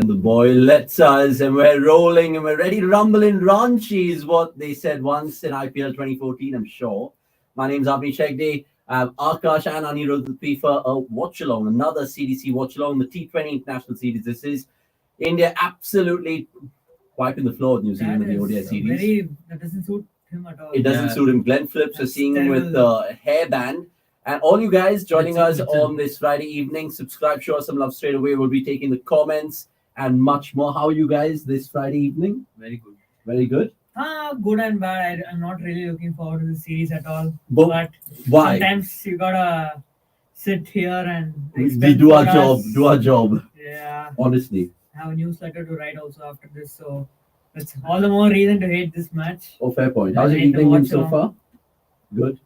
And the boy lets us, and we're rolling, and we're ready to rumble in Ranchi, is what they said once in IPL 2014, I'm sure. My name's Avni Shegde. Akash and Anirudh prefer a watchalong, another CDC watchalong, the T20 International Series. This is India absolutely wiping the floor with New Zealand in the ODI series. That doesn't suit him at all. It doesn't suit him. Glenn Phillips, we're seeing him with a hairband. And all you guys joining us on this Friday evening, subscribe, show us some love straight away. We'll be taking the comments and much more. How are you guys this Friday evening? Very good. Very good. Good and bad. I'm not really looking forward to the series at all. But why? Sometimes you gotta sit here and we do our job. Do our job. Yeah. Honestly. I have a newsletter to write also after this, so that's all the more reason to hate this match. Oh, fair point. How's your evening been so far? Good.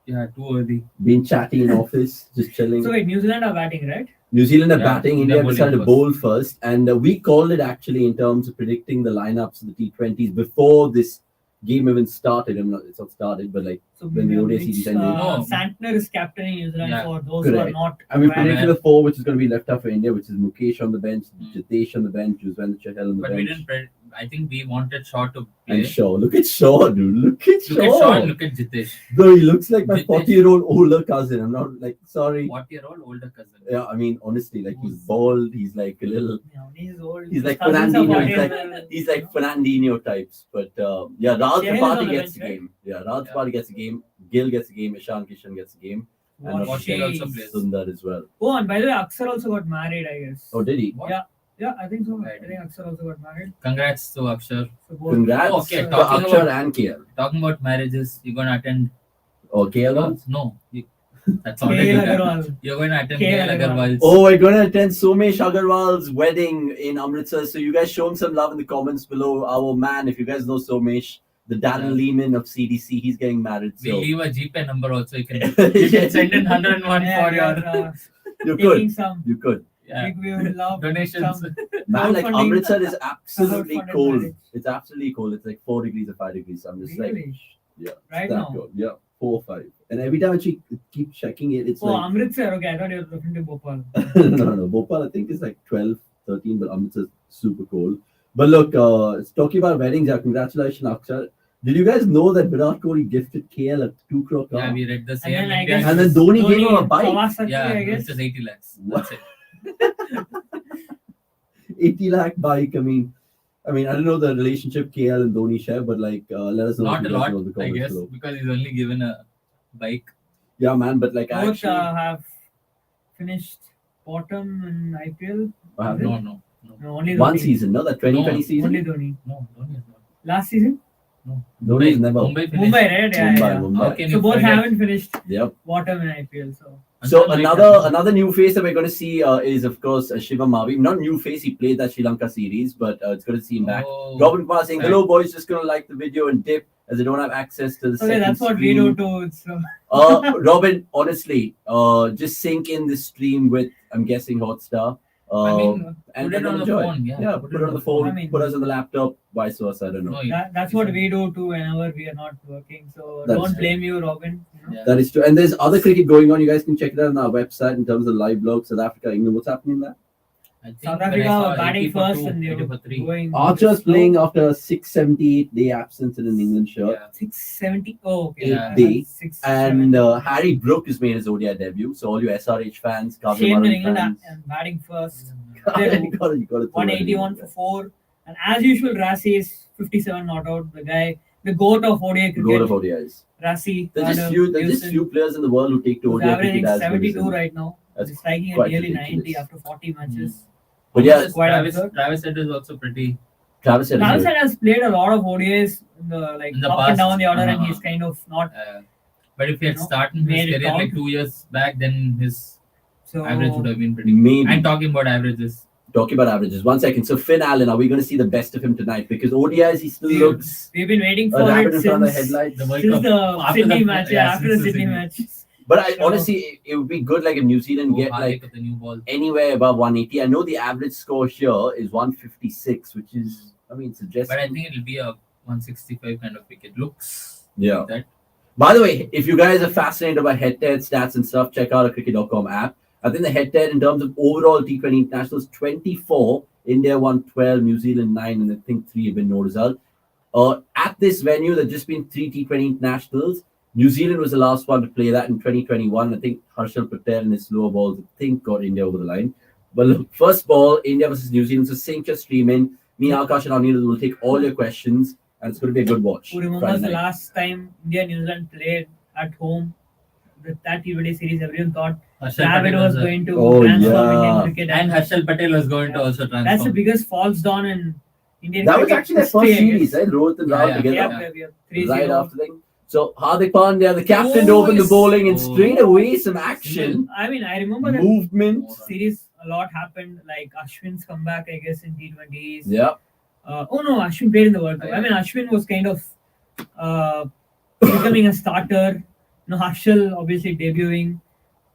Yeah, too early. Been chatting in office, just chilling. So wait, New Zealand are batting, right? New Zealand are batting. India decided to bowl first, and we called it actually in terms of predicting the lineups of the T20s before this game even started. It's not started, but like so when the ODI series ended. Santner is captaining New Zealand for those who are not. And we predicted the four, which is going to be left out for India, which is Mukesh on the bench, Jitesh on the bench, Yuzvendra Chahal on the bench. But we didn't. I think we wanted Shaw to play. And Shaw. Look at Shaw, dude. Look at Shaw. Look at Shaw and look at Jitesh. Bro, he looks like my 40-year-old older cousin. I'm not like, sorry. 40-year-old older cousin. Yeah, I mean, honestly, like he's bald. He's like a little. Yeah, he's old. He's like Fernandinho. He's like Fernandinho types. But yeah, Raj Tripathi gets a game. Yeah, Raj Tripathi gets a game. Gill gets a game. Ishan Kishan gets a game. And Watchalong also plays. Sundar as well. Oh, and by the way, Akshar also got married, I guess. Oh, did he? What? Yeah, I think so. I think Akshar also got married. Congrats to Akshar. So Congrats to Akshar and KL. Talking about marriages, you're going to attend... Oh, KL? No. That's already good. You're going to attend KL Agarwal's. Oh, we're going to attend Somesh Agarwal's wedding in Amritsar. So you guys show him some love in the comments below. Our man, if you guys know Somesh, the Darren Lehman of CDC, he's getting married. So. We'll leave a GPay number also. You can send in 101 for your... You could. You could. Yeah. We would love donations. Man, like Amritsar is absolutely cold. It's absolutely cold. It's like 4 degrees or 5 degrees. So I'm just like, yeah. Right now? Cold. Yeah, 4 or 5. And every time I keep checking it, it's like... Amritsar. Okay, I thought you were referring to Bhopal. no. Bhopal, I think, is like 12, 13, but Amritsar is super cold. But look, talking about weddings, congratulations, Akshar. Did you guys know that Virat Kohli gifted KL a 2 crore car? Yeah, we read the same. And then Dhoni gave him a bike. Yeah, it's just 80 lakhs. That's it. 80 lakh bike. I mean, I don't know the relationship KL and Dhoni share, but like, let us know. Not a lot, I guess, because he's only given a bike. Yeah, man, but like, both have finished bottom in IPL. No, only one season, no, that 2020 season. Only Dhoni. No, Dhoni is not. Last season. No, Dhoni is never. Mumbai, right? Yeah. Mumbai. So both haven't finished Yep. bottom in IPL. So another new face that we're going to see is, of course, Shivam Mavi. Not new face, he played that Sri Lanka series, but it's good to see him back. Robin Kumar saying, hello boys, just going to like the video and dip as I don't have access to the second that's what stream. we do too. So. Robin, honestly, just sync in the stream with, I'm guessing, Hotstar. And put it on the phone. Yeah, put it on the phone, put us on the laptop, vice versa, I don't know. That's what we do too whenever we are not working. So don't blame you, Robin. That is true. And there's other cricket going on. You guys can check it out on our website in terms of live blog, South Africa, England. What's happening there? South Africa batting first and they're going. Archer's playing after a 678-day absence in an England shirt. Yeah. 670. Oh, okay. Day. And Harry Brook has made his ODI debut. So all you SRH fans, Shane England and batting first. You got it 181 for 4. And as usual, Rassi is 57 not out. The guy, the GOAT of ODI cricket. GOAT of ODIs. Rassi. There's just few players in the world who take to ODI cricket as 72 right now. He's striking at nearly 90 after 40 matches. But yeah, Travis Head is also pretty. Travis Head has played a lot of ODIs in the up past, and down the order, and he's kind of not. But if he had started his career like 2 years back, then his average would have been pretty. Maybe. I'm talking about averages. 1 second. So Finn Allen, are we going to see the best of him tonight? Because ODIs, he still looks. We've been waiting for it since the Sydney match. After the Sydney match. But honestly, it would be good like if New Zealand get like the new ball. Anywhere above 180. I know the average score here is 156, which is, suggesting. But I think it'll be a 165 kind of wicket. Looks like that. By the way, if you guys are fascinated by head-to-head stats and stuff, check out our cricket.com app. I think the head-to-head in terms of overall T20 internationals, 24 India won 12, New Zealand 9, and I think 3 have been no result. At this venue, there's just been 3 T20 internationals. New Zealand was the last one to play that in 2021. I think Harshal Patel and his slower balls, I think, got India over the line. But look, first ball, India versus New Zealand. So sync your stream in. Me, Akash, and Anil will take all your questions, and it's going to be a good watch. Who remembers the last time India and New Zealand played at home? With that T20 series, everyone thought Dravid was going to transform Indian cricket. And Harshal Patel was going to also transform. That's the biggest false dawn in Indian that cricket. Was actually their first series, right? Rohit and Rahul together. Right after them. So Hardik Pandya, the captain, opened the bowling and straight away some action. I mean, I remember that movement series. A lot happened, like Ashwin's comeback, I guess, in T20s. Yeah. Oh no, Ashwin played in the World Cup. I mean, Ashwin was kind of becoming a starter. Harshal obviously debuting.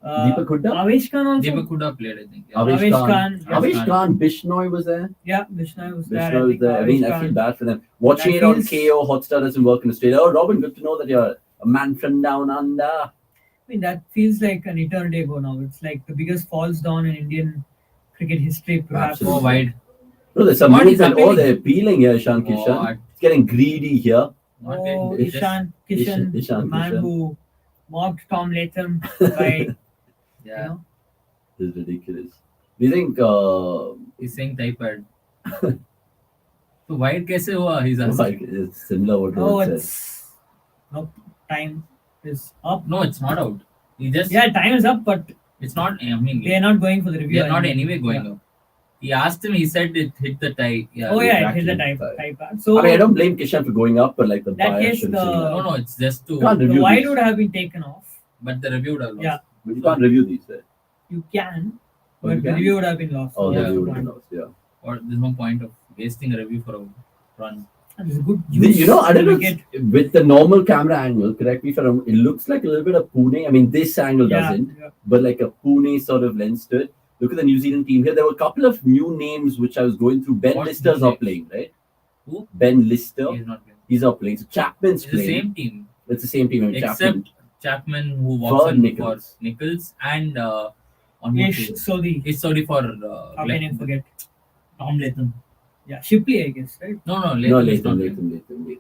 Deepak Hooda? Avesh Khan also. Deepak Hooda played, I think. Yeah. Avesh Khan, Bishnoi was there. Yeah, Bishnoi was there. I mean, I feel bad for them. Watching it on KO, Hotstar doesn't work in Australia. Oh, Robin, good to know that you're a man from down under. I mean, that feels like an eternity ago now. It's like the biggest falls down in Indian cricket history, perhaps. So wide. No, there's some movement. Oh, they're peeling here, Ishan Kishan. It's getting greedy here. Oh, Ishan Kishan, the man who mobbed Tom Latham by, This is ridiculous. Do you think he's saying typewriter? So wide kaise hua? He's asking. It's similar what Rohit said. No, time is up. No, it's not out. He just time is up, but it's not. I mean, they are not going for the review. They are not anyway going up. He asked him. He said it hit the tie. Yeah, it hit the tie. So I mean, I don't blame Kishan for going up, but like the that case, no, it's just to. The wide would have been taken off, but the review would have lost. Yeah, but you can't review these. Right? You can, but the review would have been lost. Oh, the review would have been lost. Yeah. Or there's no point of wasting a review for a run. And it's a good I don't know, with the normal camera angle, correct me if I'm wrong, it looks like a little bit of Pune. I mean, this angle doesn't, but like a Pune sort of lens to it. Look at the New Zealand team here. There were a couple of new names which I was going through. Ben Lister's not playing, right? Who? Ben Lister. He's not playing. He's not playing. So Chapman's it's playing. The same team. It's the same team. I mean, except Chapman who walks in for Nichols and on Ish Sodhi for how can you forget Tom Latham. Yeah, Shipley, I guess, right? No, Latham.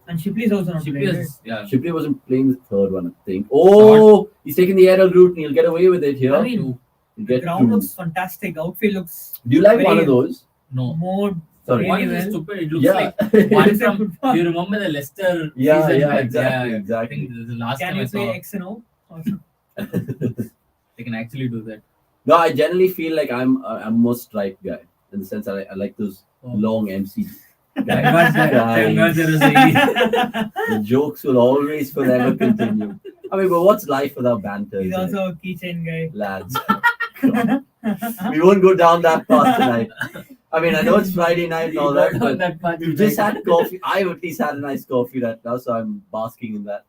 And Shipley's also not playing. Right? Yeah. Shipley wasn't playing the third one, I think. Oh, he's taking the aerial route and he'll get away with it here. I mean, the ground looks fantastic. Outfield looks. Do you like one of those? No. More. Sorry. One is stupid. It looks like one from. Do you remember the Leicester? Yeah, season? Exactly. I think this is the last time I saw. Can you play X and O? They can actually do that. No, I generally feel like I'm more strike guy in the sense that I like those long MCs. The jokes will always forever continue. I mean, but what's life without banter? He's also a keychain guy. Lads. We won't go down that path tonight. I mean, I know it's Friday night and all that, but we've just had coffee. I've at least had a nice coffee right now, so I'm basking in that.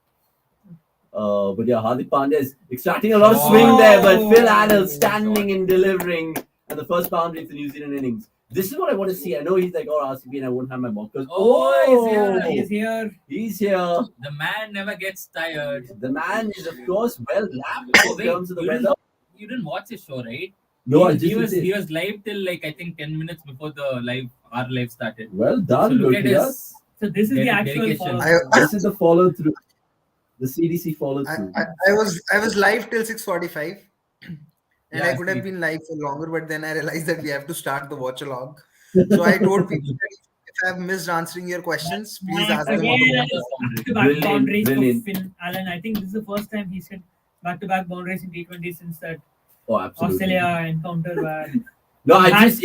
But yeah, Hardik Pandya is extracting a lot of swing there, but Phil Adel standing and delivering at the first boundary of the New Zealand innings. This is what I want to see. I know he's like, RCB and I won't have my mockers. He's here. He's here. The man never gets tired. The man is, of course, well lapped in terms of the weather. You didn't watch his show, right? No, he was live till like I think 10 minutes before our live started. Well done, so look at his So this is the actual follow. This is the follow through. The CDC follow through. I was live till 6:45. And I could have been live for longer, but then I realized that we have to start the Watchalong. So I told people that if I have missed answering your questions, please ask them on the back-to-back boundaries for Finn Allen. I think this is the first time he's hit back-to-back boundaries in T20 since that Australia encounter where no, it's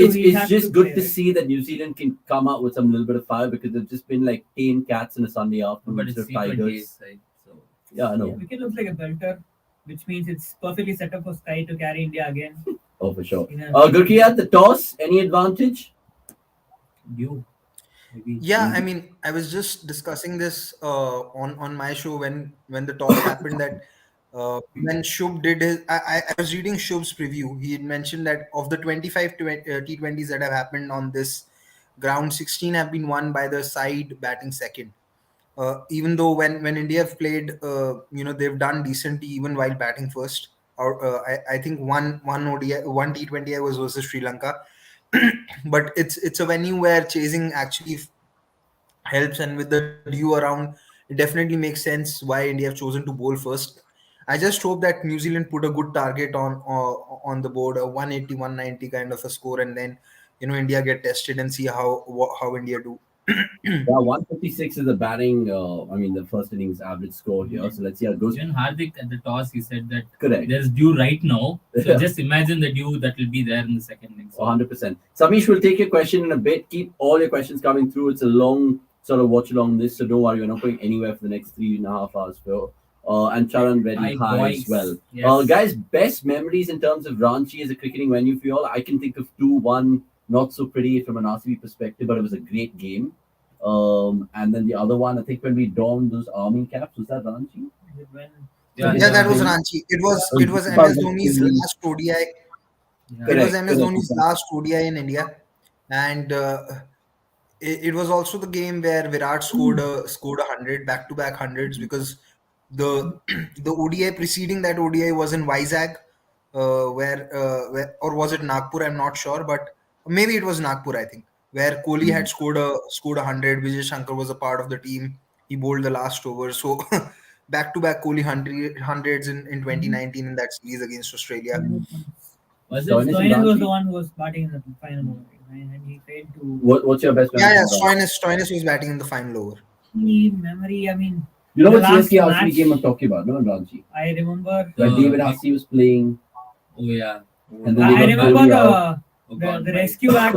just good to see that New Zealand can come out with some little bit of fire because they've just been like tame cats in a Sunday afternoon. But it's Tigers. Right? So yeah, I know. Yeah, wicket looks like a belter, which means it's perfectly set up for Sky to carry India again. Oh, for sure. Gurkiyat, the toss, any advantage? Yeah, I mean, I was just discussing this on my show when the toss happened that when Shubh did his, I was reading Shubh's preview. He had mentioned that of the 25 T20s that have happened on this ground, 16 have been won by the side batting second. Even though when India have played, they've done decently even while batting first. Or I think one T20I was versus Sri Lanka. but it's a venue where chasing actually helps, and with the dew around, it definitely makes sense why India have chosen to bowl first. I just hope that New Zealand put a good target on the board, a 180, 190 kind of a score, and then India get tested and see how India do. Yeah, 156 is the batting. I mean, the first innings average score here. So let's see how it goes. Even Hardik at the toss, he said that Correct. there's dew right now. So Yeah. just imagine the dew that will be there in the second innings. 100%. Samish will take your question in a bit. Keep all your questions coming through. It's a long sort of watch along this, so don't worry, we're not going anywhere for the next 3.5 hours, Phil. And Charan ready Hi, high as boys. well. Yes. Guys, best memories in terms of Ranchi as a cricketing venue for you all. I can think of two. One, not so pretty from an RCB perspective, but it was a great game. And then the other one, I think when we donned those army caps, was that Ranchi? When Yeah, that was Ranchi. It was MS Dhoni's last ODI. Yeah. It was Correct, MS correct. Dhoni's last ODI in India, and it was also the game where Virat scored 100 back-to-back hundreds, because the the ODI preceding that ODI was in Vizag, where or was it Nagpur? I'm not sure, but maybe it was Nagpur, I think, where Kohli had scored 100. Vijay Shankar was a part of the team. He bowled the last over, so back-to-back Kohli hundreds in 2019 in that series against Australia. Was So it? anything Stoyan was Ranchi? the one who was batting in the final over, and he failed to. What's your best Yeah, memory yeah. from Ranchi? Stoinis was batting in the final over. Memory, I mean, You know the what last CSK RCB match, game I'm talking about, no, Ranchi? I remember. Where The David big- Hussey was playing. Oh yeah. And then I they got remember Kohli out. Oh, the God, right. rescue act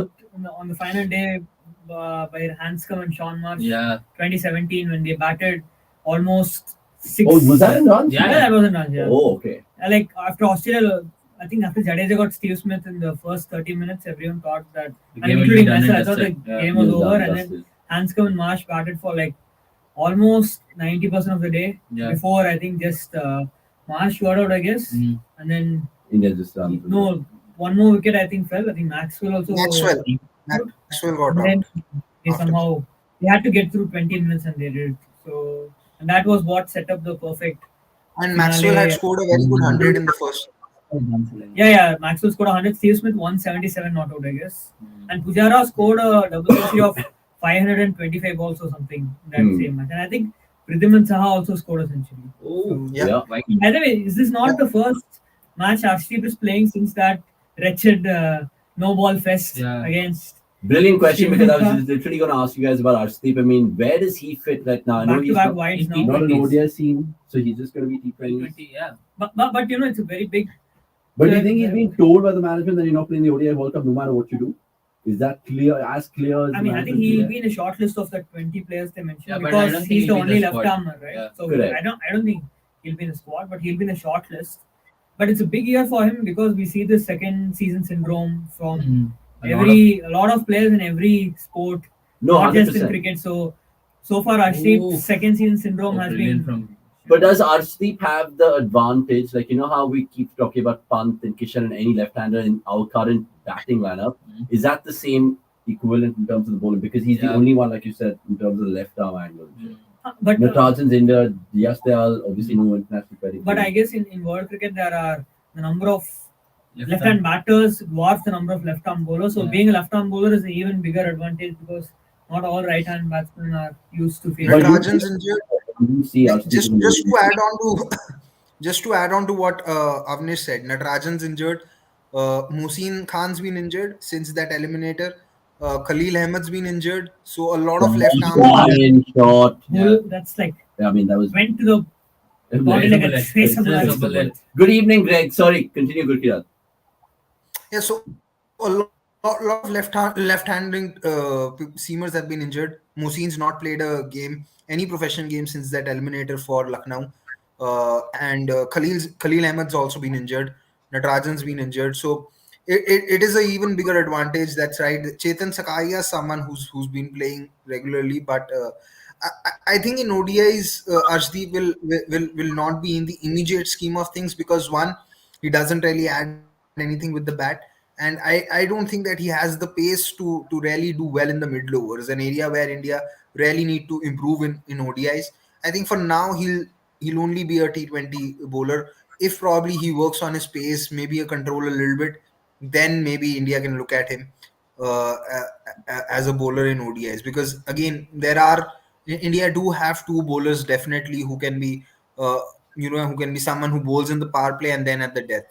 on the final day by Hanscom and Sean Marsh, Yeah. 2017, when they batted almost six. Oh, was that in Ranchi? Yeah, that wasn't Ranji. Yeah. Oh, okay. Like after Australia, I think after Jadeja got Steve Smith in the first 30 minutes, everyone thought that, The I game mean, will be including done myself, I and thought the dusted. Yeah. game was Yes, over, done, and then dusted. Hanscom and Marsh batted for like almost 90% of the day. Yeah. Before, I think just Marsh got out, I guess, Mm. and then India just no, one more wicket I think fell. I think Maxwell also. Maxwell got And out. then they after somehow they had to get through 20 minutes, and they did. So, and that was what set up the perfect And Maxwell had finale. scored a very good 100 in the first. Yeah. Maxwell scored 100. Steve Smith 177 not out, I guess. Mm. And Pujara scored a double century of 525 balls or something in that Hmm. same match. And I think Pridhiman Saha also scored a century. Oh, Yeah. Yeah. Why? By the way, is this not the first match Arshdeep is playing since that wretched no ball fest Yeah. against Brilliant question, because I was just literally going to ask you guys about Arshdeep. I mean, where does he fit right now? I know he's back-to-back not, wides in now? not an T20s. ODI scene, so he's just going to be T20. T20, yeah. But you know, it's a very big. But do you think he's being told by the management that you're not playing the ODI World Cup no matter what you do? Is that clear? As clear as I the mean, I think management he'll there? be in a short list of the 20 players they mentioned, Yeah, but I don't because think he's the he'll be only in the left squad. armer, right? Yeah. So Correct. I don't think he'll be in the squad, but he'll be in the short list. But it's a big year for him because we see this second season syndrome from Mm. a lot of players in every sport, No, not just in 100%. cricket. So far, Arshdeep's Ooh. second season syndrome Oh, has brilliant been. from. But does Arshdeep have the advantage? Like, you know how we keep talking about Pant and Kishan and any left-hander in our current batting lineup? Mhm. Is that the same equivalent in terms of the bowling? Because he's the Yeah. only one, like you said, in terms of the left arm angle. Mm. But Natarajan's injured. Yes, there are obviously no international pedigree. but I guess in world cricket there are the number of Left left-hand batters dwarf the number of left-arm bowlers. So Yeah. being a left-arm bowler is an even bigger advantage because not all right-hand batsmen are used to face. But you- Natarajan's injured. you see Arshdeep Just in the just to ODI. add on to just to add on to what Avnish said, Natarajan's injured. Muhsin Khan's been injured since that eliminator. Khalil Ahmed's been injured. So a lot of left arm. Line shot. Bull, that's like I mean, that was. went to the body It's a like a bullet. trace of It's blood. a bullet. Good evening, Greg. Sorry, continue, Gurkirat. Yeah, so a lot of left-handing seamers have been injured. Muhsin's not played a game, any professional game since that eliminator for Lucknow, and Khalil Ahmed's also been injured. Natarajan's been injured, so it is a even bigger advantage. That's right. Chetan Sakaiya is someone who's been playing regularly, but I think in ODIs, Arshdeep will not be in the immediate scheme of things, because one, he doesn't really add anything with the bat, and I don't think that he has the pace to really do well in the middle overs, an area where India really need to improve in ODIs. I think for now he'll only be a T20 bowler. If probably he works on his pace, maybe a control a little bit, then maybe India can look at him. as a bowler in ODIs, because again India do have two bowlers definitely who can be who can be someone who bowls in the power play and then at the death.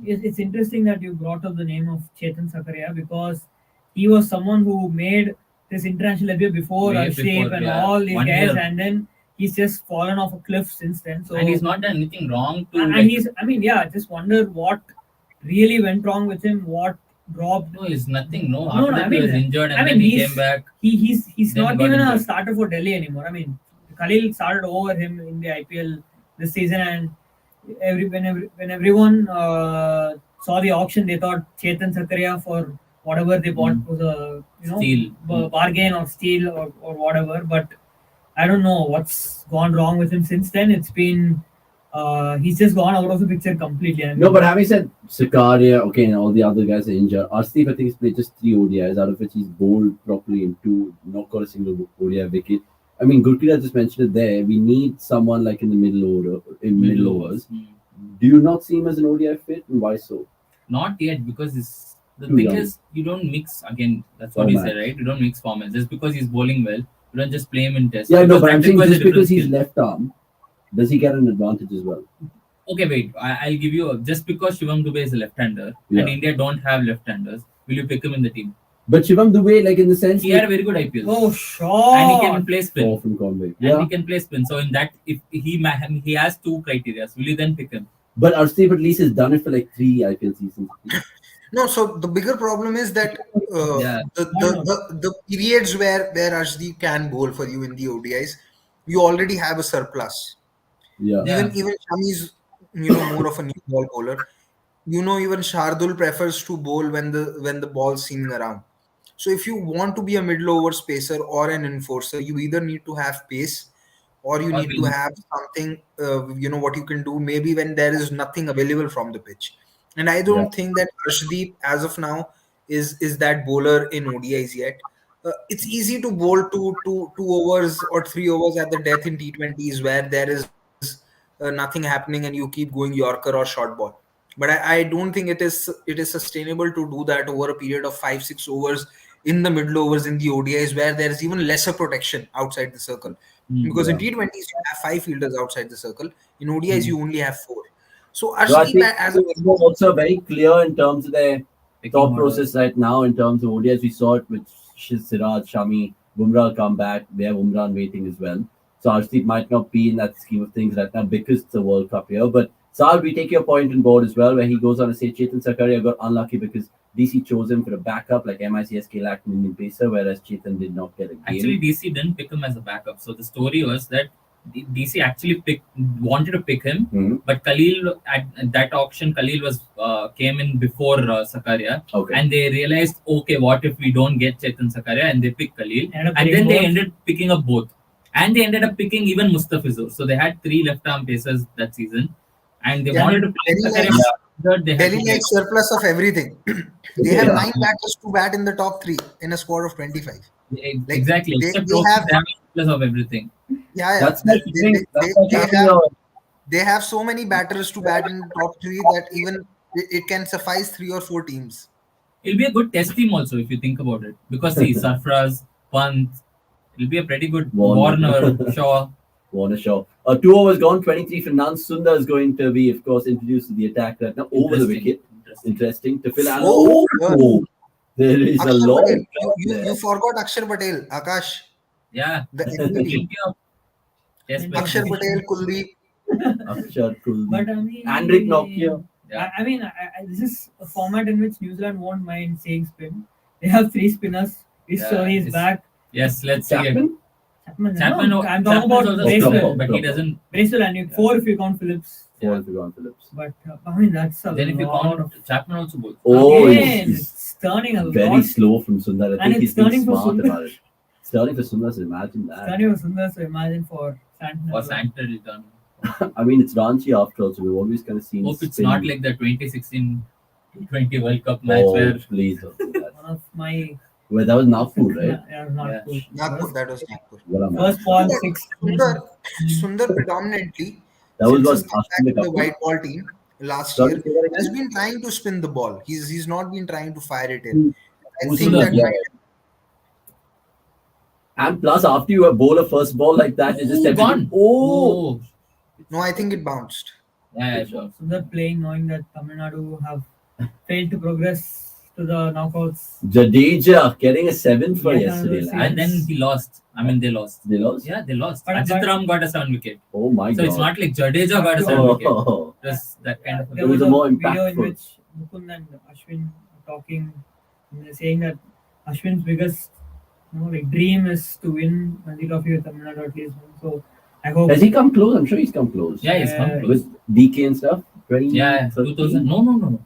It's interesting that you brought up the name of Chetan Sakaria because he was someone who made this international debut before Way Arshdeep before, and yeah, all these 1 guys, year. and then he's just fallen off a cliff since then. So And he's not done anything wrong to and like. he's, I mean, yeah, just wonder what really went wrong with him, what dropped. No, it's nothing. No, No, after no, that I mean, he was injured and I mean, then he came back. He's Then he not got even a injured. starter for Delhi anymore. I mean, Khalil started over him in the IPL this season, and when everyone saw the auction, they thought Chetan Sakaria for whatever they bought was a Steal. bargain or steal or whatever. But I don't know what's gone wrong with him since then. It's been he's just gone out of the picture completely. I mean, No, but having said Sakaria, okay, and all the other guys are injured. Arshdeep, I think, he's played just 3 ODIs, out of which he's bowled properly in 2, not got a single ODI wicket. I mean, Gurpreet just mentioned it there. We need someone like in the middle overs. Do you not see him as an ODI fit, and why so? Not yet, because the Too thing young. is, you don't mix again. That's what he said, right? You don't mix formats. Just because he's bowling well, you don't just play him in test. Yeah, no, Because but I'm that saying requires a just because different he's skill. left arm, does he get an advantage as well? Okay, wait. I'll give you just because Shivam Dubey is a left-hander Yeah. and India don't have left-handers, will you pick him in the team? But Shivam Dubey, like in the sense, He had a very good IPL. oh sure, And he can play spin. Four from Conway. And Yeah, he can play spin. So in that, if he has two criteria, will you then pick him? but Arshdeep at least has done it for like 3 IPL seasons. No, so the bigger problem is that Yeah. the periods where Arshdeep can bowl for you in the ODIs, you already have a surplus. Yeah. Yeah. Even Shami's more of a new ball bowler. Even Shardul prefers to bowl when the ball's seaming around. So if you want to be a middle over spacer or an enforcer, you either need to have pace or you Or need to have something what you can do maybe when there is nothing available from the pitch. And I Yeah. don't think that Arshdeep as of now is that bowler in ODIs yet. It's easy to bowl two overs or 3 overs at the death in T20s where there is nothing happening and you keep going Yorker or short ball. But I don't think it is sustainable to do that over a period of 5-6 overs in the middle overs in the ODIs where there is even lesser protection outside the circle. Because in Yeah. T20s you have 5 fielders outside the circle. In ODIs you only have 4. So So I Arshdeep think as it's also very clear in terms of their Picking thought order. process right now in terms of ODIs. We saw it with Siraj, Shami, Bumrah come back. They have Umran waiting as well. So Arshdeep might not be in that scheme of things right now because it's a World Cup here. But Sal, we take your point on board as well, where he goes on to say Chetan Sakaria got unlucky because DC chose him for a backup like MICSK lacked an Indian pacer, whereas Chetan did not get a game. Actually, DC didn't pick him as a backup. So the story was that DC actually wanted to pick him, but Khalil at that auction, Khalil was came in before Sakaria, Okay. and they realized, okay, what if we don't get Chetan Sakaria, and they picked Khalil, Ended up and picking then they both. ended picking up both, and they ended up picking even Mustafizur. So they had 3 left-arm pacers that season, and they Yeah, wanted to play Delhi Sakaria. likes- But they had Delhi to play. likes surplus of everything. They have Yeah. 9 batters to bat in the top 3 in a squad of 25. Like, Exactly. they Except they trophies, have they have a surplus of everything. yeah That's they, like having, that's like they having have a they have so many batters to bat in the top 3 that even it can suffice 3 or 4 teams. It'll be a good test team also if you think about it. Because see, Sarfraz, Pant, it'll be a pretty good Warner. Warner, Shaw. Warner Shaw. 2 overs gone, 23 for Nan. Sundar is going to be, of course, introduced to the attack right now over the wicket. Interesting. To fill out. Oh, there is a Akshar lot Patel. of You forgot Akshar Patel, Akash, Yeah. the MVP. Plenty of test Akshar matches. Patel, Kuldeep. Akshar Kuldeep. But I mean, Andrik Nokia. Yeah. I mean, this is a format in which New Zealand won't mind saying spin. They have 3 spinners. His Yeah, story is it's- back. Yes, let's see it. Chapman? Chapman, no, I'm talking Chapman's about also Bracewell. strong, but he doesn't. Bracewell and 4 if you count Phillips. 4 if you go on Phillips. But I mean, that's a Then if you lot count of. Chapman also goes. Oh, Again, he's it's turning a very lot. slow from Sundar. I And think it's he's being turning for smart Sundar. about it. It's turning for Sundar, so imagine that. Turning for Sundar, so imagine for Santner. Or Sanctor is done. I mean, it's Ranchi after all, so we've always kind of seen. Hope it's spin. not like the 2016 T20 World Cup match Oh, where please don't do that. One of my. Well, that was Nagpur, right? Yeah, not Yeah. cool. Nagpur, that was Nagpur. What am I? First ball, 6. Sundar predominantly, That was since what his comeback to the Ashwin white ball team last Sorry, year, say that has again? been trying to spin the ball. He's not been trying to fire it in. Who's think Sudhar? that Yeah. might. And plus, after you bowl a first ball like that, it's just Ooh, everything. gone. Oh, No, I think it bounced. Yeah, So they're playing knowing that Tamil Nadu have failed to progress to the knockouts. Jadeja getting a 7 for Yet yesterday, another lads. and then he lost. I mean, they lost. They lost? Yeah, they lost. But- Ajit but- Ram got a 7 wicket. Oh my So god. it's not like Jadeja got a 7 wicket. Oh. It was that kind of a There It was was a a more video in impactful. which Mukund and Ashwin were talking, and they're saying that Ashwin's biggest dream is to win Ranji Trophy with Tamil Nadu at least once. So I hope. Has he come close? I'm sure he's come close. Yeah, he's come Uh, close. With DK and stuff? 20, Yeah, 13? 2000. No.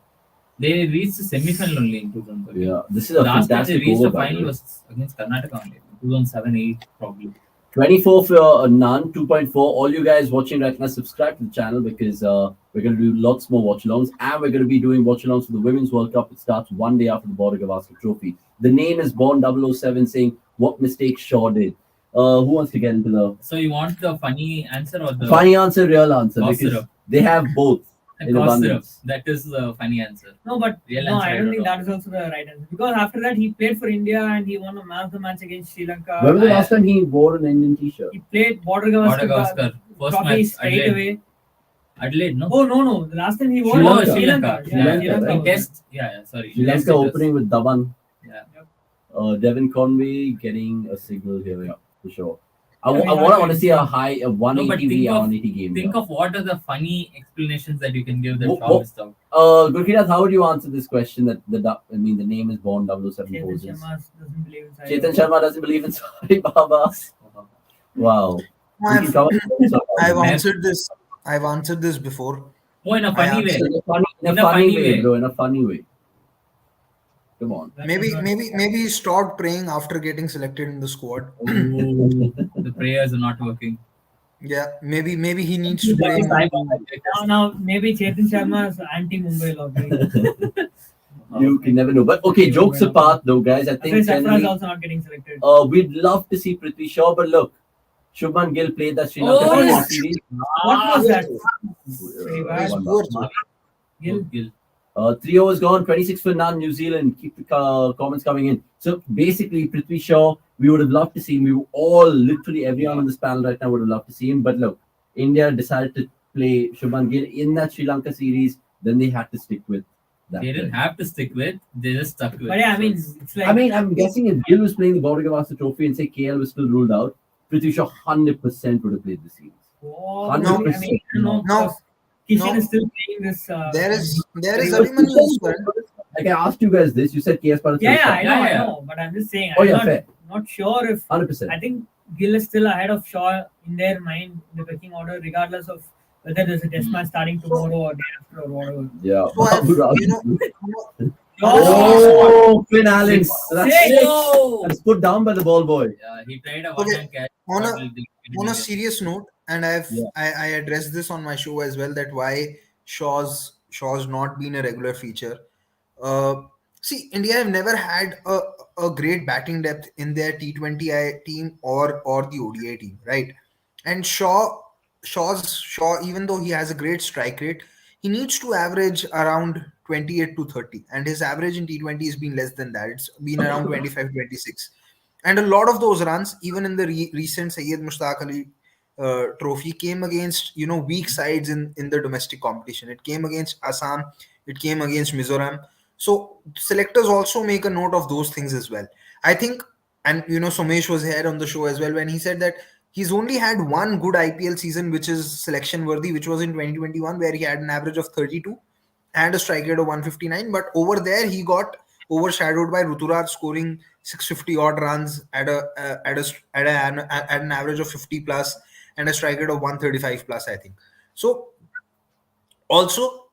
They reached the semi-final only in 2013. Yeah, this is a Last time they fantastic reached over. the by the final way. was against Karnataka only. 2007-8 probably. 24 for Nan, 2.4. All you guys watching right now, subscribe to the channel because we're going to do lots more watch-alongs, and we're going to be doing watch-alongs for the Women's World Cup. It starts one day after the Border Gavaskar Trophy. The name is Born 007 saying, what mistake Shaw did. Who wants to get into the So you want the funny answer or the funny answer, real answer? Cough Because syrup. they have both in cough syrup? abundance. That is the funny answer. No, but Real no, answer, I I don't don't think know. that is also the right answer. Because after that, he played for India and he won a man of the match against Sri Lanka. When was the I- last time he wore an Indian t-shirt? He played Border Border Gavaskar Gavaskar. First trophy match, straight Adelaide. away. Adelaide, no? Oh no! The last time he won Sri was Lanka. Sri Lanka. Sri Yeah, Lanka, Sri Lanka. right? was Test. Yeah, sorry. Sri Test Lanka it was. opening with Dhawan. Yeah. Devin Conway getting a signal here, yeah, for sure. I Yeah, want to see a yeah. high, a No, but 180 think v of 180 game. think of what are the funny explanations that you can give that What- Shaw what- missed out. Gurkirat, how would you answer this question that the name is Born 007 Chetan poses? Sharma doesn't believe in Sai Chetan Baba. Sharma doesn't believe in Sai Baba. Wow. We can I've, cover this. I've answered this before. Oh, in a funny way. In a funny way, bro. In a funny way. Come on. That Maybe was not- maybe he stopped praying after getting selected in the squad. The prayers are not working. Yeah, maybe he needs to pray more. Now maybe Chetan Sharma is anti-Mumbai lobby. You can never know. But okay, jokes apart, though, guys. I think After Safra is generally, also not getting selected. we'd love to see Prithvi Shaw, but look, Shubman Gill played that Sri Lanka Oh, T20 yeah. series. What was that? Very Nice bad. poor throw. Gill. Gill. 3 overs gone, 26 for none, New Zealand. Keep the comments coming in. So basically, Prithvi Shaw, we would have loved to see him. We were all, literally everyone on this panel right now would have loved to see him. But look, India decided to play Shubman Gill in that Sri Lanka series. Then they had to stick with that. They didn't player. have to stick with. They just stuck with. But yeah, I mean, So it's like I'm guessing if Gill was playing the Border Gavaskar Trophy and say KL was still ruled out, Prithvi Shaw 100% would have played the series. oh, 100%. I mean, I don't know. No. because Kishan No. is still playing this. There is But Abhimanyu you as well. said- Like I asked you guys this, you said KS Bharat. Yeah, I know, Yeah, I yeah. know. But I'm just saying, Oh I'm yeah, not, fair. not sure if 100%. I think Gill is still ahead of Shaw in their mind in the pecking order, regardless of whether there's a test match starting tomorrow or day after or whatever. Yeah. So I've, Oh, Finn Allen. That's Six. six. Oh! That's put down by the ball boy. He tried a Okay, one-hand catch. on a- but they didn't on a get it. serious note, and I addressed this on my show as well, that why Shaw's not been a regular feature. See, India have never had a great batting depth in their T20I team or the ODI team, right? And Shaw, even though he has a great strike rate, he needs to average around 28 to 30, and his average in T20 has been less than that. It's been around 25, 26. And a lot of those runs, even in the recent Syed Mushtaq Ali trophy, came against weak sides in the domestic competition. It came against Assam, it came against Mizoram. So selectors also make a note of those things as well. I think, and Somesh was here on the show as well when he said that he's only had one good IPL season which is selection worthy, which was in 2021, where he had an average of 32 and a strike rate of 159. But over there, he got overshadowed by Ruturaj scoring 650 odd runs at an average of 50 plus and a strike rate of 135 plus, I think. So also,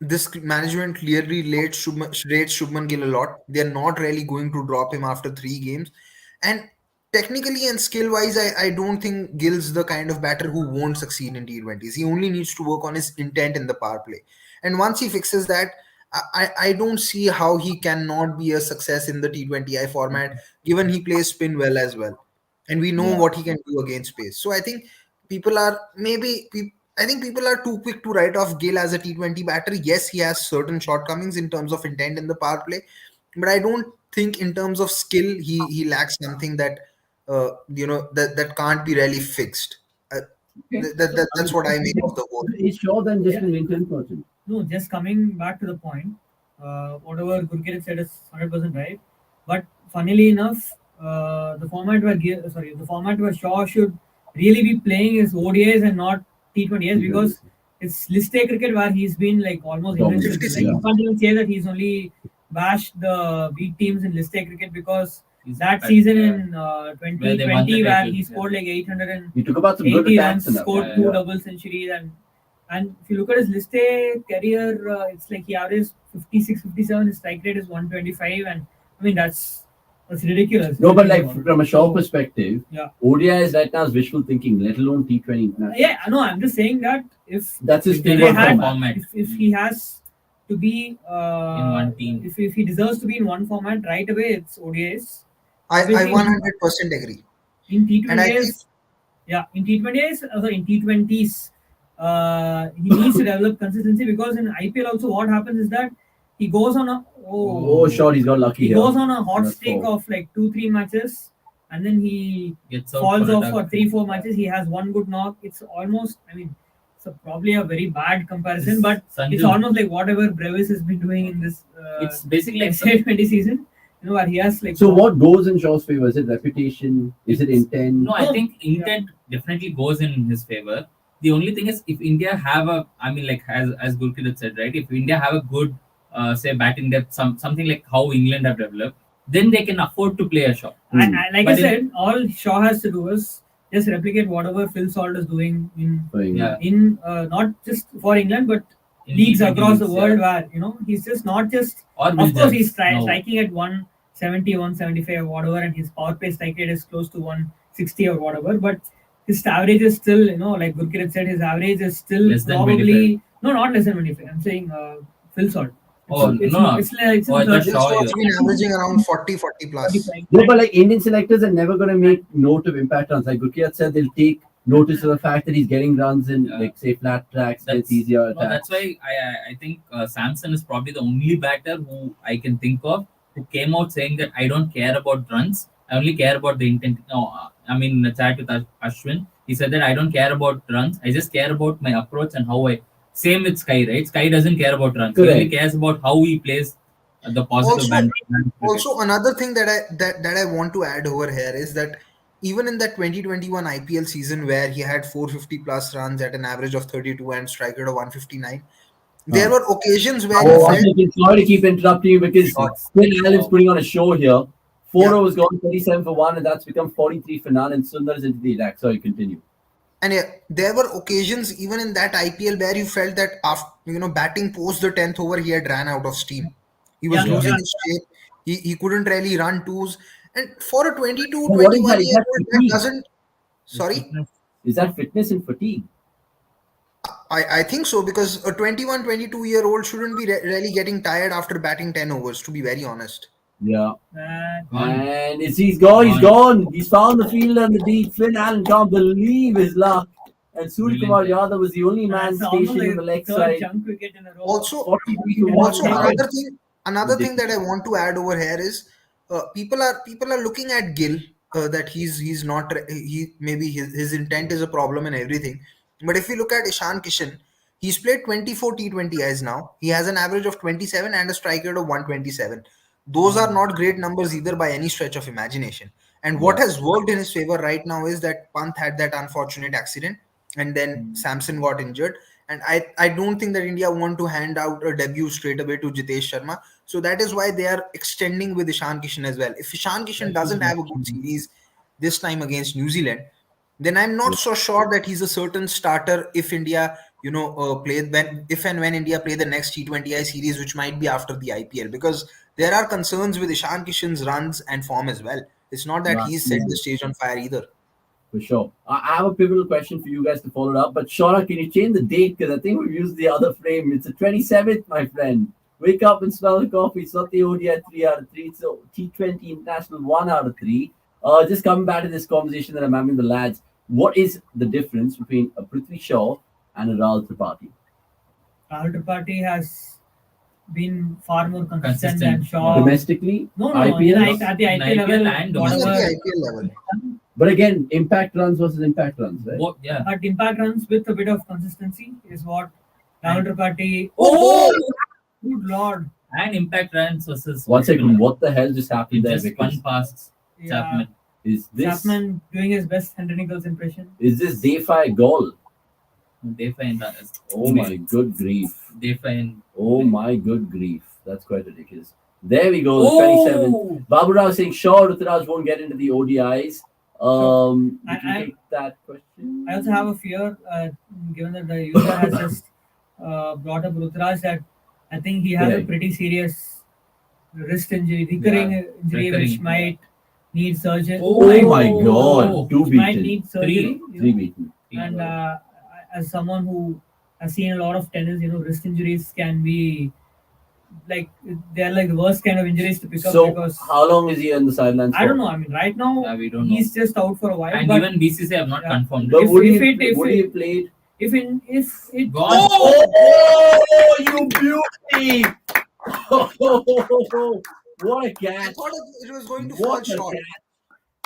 this management clearly rates Shubman Gill a lot. They're not really going to drop him after 3 games. And technically and skill wise, I don't think Gill's the kind of batter who won't succeed in T20s. He only needs to work on his intent in the power play. And once he fixes that, I don't see how he cannot be a success in the T20I format, given he plays spin well as well. And we know what he can do against pace. So I think people are people are too quick to write off Gill as a T20 batter. Yes, he has certain shortcomings in terms of intent in the power play, but I don't think in terms of skill, he lacks something that that can't be really fixed. Uh, Okay. that's what I make of the whole. Is Shaw then just Yeah. an LinkedIn person? No, just coming back to the point, whatever Gurkirat said is 100% right. But funnily enough, the format where Shaw should really be playing is ODIs and not T20s, because it's list A cricket where he's been like almost Dominant, invincible. Like, yeah. you can't even say that he's only bashed the weak teams in list A cricket, because He's that back, season yeah. in Where they won the 2020 where title, he yeah. scored like 880 He took about some good attacks runs, in scored that. two Yeah. double centuries, and if you look at his list A career, it's like he averaged 56, 57. His strike rate is 125, and I mean that's ridiculous. No, but If you like think about it. from a Shaw So, perspective, yeah, ODIs right now is wishful thinking, let alone T20 international. yeah, no, I'm just saying that if That's his If they they favorite had- had, format. if he has to be In one team. if he deserves to be in one format right away, it's ODIs. I Obviously, 100% agree. in And I think T20s, yeah, in T20s, in T20s, he needs to develop consistency, because in IPL also what happens is that he goes on a Oh, sure, he's got lucky he here. goes on a hot That's streak four. of like 2-3 matches, and then he Gets out falls for a off duck. for 3-4 matches. He has one good knock. It's almost, I mean, probably a very bad comparison, This but it's Sanju- almost like whatever Brevis has been doing in this It's basically like SA20 season. You know, where he has like So what goes in Shaw's favor? Is it reputation? Is it intent? No, I No, think intent definitely goes in his favor. The only thing is, if India have a, I mean, like as Gurkirat said, right? If India have a good, say, batting depth, something like how England have developed, then they can afford to play a Shaw. like But I said, all Shaw has to do is just replicate whatever Phil Salt is doing Yeah. in not just for England but In leagues T20 across the leagues, world, yeah. where he's just not just Or of course he's no. striking at 170, 175 or whatever, and his power play strike rate is close to 160 or whatever, but his average is still, like Gurkirat said, his average is still Less than probably no, not less than 25. I'm saying Phil Salt. Oh, no. It's like it's Oh, I in the thought third- Shaw, Shaw's been averaging around 40 plus. 45. No, but like Indian selectors are never going to make note of impact runs. Like Gurkirat said, they'll take notice of the fact that he's getting runs in, Yeah. like, say, flat tracks, That's- gets easier No, attacks. that's why I think Samson is probably the only batter who I can think of who came out saying that I don't care about runs, I only care about the intent. No, I mean, in the chat with Ashwin, he said that I don't care about runs, I just care about my approach and how I. Same with Sky, right? Sky doesn't care about runs. Correct. He only cares about how he plays the positive banter. Also, another thing that I want to add over here is that even in that 2021 IPL season where he had 450 plus runs at an average of 32 and strike rate of 159, there were occasions where you Oh, felt I'm sorry to keep interrupting you because Sure. Quinn Allen's putting on a show here. 4 Yeah. overs gone, 37 for 1, and that's become 43 for none, and Sundar's into the attack. Sorry, continue. and yeah, there were occasions even in that IPL where you felt that after batting post the 10th over he had ran out of steam. He was Yeah. losing his shape. He couldn't really run twos. And for a 22, But what is 21 that? Is year that old that fatigue? doesn't. Sorry, Is that fitness and fatigue? I think so, because a 21, 22-year-old shouldn't be really getting tired after batting 10 overs, to be very honest. Yeah. Gone. And he's gone. He's gone. He's found the field and the deep. Flynn Allen can't believe his luck. And Surya Kumar Brilliant. Yadav was the only man It's almost stationed on the leg third side. junk wicket in a row. Also, 43 to 1. also Wow. another thing that I want to add over here is people are looking at Gill, that he's not he maybe his intent is a problem and everything, but if you look at Ishan Kishan, he's played 24 T20Is now. He has an average of 27 and a strike rate of 127. Those are not great numbers either by any stretch of imagination. And what has worked in his favor right now is that Pant had that unfortunate accident, and then Samson got injured. And I don't think that India want to hand out a debut straight away to Jitesh Sharma. So that is why they are extending with Ishan Kishan as well. If Ishan Kishan doesn't have a good series this time against New Zealand, then I'm not so sure that he's a certain starter if India, if and when India play the next T20I series, which might be after the IPL, because there are concerns with Ishan Kishan's runs and form as well. It's not that he's set the stage on fire either. For sure. I have a pivotal question for you guys to follow it up. But Shora, can you change the date? Because I think we've used the other frame. It's the 27th, my friend. Wake up and smell the coffee. It's not the ODI 3 out of 3. It's the T20 International 1 out of 3. Just coming back to this conversation that I'm having with the lads. What is the difference between a Prithvi Shaw and a Rahul Tripathi? Rahul Tripathi has been far more consistent Consistent, than Shaw. Domestically, No, IPL. at the In IPL IPL level, and Even at whatever. the IPL level. But again, impact runs versus impact runs, right? Both, yeah. But impact runs with a bit of consistency is what Rahul Tripathi. Oh! Good lord! And impact runs versus. One second, what the hell just He happened there? just spun past Yeah, Chapman. Is this Chapman doing his best Henry Nicholls impression. DeFi goal? They find Oh my good grief! They find. Oh my good grief! That's quite ridiculous. There we go. Oh! 27. Babu Rao saying sure Ruturaj won't get into the ODIs. Did you take that question? I also have a fear, given that the user has just brought up Ruturaj, that I think he has a Correct. pretty serious wrist injury, recurring injury, which recurring, might need surgery. Oh my god! Two Which might beaten. need surgery. Three beaten. And as someone who has seen a lot of tennis, wrist injuries can be like they're like the worst kind of injuries to pick up So because how long is he on the sidelines? I don't know. I mean, right now Yeah, we don't he's just out for a while. And but even BCCI have not Yeah. confirmed. But If- would if he it- would he have played? if it Gone. Oh, you beauty! What a I catch! thought it was going to fall What a short. catch!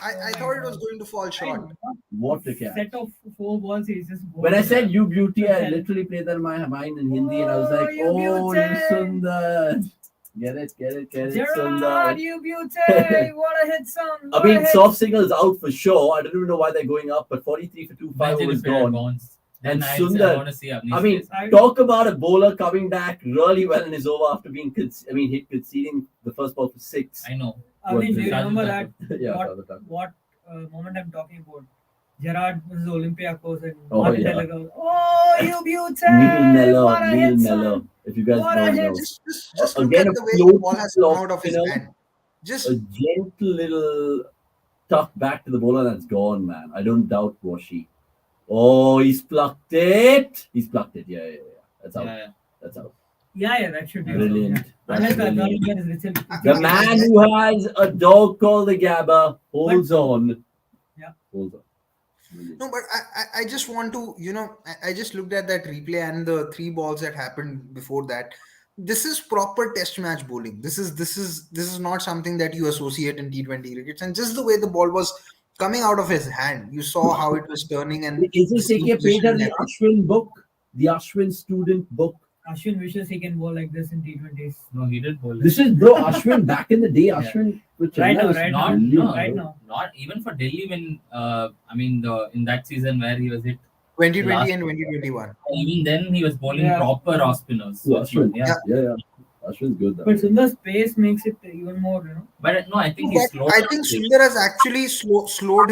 I thought it was going to fall short. What a catch! set of 4 balls, he's just When I said you beauty, I Yeah. literally played that in my mind in Hindi, and I was like, you oh, you beauty! Sundar. Get it, Gerard, Sundar. you beauty! What a hit, son! I What a mean, hit. soft signal's out for sure. I don't even know why they're going up, but 43 for 2, 5 Imagine overs if it had gone. gone. And Then I Sundar, want to see Avnish. I mean, I- talk about a bowler coming back really well in his over after being, hit conceding the first ball for 6. I know. Avnish, do you What- remember that? Yeah, What- Father Tucker. What moment I'm talking about? Gerard versus Olympiacos and Oh, Martin yeah. Telegraph. Oh, you beauty! Neil Mellor, What a hit, son! if you guys What a don't hit. know. Just look Again, at the a way the float ball has flop come out of his spinner. hand. Just A gentle little tuck back to the bowler that's gone, man. I don't doubt Washi. Oh, he's plucked it. Yeah. That's out. Yeah. That's out. Yeah, that should be Brilliant. Yeah. That's Unless the brilliant. acknowledgement is written. The man who has a dog called the Gabba holds on. Yeah. Holds on. Brilliant. no, but I just want to, I just looked at that replay and the 3 balls that happened before that. This is proper test match bowling. This is not something that you associate in T20 cricket. And just the way the ball was coming out of his hand, you saw how it was turning and Is this the taking a seam page out of positioning the Ashwin book? The Ashwin student book? Ashwin wishes he can bowl like this in T20s. No, he did bowl. This is, bro, Ashwin back in the day. Ashwin with Right Chennai now, was right now, brilliant, no, bro. Right now. Not even for Delhi when in that season where he was hit. 2020 and 2021. Even then he was bowling Yeah. proper off spinners. Yeah, Ashwin. Yeah. Yeah. Ashwin's good. Though. But Sundar's pace makes it even more, But no, I think he's But slow. I think Sundar has actually slowed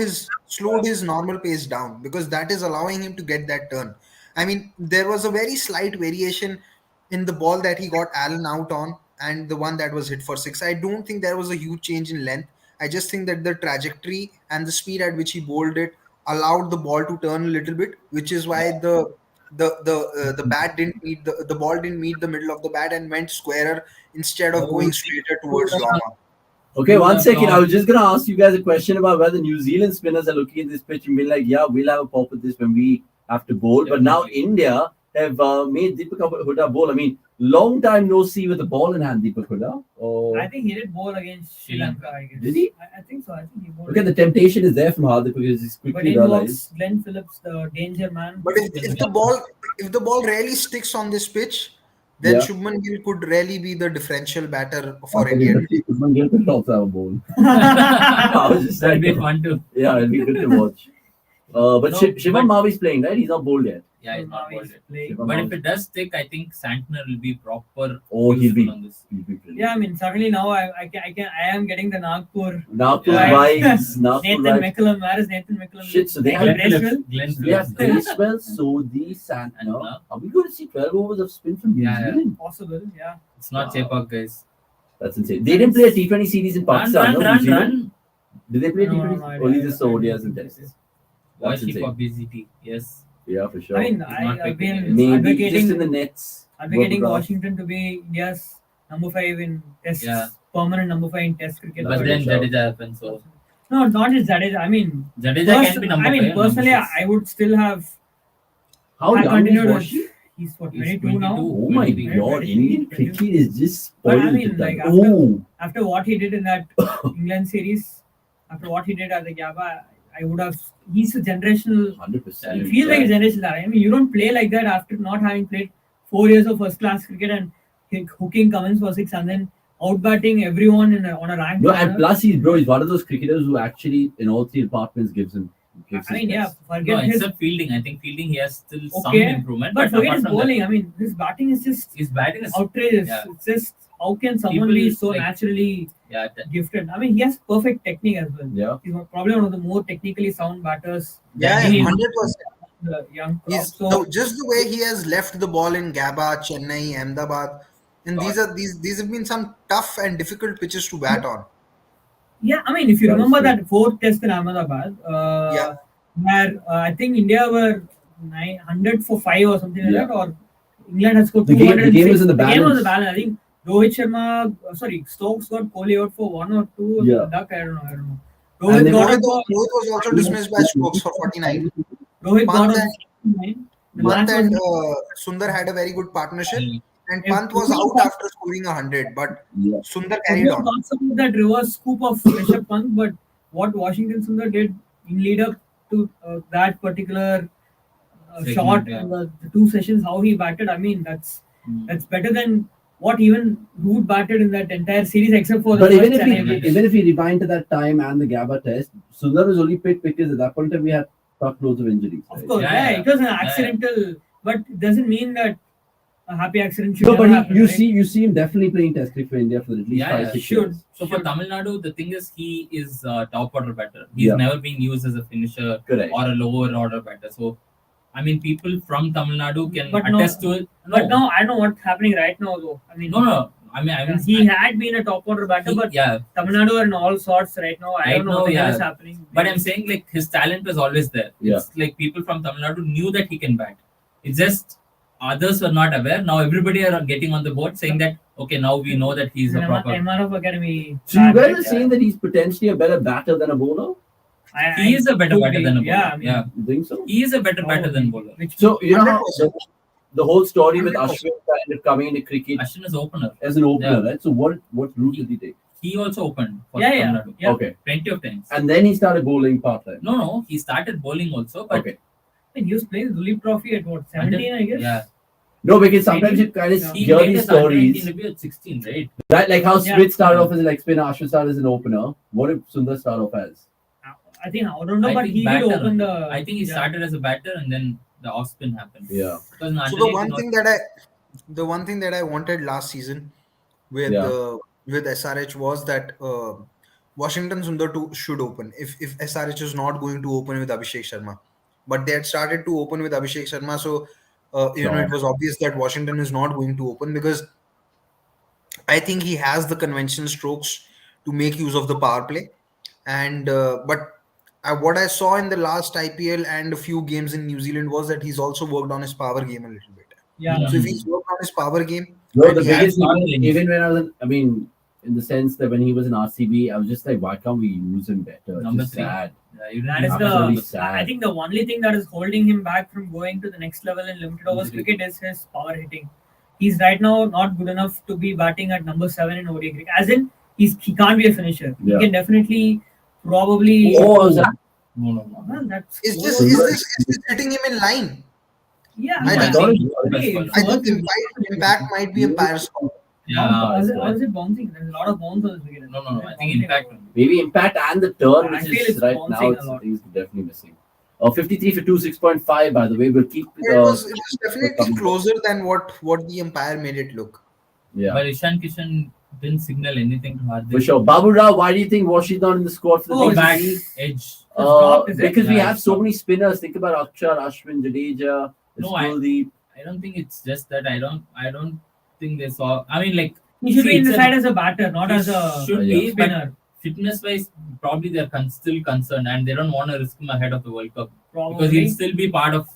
his normal pace down because that is allowing him to get that turn. I mean, there was a very slight variation in the ball that he got Allen out on and the one that was hit for 6. I don't think there was a huge change in length. I just think that the trajectory and the speed at which he bowled it allowed the ball to turn a little bit, which is why the bat didn't meet the ball didn't meet the middle of the bat and went squarer instead of going straighter towards long on. Okay, one second. I was just gonna ask you guys a question about whether New Zealand spinners are looking at this pitch and be like, "Yeah, we'll have a pop with this when we have to bowl." But now India have made Deepak Hooda bowl. I mean, long time no see with the ball in hand, Deepak Hooda. Oh, I think he did bowl against Sri Lanka, I guess. Did he? I think so. I think he bowled. okay, the temptation is there from Hardik because he's But quickly in realized. walks Glenn Phillips, the danger man. But if the ball really sticks on this pitch, then Yeah. Shubman Gill could really be the differential batter for Okay, India. Shubman Gill could also have a bowl. I was just That'd like, be fun too. yeah, it'll be good to watch. But No, Shivam but- Mavi's playing, right? He's not bowled yet. Yeah, he's not bowled yet. playing. Shivam But if Mavi. it does stick, I think Santner will be proper. Oh, he'll useful be. on this. He'll be brilliant. Yeah, I mean, suddenly now I am getting the Nagpur. Nagpur Right. vibes. Nagpur Nathan vibes. McCullum. Where is Nathan McCullum? Shit, so they have Glenn Bracewell? Phillips. Glenn We have Phillips. Bracewell, Sodhi, Santner. Santner. Are we going to see 12 overs of spin from New Yeah, yeah. Zealand? Possible, yeah. It's not Wow. Chepak, guys. That's insane. They didn't play a T20 series in Pakistan. no, New Zealand? Did they play No, T20? no, I Only don't- just ODIs and tests. That's Worship insane. publicity. Yes. Yeah, for sure. I mean, He's not I've picking been it. Maybe advocating, just in the nets. advocating Work Washington to be India's number 5 in Test, Yeah. permanent number 5 in Test cricket. That's But a then good shout. Jadeja happened, so No, not just Jadeja. I mean, Jadeja can be number I mean, 5. personally, I would still have. How I young is continued Washi? He's what, He's 22 now? 22. Oh my 23. god, Indian cricket is just But spoiled. I mean, to like death. after, Oh, after what he did in that England series, after what he did at the Gabba, I would have. He's a generational. 100%. He feels like a generational star. I mean, you don't play like that after not having played 4 years of first class cricket and hooking Cummins for six and then outbatting everyone on a ranked No, and manner. plus he's one of those cricketers who actually in all three departments gives I his mean, yeah, best. forget No, his. except fielding. I think fielding he has still some Okay, improvement. but forget apart his from that, bowling. I mean, his batting is just his batting is outrageous. yeah. It's just how can someone be People, so like- naturally yeah. gifted? I mean, he has perfect technique as well. Yeah. He's probably one of the more technically sound batters. Yeah, in 100%. the young crop. He's So just the way he has left the ball in Gabba, Chennai, Ahmedabad, and God. these have been some tough and difficult pitches to bat on. yeah, I mean, if you That is remember true. that fourth test in Ahmedabad, Yeah. where I think India were 900 for 5 or something like Yeah. that, or England had scored The game- 206. the game was in the game was balance. the balance. I think Rohit Sharma, Stokes got Kohli out for 1 or 2. Yeah. Duck, I don't know. And Rohit then got Rohit out for was also dismissed by Stokes for 49. Rohit got Pant out and- for 49. The Pant match and was Sundar had a very good partnership, and Yeah. Pant was out after scoring 100, but Yeah. Sundar carried on. talks about that reverse scoop of Rishabh Pant, but what Washington Sundar did in lead up to that particular Segment, shot yeah. in the 2 sessions, how he batted, I mean, that's better than what even Root batted in that entire series, except for the But first even Chennai match. if we rewind to that time and the Gabba test, Sundar was only picked because at that point in time we had truckloads of injuries. Of right? course, Yeah, it was an yeah. accidental, but it doesn't mean that a happy accident should No, never but happen. you right? see him definitely playing Test cricket for India for at least Yeah, 5-6 should. years. So for Should. Tamil Nadu, the thing is he is top order batter. He's Yeah. never been used as a finisher Correct. or a lower order batter. So, I mean, people from Tamil Nadu can But no- attest to it. But now I know what's happening right now, though. I mean, No. I mean, he had been a top order batter, but yeah. Tamil Nadu are in all sorts right now. I Right don't know now, what the hell yeah. is happening. But I'm saying like his talent was always there. Yeah. It's like people from Tamil Nadu knew that he can bat. It's just others were not aware. Now everybody are getting on the board saying that okay, now we know that he's a proper. MRF Academy. So you guys right? are saying that he's potentially a better batter than a bowler? He is a better could batter be. than a bowler. Yeah, I mean, Yeah. You think so? He is a better batter than probably. bowler. Which, So you know how 100%. the whole story with 100%. Ashwin ended coming into cricket Ashwin is opener. as an opener, Yeah. right? So what route did he take? He also opened for Yeah, Tamil yeah. Nadu. Yeah. Okay. Plenty of times. And then he started bowling part time. No. He started bowling also. But Okay. he was playing Duleep Trophy at what, 17, I guess? Yeah. No, because sometimes you kind of Yeah. He hear made these his under 19 stories. debut at 16, right? Right, like how Yeah. Smith started off as a leg spinner, Ashwin started as an opener. What if Sundar started off as? I think, I don't know, I but think he did batter open only. the. I think he started as a batter and then the off spin happened. Yeah. Because in So under the 19 one thing that I wanted last season with Yeah. with SRH was that Washington Sundar should open if SRH is not going to open with Abhishek Sharma, but they had started to open with Abhishek Sharma, so it was obvious that Washington is not going to open because I think he has the conventional strokes to make use of the power play, and but what I saw in the last IPL and a few games in New Zealand was that he's also worked on his power game a little bit. Yeah. So if he's worked on his power game, No, and the he has- biggest not thing, in- even when I was, in the sense that when he was in RCB, I was just like, why can't we use him better? It's Number just 3. sad. Yeah, you That didn't is have Absolutely to- sad. I think the only thing that is holding him back from going to the next level in limited overs Injury. cricket is his power hitting. He's right now not good enough to be batting at number 7 in ODI cricket. As in, he can't be a finisher. Yeah. He can definitely, probably. Oh, that- No. Well, that's. is this hitting him in line? Yeah, I mean, think- thought it hey, was- I think impact might be umpire's call. Yeah. Or is it bouncing? There's a lot of bounce on this wicket. No. I think impact. Maybe impact and the turn, I which feel is it's right bouncing now, a it's lot. he's definitely missing. 53 for 2, 6.5, by the way. We'll keep It was definitely closer than what the umpire made it look. Yeah. But Ishan Kishan didn't signal anything to Hardik. For sure. Babu Rao, why do you think Washington in the squad for the Oh, next Back, series? edge. dropped, is it? Because we Yeah, have it's so dropped. many spinners. Think about Akshar, Ashwin, Jadeja, No, I- Kuldeep. I don't think it's just that. I don't think they saw. I mean, like He should see, be in the it's a- side as a batter, not he as a should Yeah. be, but spinner. fitness wise, probably they're still concerned and they don't want to risk him ahead of the World Cup because Probably. he'll still be part of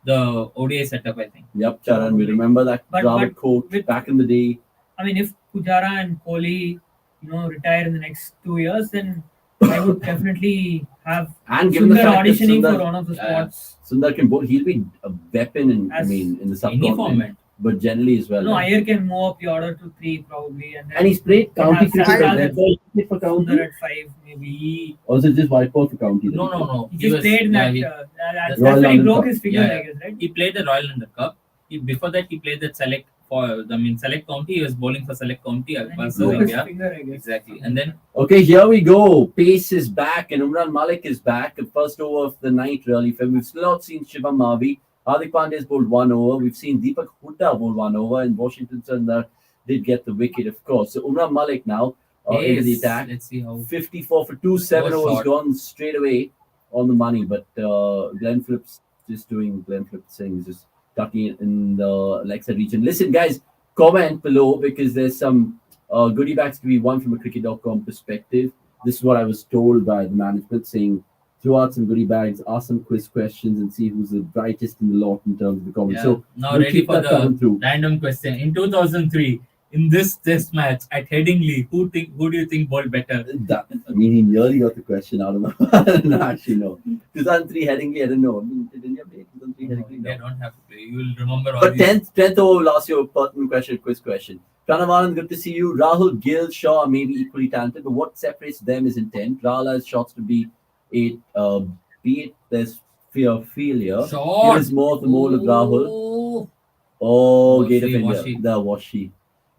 the ODI setup. I think. Yep, Charan. We remember that But- Dravid but quote with- back in the day. I mean, if Pujara and Kohli, retire in the next 2 years, then I would definitely have And given the Sundar fact that auditioning Sundar, for one of the Yeah. spots. Sundar can bowl, he'll be a weapon in, As in the Any subcontinent, format. but generally as well. No, like. Iyer can move up the order to 3 probably, and then And he's played can county have cricket as Sarfraz well. at He played for Sundar county, at 5 maybe. He or is it just white ball for county? that no he played? no He he just was played in yeah that. he, That's Royal when he London broke Cup. his finger, Yeah, I guess, right? he played the Royal London Cup. Before that, he played the select for select county. He was bowling for select county And he versus broke his India. finger, I guess. Exactly, and then Okay, here we go. Pace is back, and Umran Malik is back. The first over of the night, really. We've still not seen Shivam Mavi. Hardik Pandya's bowled 1 over. We've seen Deepak Hooda bowl 1 over, and Washington Sundar did get the wicket, of course. So Umran Malik now into the pace. attack. Let's see how 54 for 2, 7 Was overs short. gone straight away on the money. But Glenn Phillips just doing Glenn Phillips things, just tucking it in the leg side region. Listen, guys, comment below because there's some goodie bags to be won from a cricket.com perspective. This is what I was told by the management, saying throw out some goodie bags, ask some quiz questions, and see who's the brightest in the lot in terms of the comments. Yeah. So Now we'll ready keep for that coming the through. random question. In 2003, in this test match at Headingley, who do you think bowled better? I mean, he nearly got the question out of my no, actually, no. 2003 Headingley, I don't know. I mean, did India play 2003 Headingley? They No. don't have to play. You will remember all But these. 10th over, last year, pertinent question, quiz question. Pranav, good to see you. Rahul, Gill, Shaw are maybe equally talented, but what separates them is intent. Rahul has shots to be it there's fear of failure. Short. Gill is more of the mold of Rahul. Oh. Oh, Washi, Gate of India, Washi. the Washi.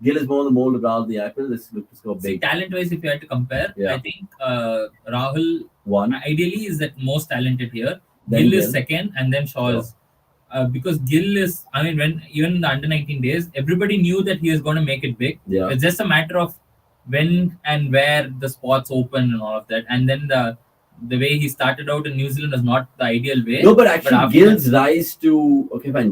Gill is more the mold of Rahul, the Apple. Let's look to score See, big. talent-wise, if you had to compare, Yeah. I think Rahul One. ideally is that most talented here. Then Gill is Gill. second, and then Shaw Sure. is. Because Gill is, I mean, when even in the under 19 days, everybody knew that he was going to make it big. Yeah. It's just a matter of when and where the spots open and all of that. And then the way he started out in New Zealand was not the ideal way. No, but actually, after Gill's rise to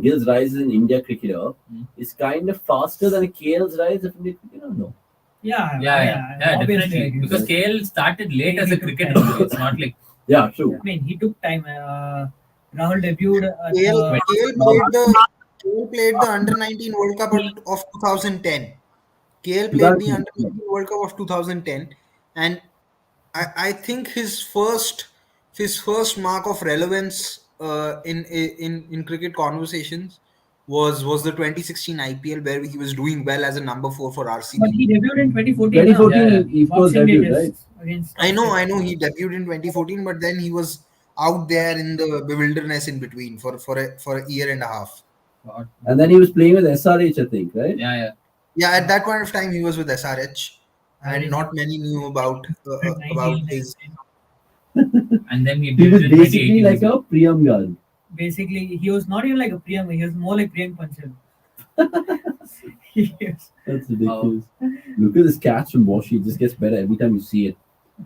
Gill's rise as an India cricketer Hmm. is kind of faster than a KL's rise of India cricketer. No. Yeah, Yeah, obviously, definitely. I guess. Because KL started late He as a took cricketer. time. It's not like Yeah, true. I mean, he took time. Rahul debuted at KL played the under 19 World Cup of 2010. KL played the under 19 World Cup of 2010, and I think his first mark of relevance in cricket conversations was the 2016 IPL where he was doing well as a number 4 for But RCB. he debuted in 2014. 2014, Yeah. he first Boxing Day debuted, test right? against I know Australia. he debuted in 2014, but then he was out there in the wilderness in between for a year and a half. And then he was playing with SRH, I think, right? yeah. Yeah, at that point of time, he was with SRH, and SRH. not many knew about his. And then he He did was it in basically 2018 like as well. a Priyam guy. Basically, he was not even like a Priyam. He was more like Priyank Panchal. Yes. That's ridiculous. Look at this catch from Washi. It just gets better every time you see it.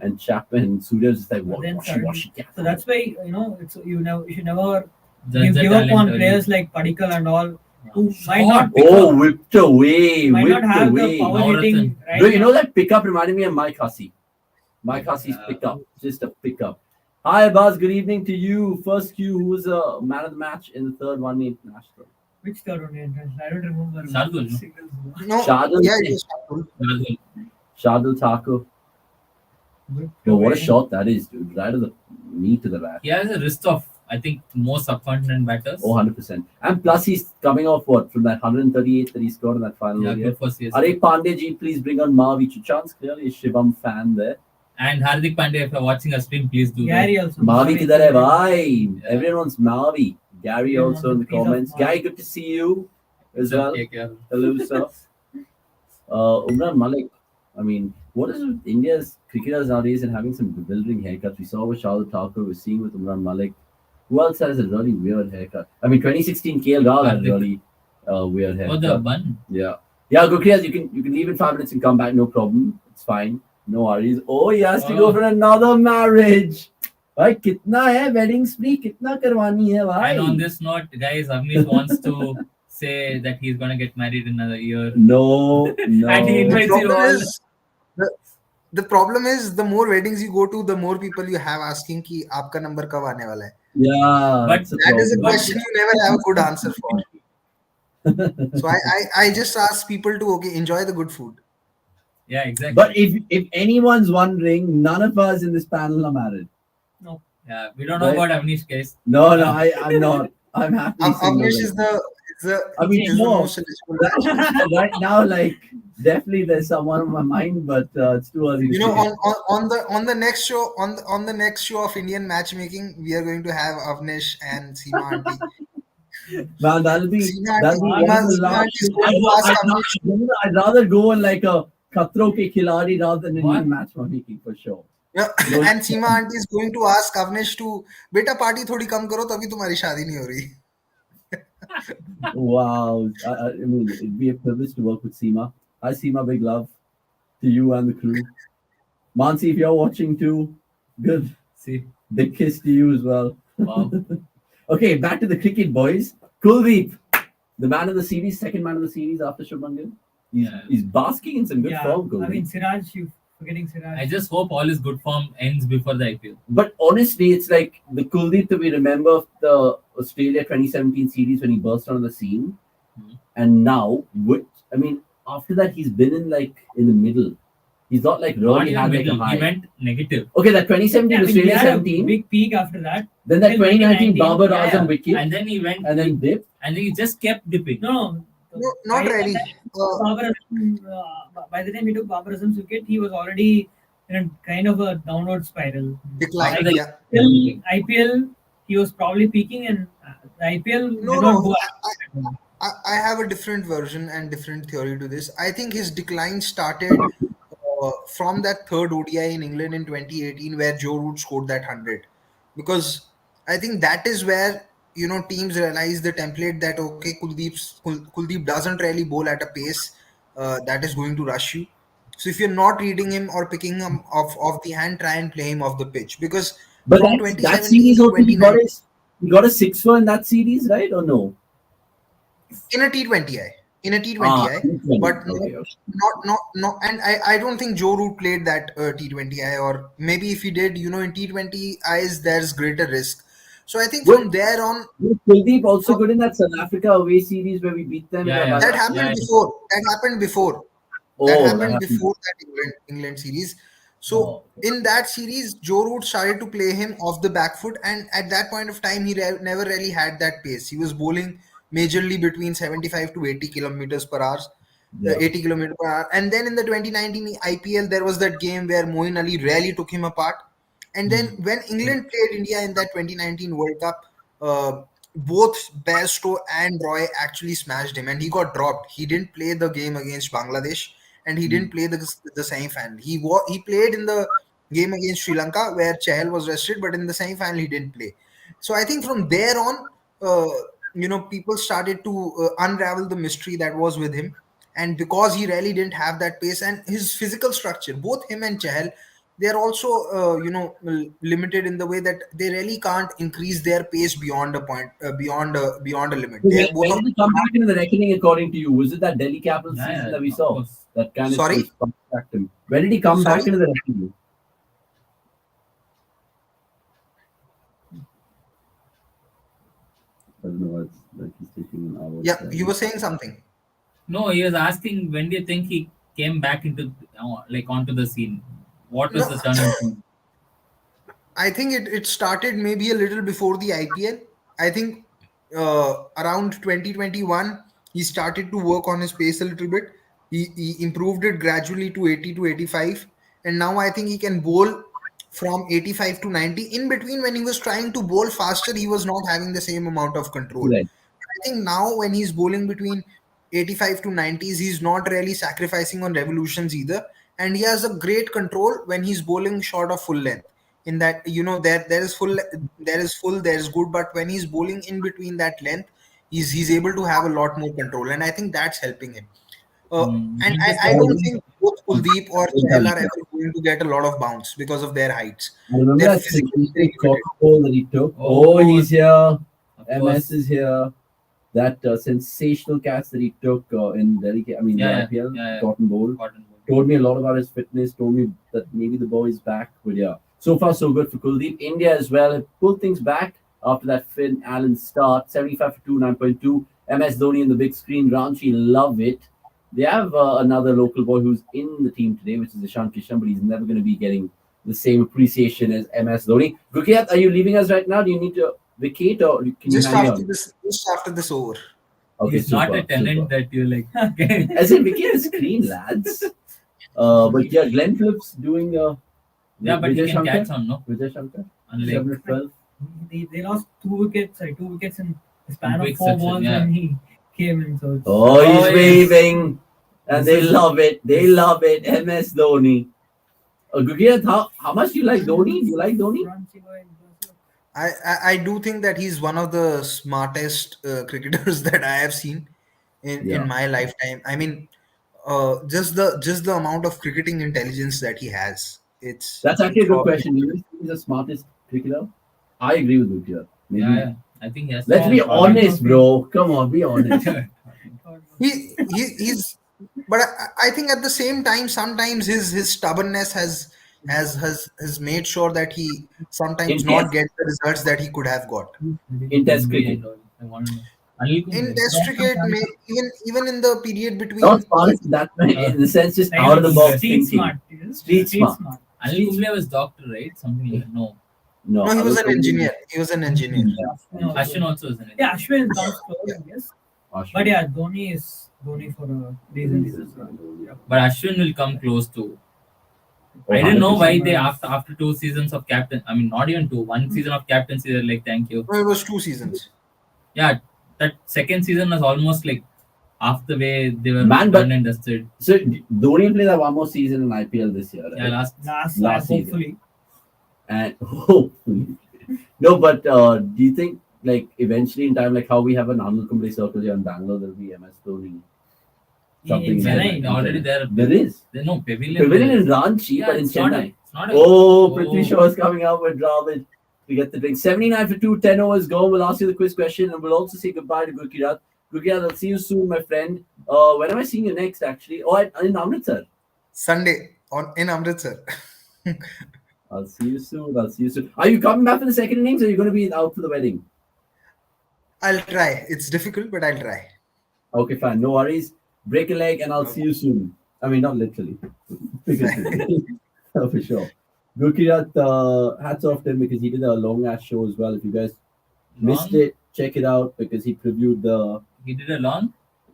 And Chapman and Surya's just like, But then Washi, suddenly- Washi, catch. So that's why it's you should never Judge the give up talent on early. players like Padikkal and all who Short. might not pick Oh, up, whipped away. might not Whipped have away. the power Navratna. hitting. Right Bro, you now. know that pickup reminded me of Mike Hussey. Mike Hussey's Yeah. pickup. Just a pickup. Hi, Buzz. Good evening to you. First Q, who was a man of the match in the third one international? Which third one entrance? I don't remember. Shardul, no? Singles. No, Shardul. yeah, it was Shardul. Rahul. Shardul Thakur. Bro, what a shot that is, dude. Right of the knee to the back. He has a wrist of, I think, most subcontinent batters. Oh, 100%. And plus, he's coming off what? From that 138 that he scored in that final Yeah, ODI. good for CSK. Are Pandey, please bring on Mavi Chance. Clearly a Shivam fan there. And Hardik Pandya, if you're watching our stream, please do Gary also. Mavi kidhar hai bhai? Everyone wants Mavi. Gary Everyone also in the wants a piece of comments. Mavi. Gary, good to see you as that. well. Take care. Hello, sir. Umran Malik. I mean, what is with India's cricketers nowadays and having some bewildering haircuts? We saw with Shardul Thakur, we're seeing with Umran Malik. Who else has a really weird haircut? I mean, 2016 KL Rahul had a really weird haircut. Oh, the bun. Yeah. Yeah, Gurkrias, you can leave in 5 minutes and come back, no problem. It's fine. No worries. Oh, he has to go Oh. for another marriage. Bhai, kitna hai wedding spree? Kitna karwani hai, bhai? And on this note, guys, Avnish wants to say that he's going to get married in another year. No, no. And he The invites you problem all. is, the problem is, the more weddings you go to, the more people you have asking कि आपका number कब आने वाला है. Yeah, But that's a That is a problem. question you never have a good answer for. So I just ask people to enjoy the good food. Yeah, exactly. But if anyone's wondering, none of us in this panel are married. No. Yeah, we don't know Right? about Avnish case. No, I'm not. I'm happily single. Avnish Right is now. I mean, is the no, most eligible bachelor. right now, like definitely there's someone on my mind, but it's too early to You know, say. on the next show on the next show of Indian matchmaking, we are going to have Avnish and Seema Auntie. Man, that'll be one of the Seema last Auntie is shows. going to ask Avnish. I'd rather go on like a Khatro ke Khiladi rather than What? Indian matchmaking for sure. Yeah, No, and Seema Auntie is going to ask Avnish to बेटा party थोड़ी कम करो तभी तुम्हारी शादी नहीं हो रही. wow. I mean, it'd be a privilege to work with Seema. Hi, Seema, big love to you and the crew. Mansi, if you're watching too, good. See, Big kiss to you as well. wow. Okay, back to the cricket, boys. Kuldeep, the man of the series, second man of the series after Shubman Gill. He's basking in some good Yeah, form, I mean Kuldeep. Siraj, you forgetting Siraj. I just hope all his good form ends before the IPL. But honestly, it's like the Kuldeep that we remember of the Australia 2017 series when he burst onto the scene. Mhm. And now, I mean, after that, he's been in the middle. He's not like Not really even had like a middle, high. he went negative. Okay, that 2017 Yeah, I mean, he Australia had a 17, big peak after that. then that till 2019 Babar yeah, Azam yeah. wicket, And then he went, and then dip. and then he just kept dipping. No, No, not by the really. by the time he took Babar Azam's wicket, he was already in a kind of a downward spiral. Decline. After the- Yeah. Till IPL, he was probably peaking, and the IPL No, did not no. go. I have a different version and different theory to this. I think his decline started from that third ODI in England in 2018, where Joe Root scored that 100. Because I think that is where teams realize the template that okay, Kuldeep doesn't really bowl at a pace that is going to rush you. So if you're not reading him or picking him off the hand, try and play him off the pitch. Because But from that 2017 series to also, he got a 6 in that series, right? Or no? in a T20I, in a Ah, T20I, T20, but okay, okay. not, and I don't think Joe Root played that T20I, or maybe if he did, in T20Is there's greater risk. So I think Was from there on, was Kuldeep also from, good in that South Africa away series where we beat them in Yeah, the yeah, that Bangladesh? happened yeah. before. That happened before. That Oh, that happened happened. before that England series. So Oh, in that series, Joe Root started to play him off the back foot, and at that point of time, he never really had that pace. He was bowling majorly between 75 to 80 kilometers per hour, yeah. 80 kilometers per hour. And then in the 2019 IPL, there was that game where Moeen Ali really took him apart. And then when England played India in that 2019 World Cup, both Bairstow and Roy actually smashed him, and he got dropped. He didn't play the game against Bangladesh, and he didn't play the semi-final. He played in the game against Sri Lanka where Chahal was rested, but in the semi-final he didn't play. So I think from there on, people started to unravel the mystery that was with him, and because he really didn't have that pace and his physical structure, both him and Chahal, they are also limited in the way that they really can't increase their pace beyond a point, beyond a limit. So They when, are both when of did he come back into the reckoning, according to you? Was it that Delhi Capital Yeah, season yeah, that we of saw course. that kind of Sorry? was backtracked him? When did he come back Sorry? into the reckoning? I don't know. It's like he's taking an hour. Yeah, you were saying something. No, he was asking when do you think he came back into like onto the scene? What was No, the turning point? I think it started maybe a little before the IPL. I think around 2021, he started to work on his pace a little bit. He improved it gradually to 80 to 85. And now I think he can bowl from 85 to 90. In between, when he was trying to bowl faster, he was not having the same amount of control. Right. I think now when he's bowling between 85 to 90s, he's not really sacrificing on revolutions either. And he has a great control when he's bowling short of full length. In that, there is good, but when he's bowling in between that length, he's able to have a lot more control, and I think that's helping him. And He just I kept don't dipping. think both Kuldeep or Chahal are I ever going to get a lot of bounce because of their heights. remember They're that physically sensational very limited. call that he took. Oh, Oh, he's here. of MS course. is here. That sensational catch that he took in Delhi, I mean, the Yeah, IPL, yeah, yeah. Cotton Bowl. Cotton Bowl. Told me a lot about his fitness, told me that maybe the boy is back. But yeah, so far so good for Kuldeep. India as well have pulled things back after that Finn Allen start. 75 for 2, 9.2. MS Dhoni on the big screen. Ranchi love it. They have another local boy who's in the team today, which is Ishan Kishan, but he's never going to be getting the same appreciation as MS Dhoni. Gurkiat, are you leaving us right now? Do you need to vacate or can you Just hang after on? this, just after this over. Okay, He's not a super, tenant super. that you like. As in vacate the screen, lads. But yeah, Glenn Phillips doing Yeah, but he Vijay can Shankar? catch on, no? Vijay Shankar? Unlike 7-12. They lost 2 wickets. Sorry, 2 wickets in the span of Quick 4 succession, balls yeah. when he came in. So it's, Oh, he's Oh, yes. waving. And This they is- love it. They love it. MS Dhoni. Gurkiat, how much do you like Dhoni? Do you like Dhoni? I do think that he's one of the smartest cricketers that I have seen Yeah. in my lifetime. I mean, just the amount of cricketing intelligence that he has. It's That's actually a good probably- question. Do you think he's the smartest cricketer? I agree with Gurkiat. Maybe. Yeah. I think he has. Let's be honest, bro. Come on, be honest. he's but I think at the same time sometimes his stubbornness has made sure that he sometimes In not test- get the results that he could have got. In Test cricket. I want to know. Anil Kumble. In Test cricket, even in the period between Not smart that in the sense just out of the box street thinking. smart. Street smart. Anil Kumble was doctor, right? Something like that. No. No, no, he was I an engineer. He was an engineer. No, Ashwin also is an engineer. Yeah, Ashwin comes close, Yeah. yes. Ashwin. But yeah, Dhoni is Dhoni for a reason. But Ashwin will come close to. Oh, I didn't know why 100%. they after 2 seasons of captain. I mean, not even two. 1 season of captaincy, they're like, thank you. No, it was 2 seasons. Yeah, that second season was almost like half the way they were Man, but- done and dusted. So Dhoni played that one more season in IPL this year, right? Yeah, last Last season. hopefully. And hopefully. No, but do you think like eventually in time, like how we have an Anil Kumble circle here in Bangalore, there'll be MS Dhoni? Something In like Chennai, that. already there. There is. No, Pavilion. Pavilion in Ranchi, Yeah, but in it's not a- Chennai. it's not a- Oh, Prithvi Shaw is coming out with Dravid to get the drink. 79 for 2, 10 overs gone. We'll ask you the quiz question and we'll also say goodbye to Gurkirat. Gurkirat, I'll see you soon, my friend. When am I seeing you next, actually? Oh, in Amritsar. Sunday in Amritsar. I'll see you soon. I'll see you soon. Are you coming back for the second innings or are you going to be out for the wedding? I'll try. It's difficult, but I'll try. Okay, fine. No worries. Break a leg and I'll see you soon. I mean, not literally. Figuratively. Oh, for sure. Gurkirat, hats off to him because he did a long ass show as well. If you guys missed it, check it out because he previewed the He did a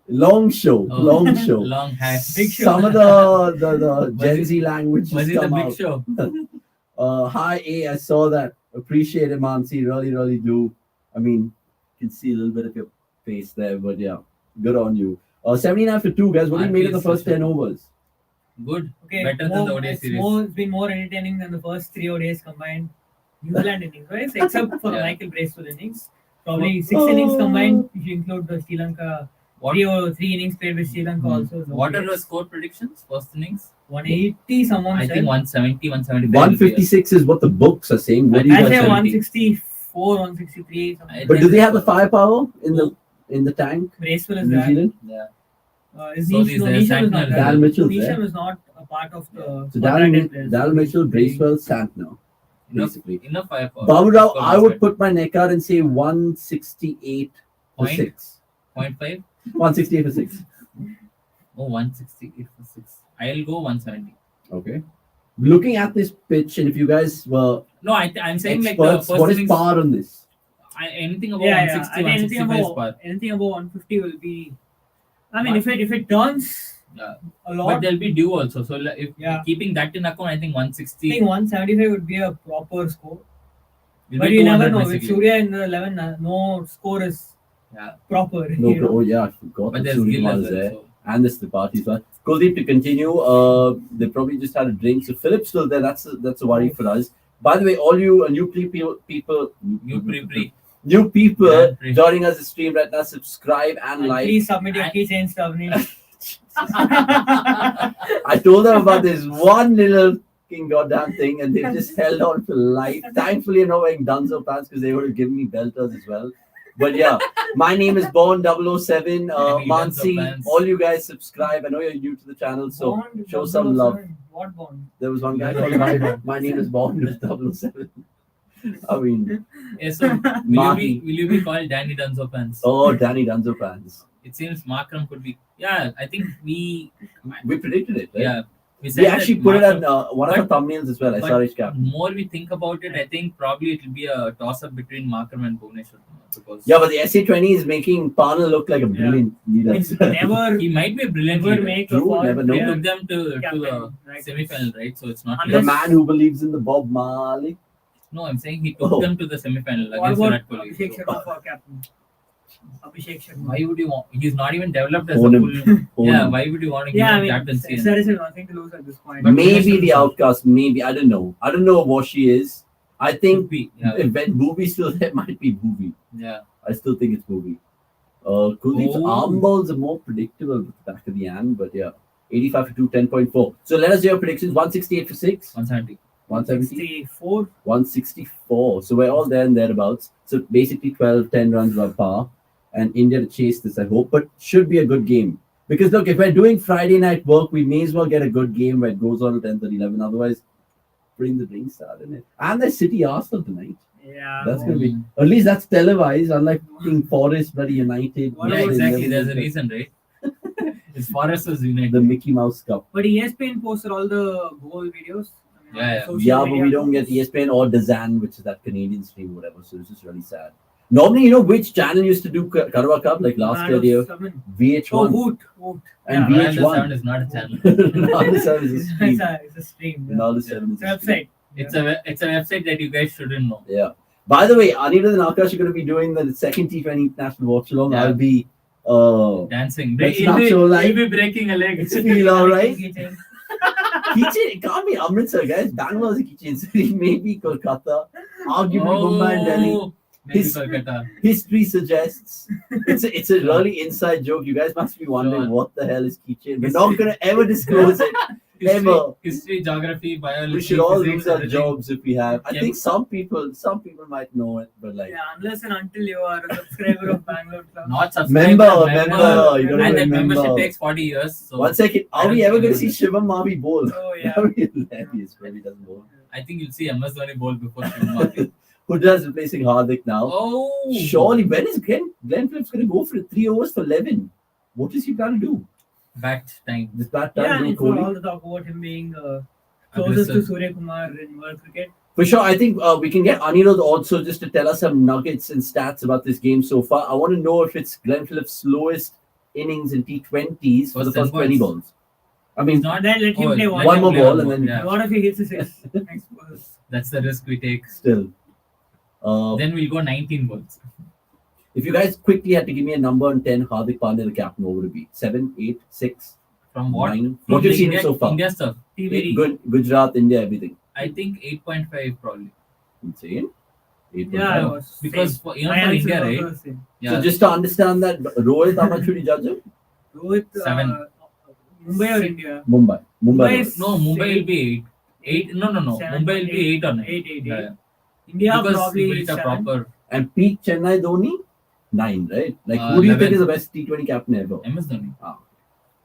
long show. Oh. Long show. long hat. Big show. Some of the Gen it- Z language Was has it the come big out. show? Hi A, I saw that. Appreciate it, Mansi. Really, really do. I mean, you can see a little bit of your face there, but yeah, good on you. 79 for 2, guys. What do you made of the first 10 overs? Good. Okay, Better than the ODI it's series. it's been more entertaining than the first 3 ODIs combined. New Zealand innings, right? Except for Yeah. Michael Bracewell innings. Probably 6 innings combined if you include the Sri Lanka. What- 3 innings played with Sri Lanka also. What are the score predictions? First innings? 180 someone I said. think 170, 175. 156 is what the books are saying. What do you I guys say think? 164, 163. Something. I- But do they have the firepower in the tank? Bracewell is New there. Zealand? Yeah. Is So these are Neesham is not Santner. there. Dal Mitchell's Neesham there. is not a part of the. So contracted players. Dal Mitchell, Bracewell, Santner, Enough, basically. enough firepower. Babu Rao, Score I basket. would put my neck out and say 168 for Point? 6. 0.5. 168 for 6. Oh, 168 for 6. I'll go 170. Okay. Looking at this pitch, and if you guys were No, I'm saying like the experts, first what is innings. par on this? Anything above Yeah, 160, I think 165 is par. anything above 150 will be. I mean, if it turns Yeah. a But lot, there'll be due also. So if Yeah. keeping that in account, I think I 160 think 175 would be a proper score. will But be you never 200 know. With basically. Surya in the 11, no score is Yeah. proper. No, you know? oh yeah, I forgot But that there's Surya Gill Kumar as is well. there. So. And this Tripathi as well. Kuldeep, to continue, they probably just had a drink. So Philip's still there. That's a worry for us. By the way, all you new people, You pre. new people Yeah, pre- joining us the stream right now, subscribe and And like. please submit your And- keychains to Avnish. I told them about this one little fucking goddamn thing, and they've just held on for life. Thankfully, I'm not wearing Dunzo pants because they would have given me belters as well. But yeah, my name is Born 007. Any Mansi, Dunzo pants? all you guys subscribe. I know you're new to the channel, so Bond show some love. 007. What bond? There was one guy called my name is Born 007. I mean, Yeah, so Mahi. will you be called Danny Dunzo fans? oh, Danny Dunzo fans. it seems Markram could be. Yeah, I think we predicted it, right? yeah we We said actually that put it Markram- on one of but- the thumbnails as well. but SRH captain. more we think about it, I think probably it will be a toss up between Markram and Bhuvneshwar Kumar, because Yeah, but the SA20 is making Parnell look like a brilliant leader. Never, he might be a brilliant never leader. make True, a foreign never know. He player took them to captain, the right? semi-final, right? So it's not The Unless- man who believes in the Bob Marley. no, I'm saying he took Oh. them to the semi-final What against about Virat Kohli. Abhishek So Sharma for captain? Abhishek Sharma. why would you want? He's not even developed as Own a him. full. Own Yeah, him. why would you want to give Yeah, I him mean, captaincy? SRS has nothing to lose at this point. But Maybe Bhuvneshwar the Kumar. outcast. Maybe I don't know. I don't know what she is. I Could think be. Yeah. when Booby still there, might be Booby. Yeah. I still think it's Booby. Kuldeep's Oh. arm balls are more predictable with the back of the hand, but yeah, 85 to 2, 10.4. So let us hear your predictions. 168 for 6, 170. 170, 64. 164. So we're all there and thereabouts. So basically 12, 10 runs above par. And India to chase this, I hope. But should be a good game. Because look, if we're doing Friday night work, we may as well get a good game where it goes on at 10, 11. Otherwise, bring the drinks out, isn't it? And there's City Arsenal tonight. Yeah. That's going to be, at least that's televised, unlike King Forest, bloody United. What Yeah, about exactly. Never There's a get reason, right? It's Forest was United. the Mickey Mouse Cup. But ESPN posted all the goal videos. Yeah, yeah. Social Yeah, but media we don't get accounts. ESPN or DAZN, which is that Canadian stream, whatever. So it's just really sad. Normally, you know which channel used to do Karwa Cup, like last year, VH1 Oh, Hoot. and Yeah, Royal the Sound VH1. is not a channel. Ronaldo 7 is a stream. It's a stream. Yeah. Ronaldo 7 is It's a a stream. website. It's a website that you guys shouldn't know. Yeah. By the way, Anirudh and Akash are going to be doing the second T20 International Watchalong. Yeah. I'll be. Dancing. That's He'll not be, so he'll light. be breaking a leg. It's feel alright. Keychain. Keychain, it can't be Amritsar, guys. Bangalore is a keychain city. Maybe Kolkata. Arguably Mumbai and Delhi. Maybe His- Kolkata. History suggests it's a really inside joke. You guys must be wondering Sure. what the hell is keychain. We're not going to ever disclose it. Ever. History, geography, biology. We should all physics, lose our everything. jobs if we have. I Yeah. think some people might know it, but like Yeah, unless and until you are a subscriber of Bangalore Club. Not subscribe. member. but You gotta And that remember. membership takes 40 years. So 1 second. I Are don't we ever think going to we see will. Shivam Mavi bowl? Oh, yeah. That would be hilarious when he doesn't bowl. I think you'll see MS Dhoni bowl before Shivam. Who does replacing Hardik now? Oh, Surely, when is Glenn Phillips going to go for 3 overs for 11? What is he going to do? backed time. This bad Yeah, time and for for all Kohli? the talk about him being closest to Aggressive. Surya Kumar in world cricket. For sure, I think we can get Anirudh also just to tell us some nuggets and stats about this game so far. I want to know if it's Glenn Phillips' slowest innings in T20s for the First first 10 20 balls. I mean, It's not Then let him Oh, play let one him more play ball one and more, then yeah. What if he hits a six? Thanks, boss. That's the risk we take. still. Then we'll go 19 balls. If you guys quickly had to give me a number on 10, Hardik Pandya, the captain, what would it be? 7, 8, 6, From what? 9? From What you've the seen India, so far? India stuff. TVD. Good, Gujarat, India, everything. I think 8.5 probably. Insane. 8.5. Yeah, I was Because same. for, even My for answer India, was right? also the same. Yeah. So just to understand that, Rohit, how much would you judge him? Rohit, 7. Mumbai or India? Mumbai. Mumbai is- No, Mumbai will be 8. 8? No. 7, Mumbai will be 8 or 9. 8. Yeah. India Because probably built a 7. proper And peak Chennai Dhoni, 9, right? Like, who do you 11. think is the best T20 captain ever? MS Dhoni. Ah.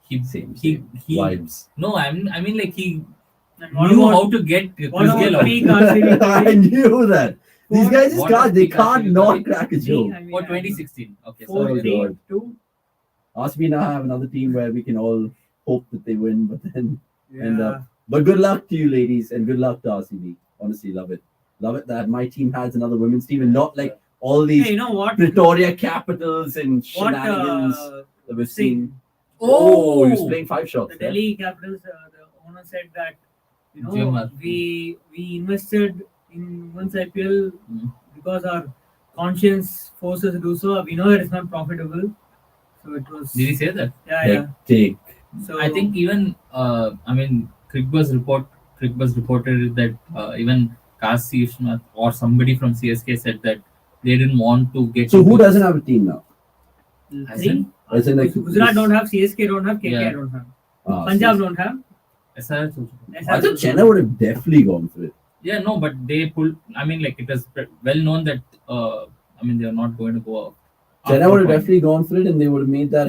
He, Same. he Vibes. No, I mean like he And what knew about- how to get Chris what about Gayle out. peak RCB? I knew that. These guys just What can't, is they peak can't RCB? not crack a joke. I mean, For 2016. Okay, Four, sorry. Oh, three, God. 2. RCB now have another team where we can all hope that they win, but then end Yeah. up. But good luck to you, ladies, and good luck to RCB. Honestly, love it. Love it that my team has another women's team and not like all these Hey, you know what? Pretoria Capitals and What shenanigans that we've seen. Oh, he was playing 5 shots. the there. Delhi Capitals, the owner said that Jimmer. we invested in women's IPL Mm. because our conscience forces us to do so. We know that it's not profitable, so it was. Did he say that? Yeah. Take. So I think even I mean Crickbuzz reported that even Kasi Vishwanath or somebody from CSK said that they didn't want to get. So who into- doesn't have a team now? three. As in, like, Gujarat don't have, CSK don't have, KKR Yeah. don't have, Ah, Punjab so- don't have. SRH also. I thought Chennai would have definitely gone for it. Yeah, no, but they pulled. I mean, like it was well known that I mean they are not going to go up. Chennai would have After- definitely gone for it, and they would have made that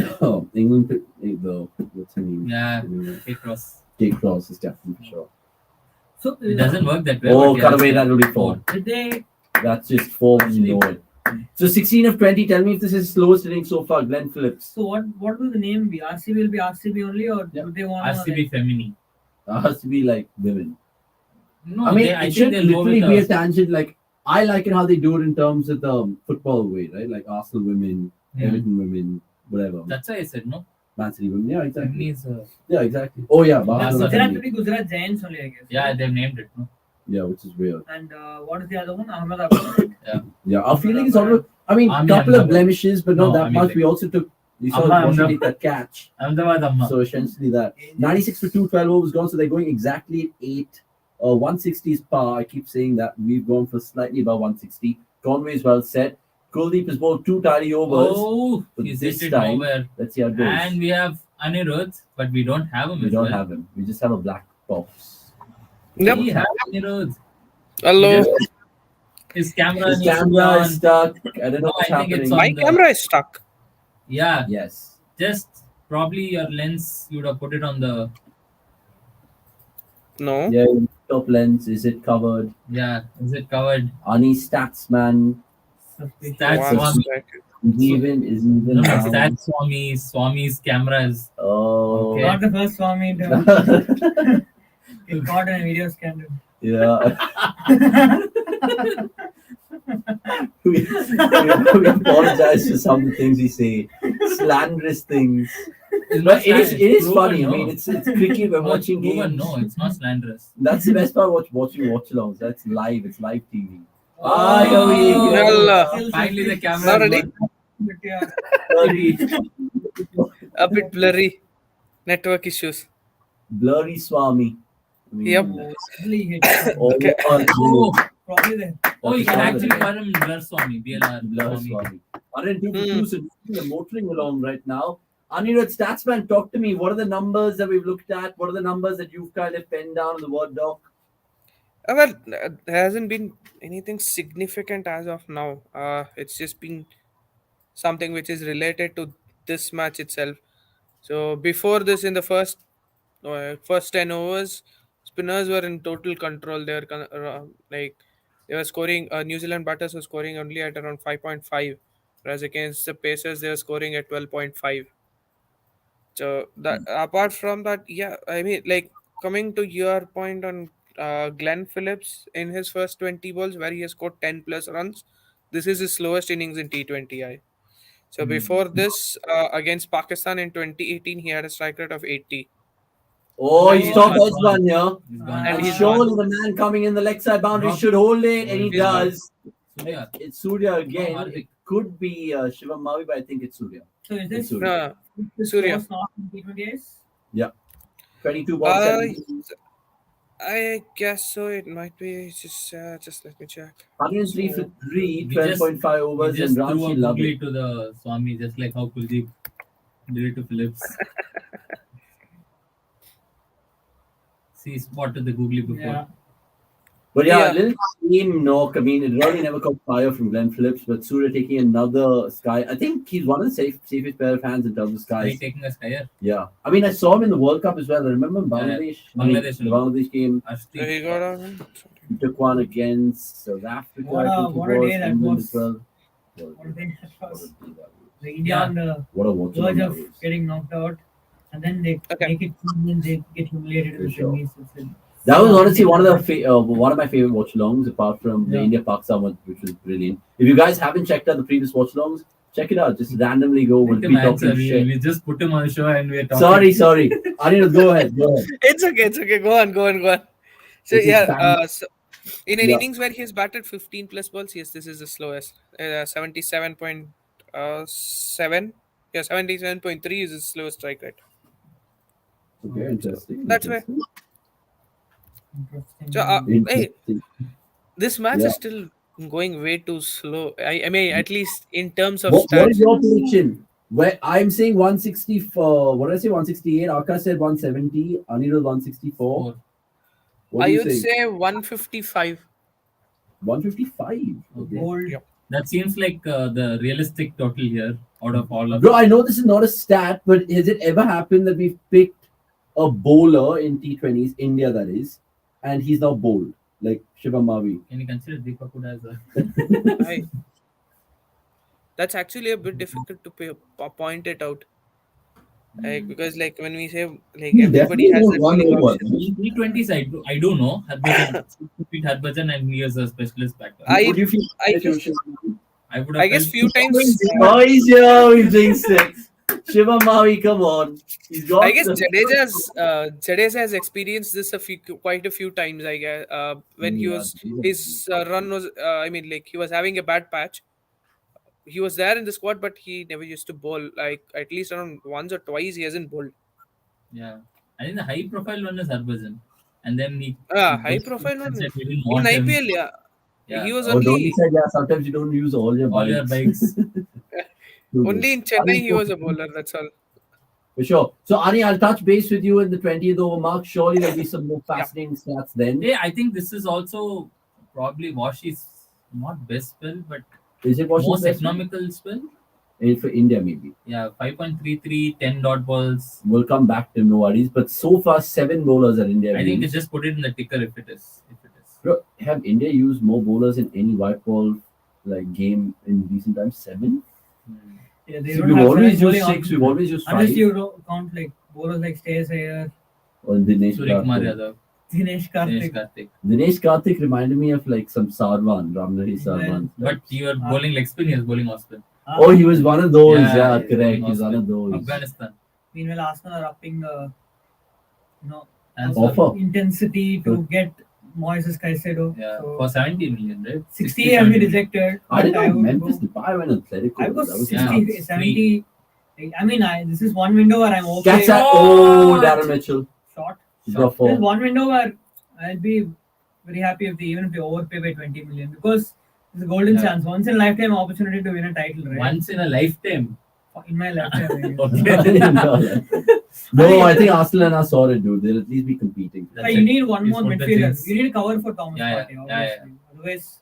England the what's her name? Yeah, Anyway, take cross. Jake Cross is captain for sure. So It doesn't work that way. Oh, but cut yeah, away, that will be 4. Did they? That's just 4 when you know it. So 16 of 20. Tell me if this is slowest inning so far. Glenn Phillips. So what will the name be? RCB will be RCB only, or Yeah. do they want RCB Femini. Has to be like women. No, I mean, I it think should they'll go literally with be a tangent. Like, I like it how they do it in terms of the football way, right? Like Arsenal women, Everton women, whatever. That's why I said no. Man City women. Yeah, Femini exactly. is Yeah, exactly. Oh yeah, That's Barcelona. Gujarat Femini. will be Gujarat Giants only, I guess. yeah, they've named it. No? Yeah, which is weird. And what is the other one? Ahmedabad. Yeah, our feeling is sort I mean, Ami couple of Ahmedabad. blemishes, but not No, that I mean, much. like- We also took. We saw Amma Washington Ahmedabad. take that catch. Ahmedabad Amma. So essentially that 96 for 212 overs gone. So they're going exactly at 8. 160 is par. I keep saying that we've gone for slightly above 160. Conway is well set. Kuldeep has bowled 2 tidy overs. Oh, but he's this hit it time, nowhere. let's see how it goes. And we have Anirudh, but we don't have him. We as don't well. have him. We just have a black box. Yep. We have Anirudh. Hello. His camera His needs to be camera on. is stuck. I don't know No, what's I think it's happening. on. My the- camera is stuck. Yeah, Yes. just probably your lens. You would have put it on the. No. Yeah, top lens. Is it covered? Yeah, is it covered? Ani Statsman. Stats One Swami. second. Is he even No, down? Stats Swami. Swami's camera is. Oh. Okay. Not the first Swami to get caught in a video scandal. Yeah. we apologize for some of the things we say, slanderous things. But it is funny. I mean, it's cricket. We're watching games. No, it's not slanderous. That's the best part. Watching watchalongs. That's live. It's live TV. Oh, Ah, here we go. Yalla. Finally, the camera. Not ready? But yeah, A bit blurry. Network issues. Blurry Swami. I mean, Yep. probably hit. Okay. Oh, Probably the oh, you That's can not actually the- call him Blur Swami. BLR Blur Swami. Swami. 102 for 2, so we're motoring along right now. Anirudh, Statsman, talk to me. What are the numbers that we've looked at? What are the numbers that you've kind of penned down in the Word doc? Well, there hasn't been anything significant as of now. It's just been something which is related to this match itself. So before this, in the first 10 overs, spinners were in total control. They were like they were scoring. New Zealand batters were scoring only at around 5.5, whereas against the Pacers they were scoring at 12.5. So that apart from that, yeah, I mean, like coming to your point on Glenn Phillips in his first 20 balls, where he has scored 10 plus runs, this is his slowest innings in T20I. So before this, against Pakistan in 2018, he had a strike rate of 80. Oh, he's Oh, top he's edge gone. one here. He's And gone. And he's surely the man coming in the leg side boundary Drop. should hold it, and he He's gone. does. Surya. It's Surya again. Hardik. It could be Shivam Mavi, but I think it's Surya. So is this Surya. the Surya. first not in T20Is? 22 balls. Uh, 17. I guess so. It might be. Just let me check. 103 for 3, We just- 12.5 He overs, just and threw a Ranchi loved googly it. to the Swami, just like how Kuldeep did it to Phillips. See, spotted the googly before. Yeah. But yeah, Yeah. a little team knock. I mean, it really never caught fire from Glenn Phillips, but Surya taking another sky. I think he's one of the safest pair of hands in terms of Are skies. you taking us higher? Yeah. I mean, I saw him in the World Cup as well. I remember in Bangladesh. Bangladesh. The Bangladesh game. So he got out. He took one against South Africa. What I a- think it what a was, day that England was. as well. What a day that What was. a day that was. The India on the What a watch verge that of was. getting knocked out, and then they Okay. make it, and then they get humiliated in For the sure. semis. That was honestly one of one of my favorite watch-alongs, apart from the Yeah. India-Pakistan one, which was brilliant. If you guys haven't checked out the previous watch-alongs, check it out. Just randomly go. We'll Let be him answer. talking shit. We just put him on the show and we're talking. Sorry. Anirudh, go ahead. Go ahead. It's okay. Go on. So This is yeah, fun. so in an Yeah. innings where he has batted 15 plus balls, yes, this is the slowest. 77.7. Yeah, 77.3 is his slowest strike rate. Okay, interesting. That's why- interesting. Interesting. So, hey, Interesting. this match Yeah. is still going way too slow. I mean, at least in terms of What stats. is your prediction? Where I'm saying 160 for what did I say 168. Akash said 170. Anirudh 164. What I do you would say? say 155. 155. Okay. Bold. Yep. That seems like the realistic total here out of all of Bro, I know this is not a stat, but has it ever happened that we've picked a bowler in T20s, India that is, and he's now bowled, like Shivam Mavi? Can you consider Deepak Huda as a. I, that's actually a bit difficult to point it out. Like, because like when we say like He everybody definitely has won that one winning over. option, T20s, I do know Harbhajan, beat Harbhajan, and he is a specialist batter. Would I you feel I if you guess should? I would I have guess felt few times. Oh, he's here. He's doing six. Shiva Mavi, come on. He's I got guess the. Jadeja has experienced this quite a few times. I guess when he Yeah, was his run was I mean like he was having a bad patch. He was there in the squad, but he never used to bowl. Like at least around once or twice he hasn't bowled. yeah. I think the high profile one is Harbhajan, and then he High just profile one said we didn't in want him. IPL. Yeah, he Yeah, was Oh, Dhoni only said, yeah, sometimes you don't use all your all your bikes. bikes. Do only this. in Chennai he was a bowler. That's all. For sure. So, Ani, I'll touch base with you in the 20th over mark. Surely there'll be some more Yeah. fascinating stats then. Yeah, I think this is also probably Washi's not best spell, but Is it Washington most economical spell. for India, maybe? Yeah, 5.33, 10 dot balls. We'll come back to no worries. But so far, 7 bowlers at India. I think they used. just put it in the ticker if it is. Bro, have India used more bowlers in any white ball like game in recent times? 7? Yeah, they See, don't we've have always bowling used 6. We've always used 5. unless you count like bowlers like Stays here, Or Dinesh Suryakumar Karthik. Yadav, Dinesh Dinesh Karthik. Karthik. Dinesh Karthik reminded me of like some Sarwan, Ramnari Sarwan. But you are bowling leg spin, he was bowling off spin. Oh, he was one of those. Yeah, he's correct. bowling He's off one of spin. those. Afghanistan. Meanwhile, Arsenal are upping the And Offer. intensity to get Moises Caicedo. Yeah, So for 70 million, right? 60 have been rejected. I didn't but know would Memphis go- Depay went Atletico. I was That was 60, yeah, 70. I mean, this is one window where I'm okay. Catch that. Oh, Darren Mitchell. Short. He's got There's 4. one window where I'll be very happy even if they overpay by 20 million because it's a golden Yeah. chance, once in a lifetime opportunity to win a title, right? Once in a lifetime. In my lifetime. I guess. Okay. I didn't know that. No, I think Arsenal and us saw it, dude. They'll at least be competing. But you need one He's more put the midfielder. things- You need a cover for Thomas Yeah, Partey, yeah, obviously. yeah. Otherwise,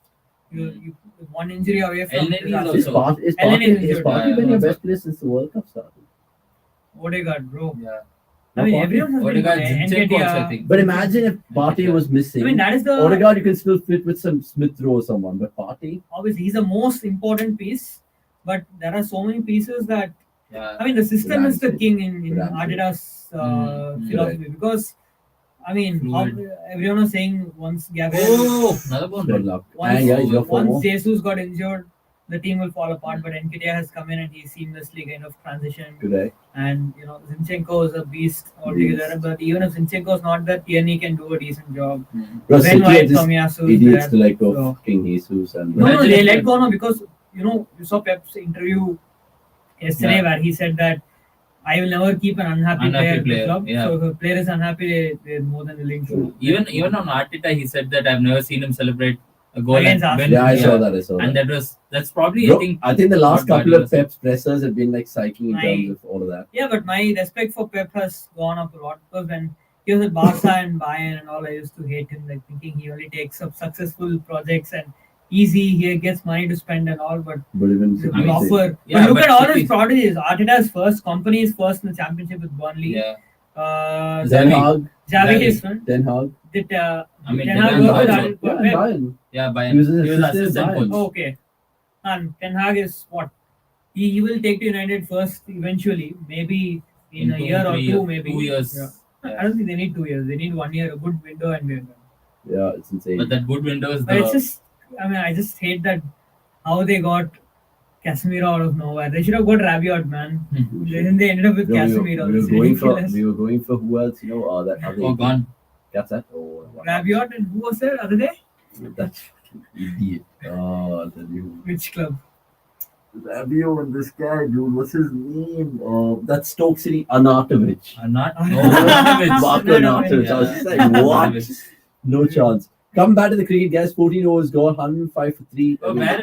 you one injury away from Elneny is disaster. Is also- Partey Ellen is been good. your best player since the World Cup started? Odegaard, bro. Yeah. I mean, Partey? everyone has been Odegaard, good. Zinchenko also, I Nketiah. think. But imagine if Partey was missing. I mean, that is the Odegaard, you can still fit with some Smith Rowe or someone, but Partey, obviously he's the most important piece. But there are so many pieces that Yeah. I mean, the system is the Ramsey. king in Ramsey. Adidas philosophy because I mean, Fluid. everyone was saying once Gabriel, Oh, another one. good luck. once, And yeah, he's got 4 once more. Jesus got injured, the team will fall apart. But Nketiah has come in and he seamlessly kind of transitioned. Correct. And Zinchenko is a beast altogether. Yes. But even if Zinchenko is not there, Tierney can do a decent job. Bro, Ben City White, are just Tomiyasu is idiots there. to let go So- of King Jesus and No, Imagine they if let it- go now because you saw Pep's interview yesterday Yeah. where he said that I will never keep an unhappy player at the player, club. yeah. So if a player is unhappy, they're more than willing to. Even on Arteta, he said that I've never seen him celebrate a goal Against and Arsenal. yeah, I saw that. I saw And that. that's probably Bro, I think the last what couple of Guardiola Pep's pressers have been like psyching in My- terms of all of that. Yeah, but my respect for Pep has gone up a lot because when he was at Barca and Bayern and all, I used to hate him, like thinking he only takes up successful projects and easy, he gets money to spend and all, but But even he's a I mean, proper. yeah, but look but at all his City- prodigies. Arteta's first, company is first in the championship with Burnley. Yeah. Ten Hag, Xavi Xavi. is first. Ten Hag, Did I mean, Ten Ten Hag Hag work with also. Pep? yeah, Bayern. Yeah, Bayern. He was an He was assistant assistant Bayern. coach. Oh, okay. And Ten Hag is what? He will take to United first eventually, maybe in a two, year or 3 two, years, maybe. 2 years. Yeah. Yeah. I don't think they need 2 years. They need 1 year, a good window, and we're done. Yeah, it's insane. But that good window is But it's the just, I mean, I just hate that how they got Casemiro out of nowhere. They should have got Rabiot, man. Then they ended up with No, Casemiro. we were It's going for ridiculous. who else? That other. oh gone. That's that. Oh, wow. Rabiot and who was there the other day? That idiot. Oh, I'll tell you. Which club? Rabio and this guy, dude, what's his name? That's Stoke City, Anatovic. Not Marco Arnautovic. I was just like, what? Yeah. No chance. Come back to the cricket, guys. 14 overs gone, 105 for 3. Oh, where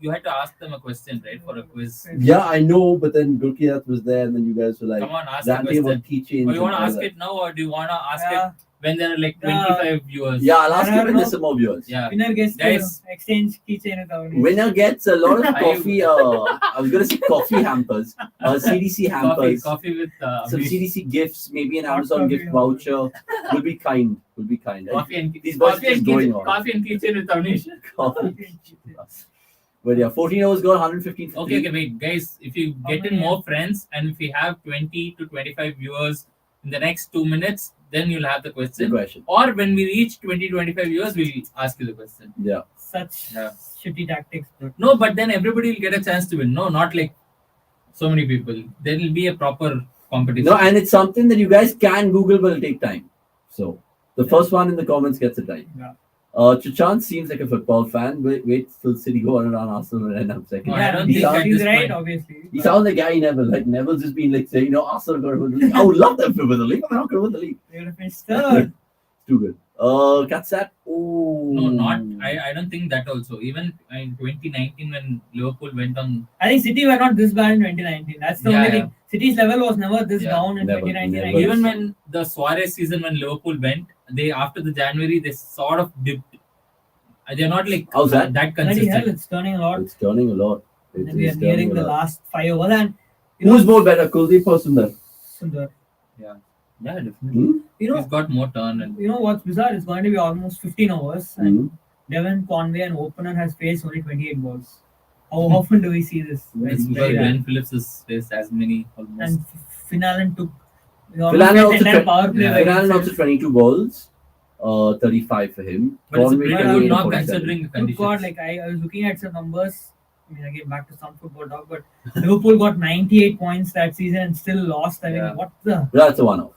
you had to ask them a question, right, for a quiz. Yeah, I know, but then Gurkiat was there, and then you guys were like, Come on, ask the ranting about question. keychains. Oh, you want to and all ask that. it now, or do you want to ask Yeah. it when there are like Yeah. 25 viewers? Yeah, I'll ask There you are when no- there's some more viewers. Yeah. Winner gets Guys. to exchange keychain with our Winner gets a lot of Are you- coffee. I was going to say coffee hampers, CDC hampers. Coffee with Some Amish. CDC gifts, maybe an Hot Amazon coffee gift or- voucher. Will be kind. Will be kind. Coffee and These boys are just going on. Coffee and keychain with Amish. Coffee. But yeah, 14 overs got 115 for Okay, three. wait, guys. If you get in more friends and if we have 20 to 25 viewers in the next 2 minutes, then you'll have the question. The question. Or when we reach 20 25 viewers, we'll ask you the question. Yeah. Such Yeah. shitty tactics. But No, but then everybody will get a chance to win. No, not like so many people. There will be a proper competition. No, and it's something that you guys can Google, but it'll take time. So the first one in the comments gets a time. yeah. Chachan seems like a football fan. Wait till City go on around Arsenal and end up second. No, I don't He think sounds- at he's this right, point- obviously. He but sounds like Gary Neville. Like Neville's just been like saying, Arsenal going to win the league. I would love them to win the league. I'm not going to win the league. they're gonna finish third. Too good. Katsat. Oh. No, not. I don't think that also. Even in 2019 when Liverpool went on. I think City were not this bad in 2019. That's the Yeah, only yeah. thing. City's level was never this Yeah, down in never, 2019. never. I guess. Even when the Suarez season when Liverpool went, they after the January they sort of dipped. They're not like How's that? that Bloody hell, consistent. it's turning a lot. It's turning a lot. It And we are is nearing turning the a lot. last 5 overs. And you Who's know, more better, Kuldeep or Sundar? Sundar, Yeah, definitely. Hmm? you He's know, got more turn and you know what's bizarre? It's going to be almost 15 overs, and Hmm? Devon Conway, an opener, has faced only 28 balls. How often do we see this? it's It's because very rare. Glenn Phillips has faced as many almost. And Finalen took Finalen also entire power play. yeah. by Finalen himself. also 22 balls, 35 for him. But it's Conway pretty 28 good, not 47. considering the Good conditions. God, like I was looking at some numbers. I mean, again, back to some football talk, but Liverpool got 98 points that season and still lost. I mean, Yeah. what the? That's a one-off.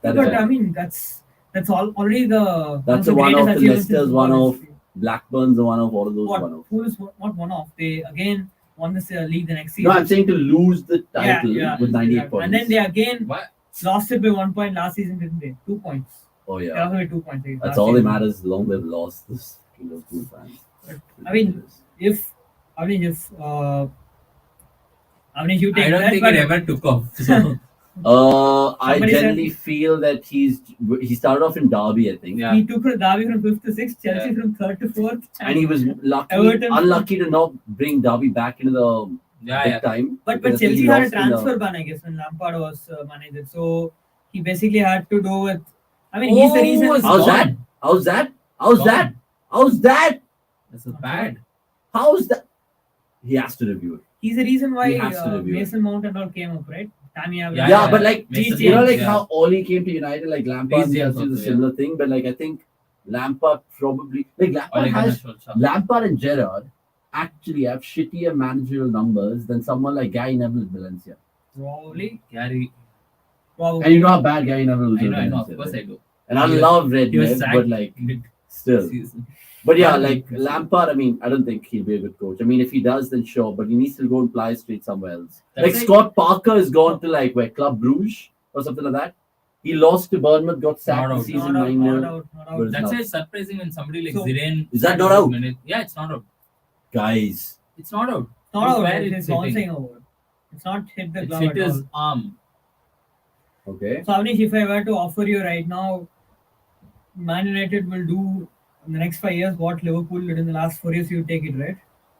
That is But a- I mean, that's all already the. That's one a of one-off, greatest the achievements in Leicester's football one-off. history. Blackburn's a one-off, all of those What? one-off. Who is not one-off? They again won this league the next season. No, I'm saying to lose the title with 98 exactly. points. And then they again What? lost it by 1 point last season, didn't they? 2 points. Oh, They yeah. lost by 2 points. That's last all that season. matters as long as they've lost this Liverpool fans. I mean, if you take I don't that, think but it ever took off. So I Somebody generally feel that he started off in Derby, I think. yeah, he took Derby from 5th to 6th, Chelsea Yeah. from 3rd to 4th. And he was Everton- unlucky to not bring Derby back into the yeah, big yeah. time. But because I think Chelsea he had a lost in the- transfer ban, I guess, when Lampard was manager. So he basically had to do with. I mean, he's the Oh, reason. it's How's gone. that? How's that? How's Gone. that? How's that? That's so bad. How's that? He has to review it. He's the reason why He has to review it. Mason Mount and all came up, right? Tammy Abraham. Yeah, but like Mason you know, Mount, like yeah. how Oli came to United, like Lampard These and years Chelsea is a also, similar thing. But like I think Lampard probably like Ole Lampard Gunnar has Solskjaer. Lampard and Gerrard actually have shittier managerial numbers than someone like Gary Neville at Valencia. Probably. Gary, And you know how bad Gary Neville was I at know, Valencia. of course right? I do. And I He was- love Red He was Nev, sacked but like still. mid-season. But yeah, Yeah. like Lampard, I mean, I don't think he'll be a good coach. I mean, if he does, then sure, but he needs to go and ply straight somewhere else. That's Like like- Scott Parker has gone to like where Club Bruges or something like that. He lost to Bournemouth, got sacked Not the out. season Not out, 9-0. not out, not But out. it's That's not. why it's surprising when somebody like So- Zidane. Is that not out? Yeah, it's not out. Guys, It's not out. Not out. Where It's it's hitting. bouncing over. It's not hit the It's glove hit at his all. arm. okay. So Avnish, if I were to offer you right now, Man United will do in the next 5 years what Liverpool did in the last 4 years. You take it, right?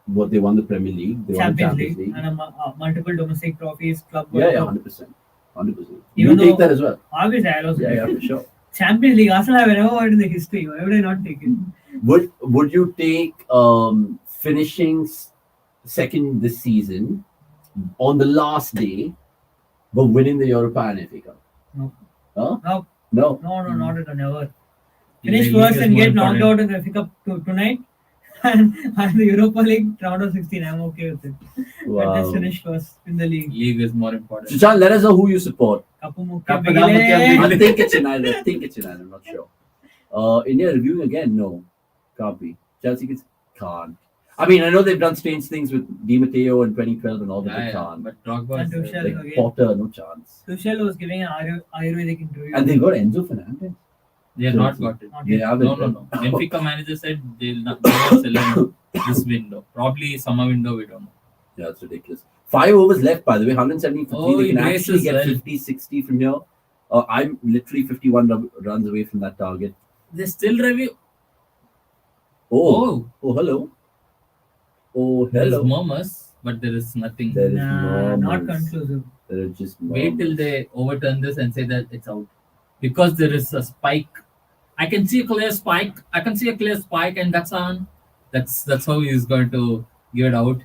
What they won the Premier League, they won the Champions Champions League League. and multiple domestic trophies, club. Yeah, World yeah, Cup. 100%. 100%. You Even take though- that as well. Obviously, I also Yeah, take yeah, it. for sure. Champions League. Arsenal have never won in the history. Why would I not take it? Would you take finishing second this season on the last day, but winning the Europa and FA Cup? No. Huh? No. No. No, not at all. Never. Yeah, Finish league first is and more get knocked important. out in the FA Cup tonight. And the Europa League round of 16. I'm okay with it. But let's Wow. finish first in the league. League is more important. Chichan, let us know who you support. Kapu Mukke Kapu Bigile. Mukke I think it's United. I'm not sure. India reviewing again? No. Can't be. Chelsea can't. I mean, I know they've done strange things with Di Matteo in 2012 and all, but Yeah, they yeah. can't. But Drogba And is Tuchel. Like again. Potter, no chance. Tuchel was giving an Ayurvedic interview. And they got Enzo Fernandez. they have not got it. Not They yet. haven't. No. Benfica manager said they'll not sell him this window. Probably summer window, we don't know. Yeah, it's ridiculous. 5 overs left, by the way. 170 for 3. Oh, They can he actually braces get well. 50, 60 from here. I'm literally 51 runs away from that target. They still review. Oh, hello. Oh, There is hello. murmurs, but there is nothing. There is Nah, not murmurs. conclusive. There are just Wait till murmurs. they overturn this and say that it's out. Because there is a spike. I can see a clear spike. And that's on. That's how he's going to give it out,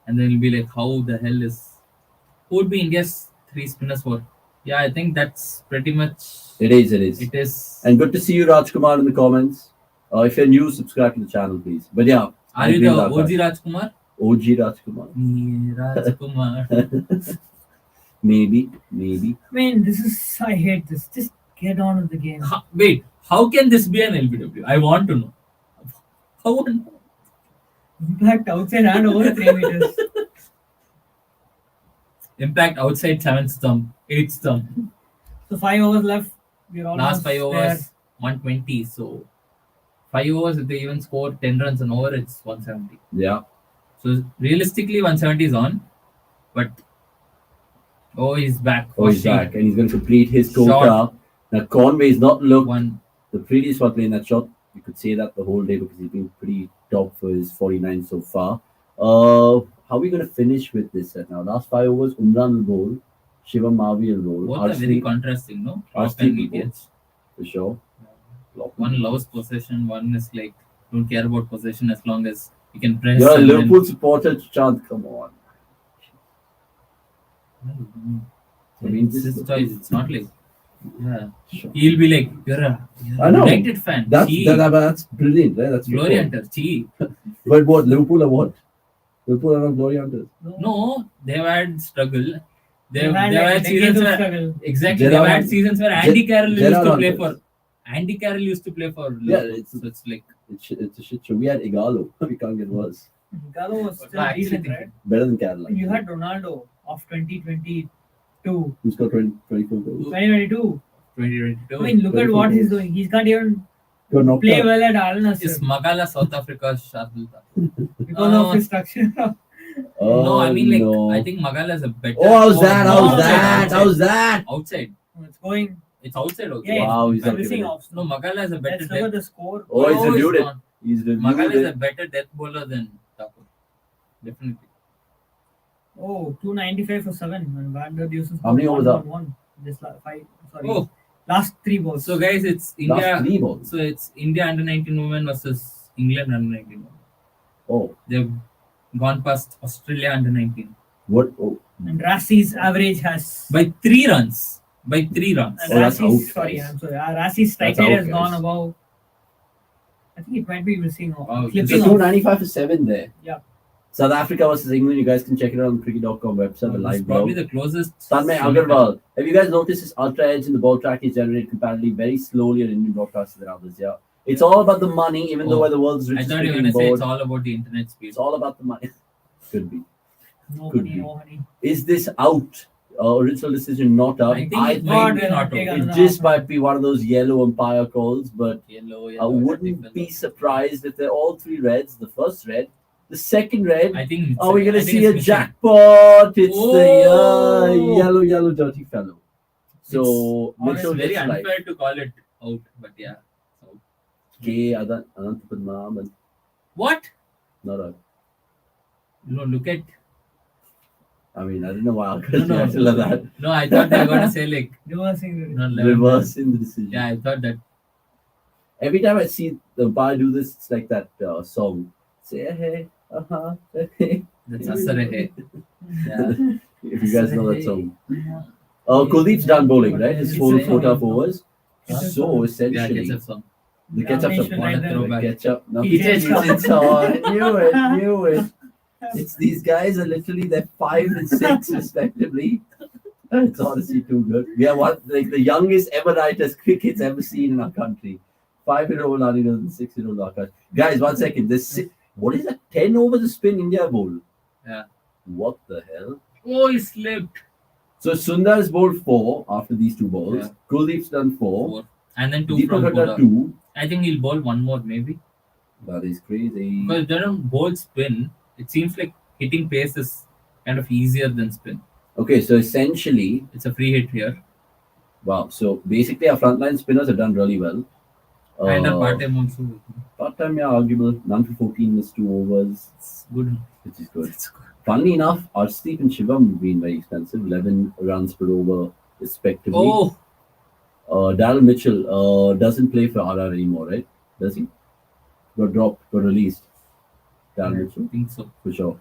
and then it'll be like, how the hell is who would be India's three spinners for? Yeah, I think that's pretty much It is. It is. it is. And good to see you, Rajkumar, in the comments. If you're new, subscribe to the channel, please. But yeah, I Are you agree the with OG Akash. Rajkumar? OG Rajkumar. Rajkumar. Maybe. I mean, I hate this. Just get on with the game. Wait, how can this be an LBW? I want to know. How? Impact outside and over 3 meters. Impact outside 7th stump, 8th stump. So 5 overs left. We're almost Last 5 overs, there. 120. So 5 overs, if they even score 10 runs an over, it's 170. Yeah. So realistically, 170 is on. But he's back. Oh, he's Shield. back. And he's going to complete his quota. Shot. Now, Conway's not looked One. the prettiest one playing that shot. You could say that the whole day because he's been pretty top for his 49 so far. How are we going to finish with this set now? Last 5 overs, Umran will bowl. Shivam Mavi will bowl. Both are very contrasting, no? Clock Arshdeep and will bowl. medians. For sure. One loves possession, one is like, don't care about possession as long as you can press. You're a and Liverpool supporter, Chand. Come on. I mean, it's his choice. It's not like, yeah. Sure. He'll be like, you're a I know. United fan. That's brilliant, right? That's Glory football. hunter. Chi. But what? Liverpool or what? Liverpool are not glory hunters. No, they've had struggle. They've had had seasons where struggle. exactly. Gerrard- They've had seasons where Andy Carroll used to Gerrard play hunters. for. Andy Carroll used to play for. Yeah, Liverpool, so it's like It's a shit show. We had Igalo. We can't get worse. Gallo was But still actually decent, thinking- right? Better than Caroline. You had Ronaldo of 2022. Who's got 24 goals? 2022. 2022. I mean, look at what he's doing. He's can't even Got knocked play out. well at Al Nassr Is Magala South Africa's Shardul? because of his structure. Oh, No, I mean like no. I think Magala is a better. Oh, how's that? no, How's no, that? outside. How's that? Outside. It's going. It's outside also. Yeah, Wow, he's it's not missing giving it. off. No, Magala is a better Let's look at death. the score. Oh, he's reviewed it. not. He's reviewed Magala is a it. better death bowler than Thakur. Definitely. Oh, 295 for 7. And Vander Yusuf How many overs up? 1-1-1. This five. Sorry. Oh, Last 3 balls. so guys, it's Last India. 3 balls. So it's India under 19 women versus England under 19 women. Oh, They've gone past Australia under 19 what? Oh, And Rassi's average has. by 3 runs. By 3 runs. And Oh, that's Rassi's, out, sorry, guys. I'm sorry. Rassi's strike That's rate out, has gone guys. above. I think it might be missing off. Wow, so Flipping off. 295 for 7 there. Yeah. South Africa versus England. You guys can check it out on the cricket.com website. The This is live probably blog. the closest. Tanmay Agarwal. Have you guys noticed this ultra edge in the ball track is generated comparatively very slowly on Indian broadcasters than others? Yeah. It's all about the money, even though Oh, we're the world's I richest thought you were cricket going to say board. it's all about the internet speed. It's all about the money. Could be. No Could honey, be. no honey. Is this out? Original decision not out. I think I it think might God, be not take over. another it just half. might be one of those yellow umpire calls, but Yellow, I yellow, wouldn't be surprised if they're all 3 reds. The first red, the second red. I think. Are we going I to think see it's a missing. jackpot? It's Oh! the yellow, dirty fellow. So It's Mitchell very gets unfair like to call it out, but yeah. So, K. Anantapad and what? not out. No, look at. I mean, I don't know why I'll No, like that. No, I thought they were going to say like. Reversing the No, 11. Reversing the decision. Yeah, I thought that. Every time I see the umpire do this, it's like that song. Say hey, hey. That's Asare Hai. Yeah. If you guys know that song. Kuldeep's done bowling, right? His full quota of overs. So Yeah, essentially, ketchup song. the ketchup Domination song. right Wanna there. throw back. Ketchup. No, Ketchup. it's on. Knew it. It's these guys are literally they're 5 and 6 respectively. It's honestly too good. We are one like the youngest ever writers cricket's ever seen in our country. 5-year-old Anil and 6-year-old Akash. Guys, 1 second. What is that? 10 overs a spin India bowl. Yeah. What the hell? Oh, he slipped. So Sundar's bowled 4 after these 2 balls. Yeah. Kuldeep's done 4. 4. And then 2 Deepak from had Buda. done 2. I think he'll bowl 1 more maybe. That is crazy. Because they don't bowl spin. It seems like hitting pace is kind of easier than spin. Okay, so essentially, It's a free hit here. wow. So basically, our frontline spinners have done really well. And a part-time also. Part-time, yeah, arguable. None for 14 is 2 overs, It's good. which is good. It's good. Funnily enough, Arshdeep and Shivam have been very expensive, 11 runs per over respectively. Oh, Daryl Mitchell doesn't play for RR anymore, right? Does he? Got dropped, got released. Darren I Mitchell, think so. for sure.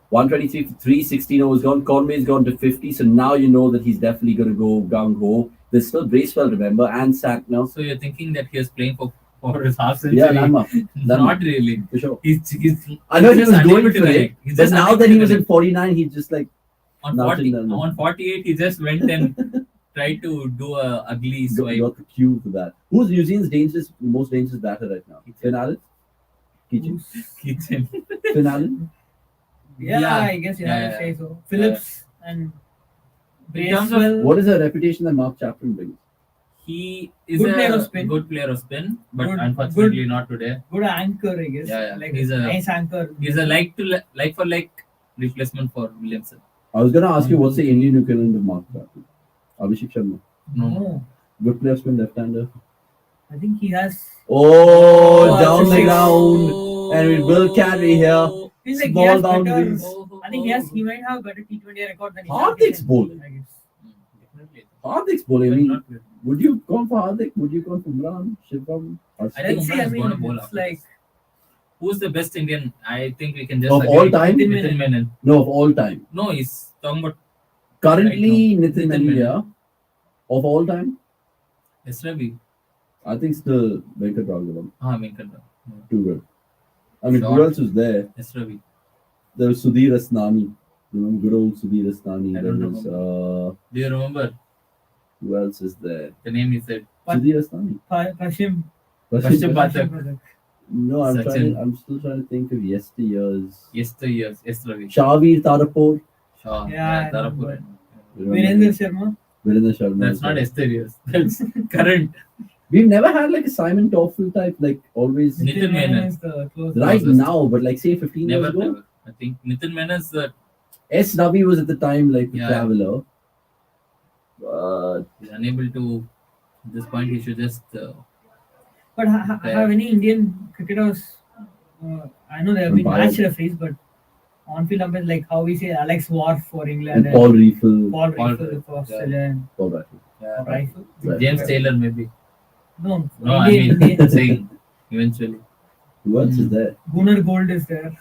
123 for 3, 16 overs gone. Conway's gone to 50, so now you know that he's definitely going to go gung ho. There's still Bracewell, remember, and Santner. So you're thinking that he was playing for his half century? Yeah, Landmark. Not really. For sure. He's I know he just was unable going to for it, connect. He's but just now unable that to he was in connect. 49, he's just like on nothing 40 done. on 48 he just went and tried to do a ugly swipe. got the cue for that. Who's New Zealand's most dangerous batter right now? Finn Allen? Kitchen? Kitchen. Finn Allen? Yeah, I guess you have to say so. Phillips and In terms of Bracewell. What is the reputation that Mark Chapman brings? He is Good player a of spin. good player of spin, but Good- unfortunately not today. Good anchor, I guess. Yeah. Like He's a- nice anchor. He's a like for replacement for Williamson. I was going to ask you what's the Indian equivalent of Mark Chapman? Abhishek Sharma. No, Good player spin left-hander. I think he has. Oh, down the six. ground. And with Will Carey here. Feels like he Small has better. boundaries. I think he might have better T20I record than Hardik's bowling. I guess. Definitely. Hardik's bowling. I But mean, not good. would you go for Hardik? Would you go for Imran? Shivam? I think Let's see. Umrah I is mean, gonna bowl it's after like this. Who's the best Indian? I think we can just Of agree. all time? Nitin Menon. No, of all time. No, he's talking about Currently, Right, Nitin Nitin Menon, Menon. yeah. Of all time, Esravi. I think still Venkat Raghavan. Venkata. Too good. I mean, who Sure. else was there? Esravi. There was Sudhir Asnani. Remember, good old Sudhir Asnani. I There don't was, Do you remember who else is there? the name he said? What? Sudhir Asnani. Kashim. Kashim Pathak. Pathak. No, Sachin. I'm still trying to think of yesteryears. Yesteryears. Esravi. Shavir Tarapur. Shah. Yeah, I Tarapur. Virender Sharma. Virendra Sharma. That's as not well. yesteryears. That's current. We've never had like a Simon Toffel type, like always Nitin Menon. is the closest. right closest. now, but like say 15 years ago. Never. I think Nitin Menon is the S. Ravi was at the time like the Yeah. traveler. But he's unable to. At this point, he should just. But have any Indian cricketers? I know there have been Umpired. match referees, but on-field umpires like how we say Alex Wharf for England and Paul Riefel. Paul Paul Rifle for yeah. Australia and Paul Riefel. Yeah. Rifle. Right. James Taylor maybe. No, No, I Indian, mean Indian. saying eventually Who else is there? Gunnar Gold is there.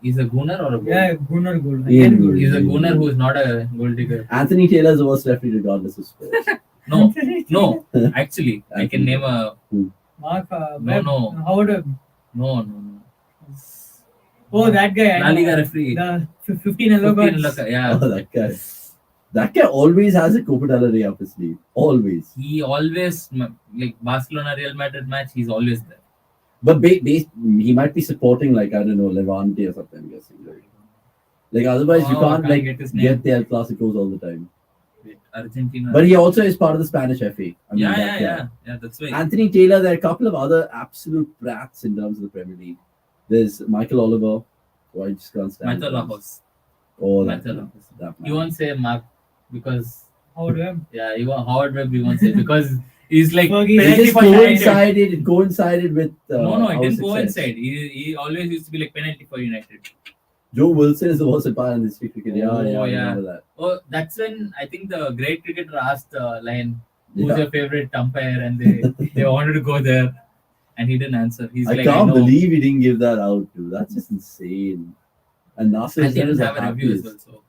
he's a gooner or a goal? Yeah, Gunnar Gold. Ian Again, Gould. He's a gooner who is not a goal digger. Anthony Taylor is the worst referee regardless of sport. No, actually, I can name a Mark. No. Howard. no. Oh, that guy. I La know. Liga referee. The 15 yellow 15 cards. yeah. Oh, that guy. That guy always has a Copa up his sleeve. Always. He always like Barcelona Real Madrid match. He's always there. But he might be supporting like I don't know Levante or something. I'm guessing. Like otherwise you Oh, I can't like get his name. get the El Clasicos all the time. Wait, Argentina. But he also is part of the Spanish FA. I mean, that guy. yeah. That's why. Anthony Taylor. There are a couple of other absolute brats in terms of the Premier League. There's Michael Oliver. Who I just can't stand. Matthew Lahos. Oh, that Matthew man. Lahos. That You man. won't say Mark because Howard Webb. Howard Webb. You won't say because he's like Fergie. It penalty just for United. coincided with No, it our didn't success. coincide. He always used to be like penalty for United. Joe Wilson is the worst umpire in history cricket. Yeah, Oh, I yeah. remember that. Oh, that's when I think the great cricketer asked Lion, "Who's Yeah. your favorite umpire?" And they wanted to go there, and he didn't answer. He's I like, can't know. believe he didn't give that out, dude. That's just insane. And Nasser And he Hussain is didn't the have a review as happiest. well.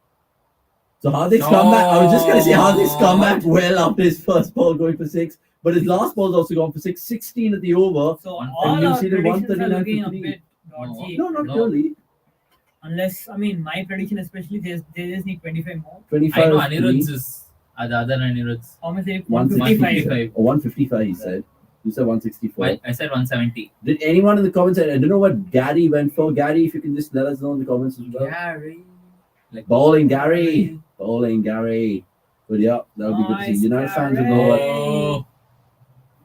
So Hardik's comeback. I was just gonna say Hardik's comeback well after his first ball going for 6, but his last ball's also gone for 6. 16 at the over. So And all New our Zealand predictions are 139 looking a for 3. bit dodgy. No, not No. really. Unless, I mean, my prediction especially, they just need 25 more. 25. I know for 3, Anirudh's is the other Anirudh's. How much is it? 155. 155. Or 155, he said. You said 164. I said 170. Did anyone in the comments? I don't know what Gary went for. Gary, if you can just let us know in the comments as well. Gary. Like Bowling Gary. Bowling Gary. But yeah, that would be good to see. Nice, United fans will know what. Oh.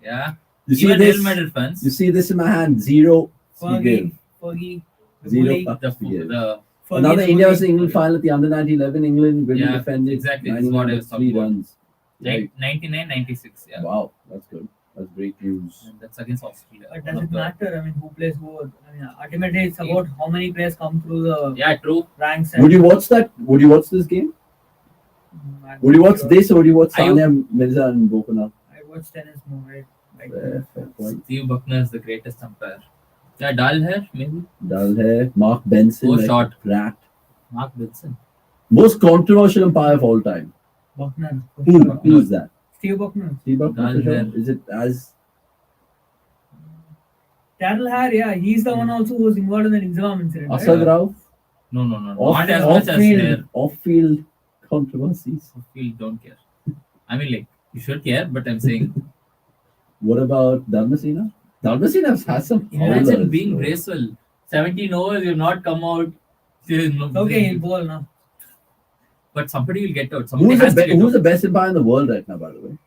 Yeah. You see Even this? Real Madrid fans. You see this in my hand? 0. Fergie. Fergie. Zero Bully. fucks to give. The Fergie Another is India bully. vs England final at the under 1911. England will be Yeah, defended. exactly. This is what I was 99 talking about. runs. Right. 99-96. Yeah. Wow, that's good. That's great news. And that's against Australia. But One does of it the- matter? I mean, who plays who? I mean, ultimately, it's about how many players come through the Yeah, true. ranks. Would you watch that? Would you watch this game? Would you watch this or would you watch Are you- Sania Mirza and Bopana? I watch tennis more. Right? Like, Fair point. Steve Buckner is the greatest umpire. Yeah, dull hair, maybe. Dull hair. Mark Benson. Oh, like short. a rat. Mark Benson. Most controversial umpire of all time. Buckner. for Who? sure. Who is that? Steve Buckner. Steve Buckner Dull for sure. hair. Is it as Daryl Hare, yeah, he's the one also who was involved in the Nizam incident. Right? Asad Rauf? No. Off, Not as much as hair. off-field controversies. Off-field, don't care. I mean, like, you should care, but I'm saying, What about Dalmasina? Dalmasina has some. imagine howlers, being bro. Bracewell. 17 overs, you've not come out. Okay, he'll bowl now. But somebody will get out. Somebody Who's has to get the out. best umpire in the world right now, by the way?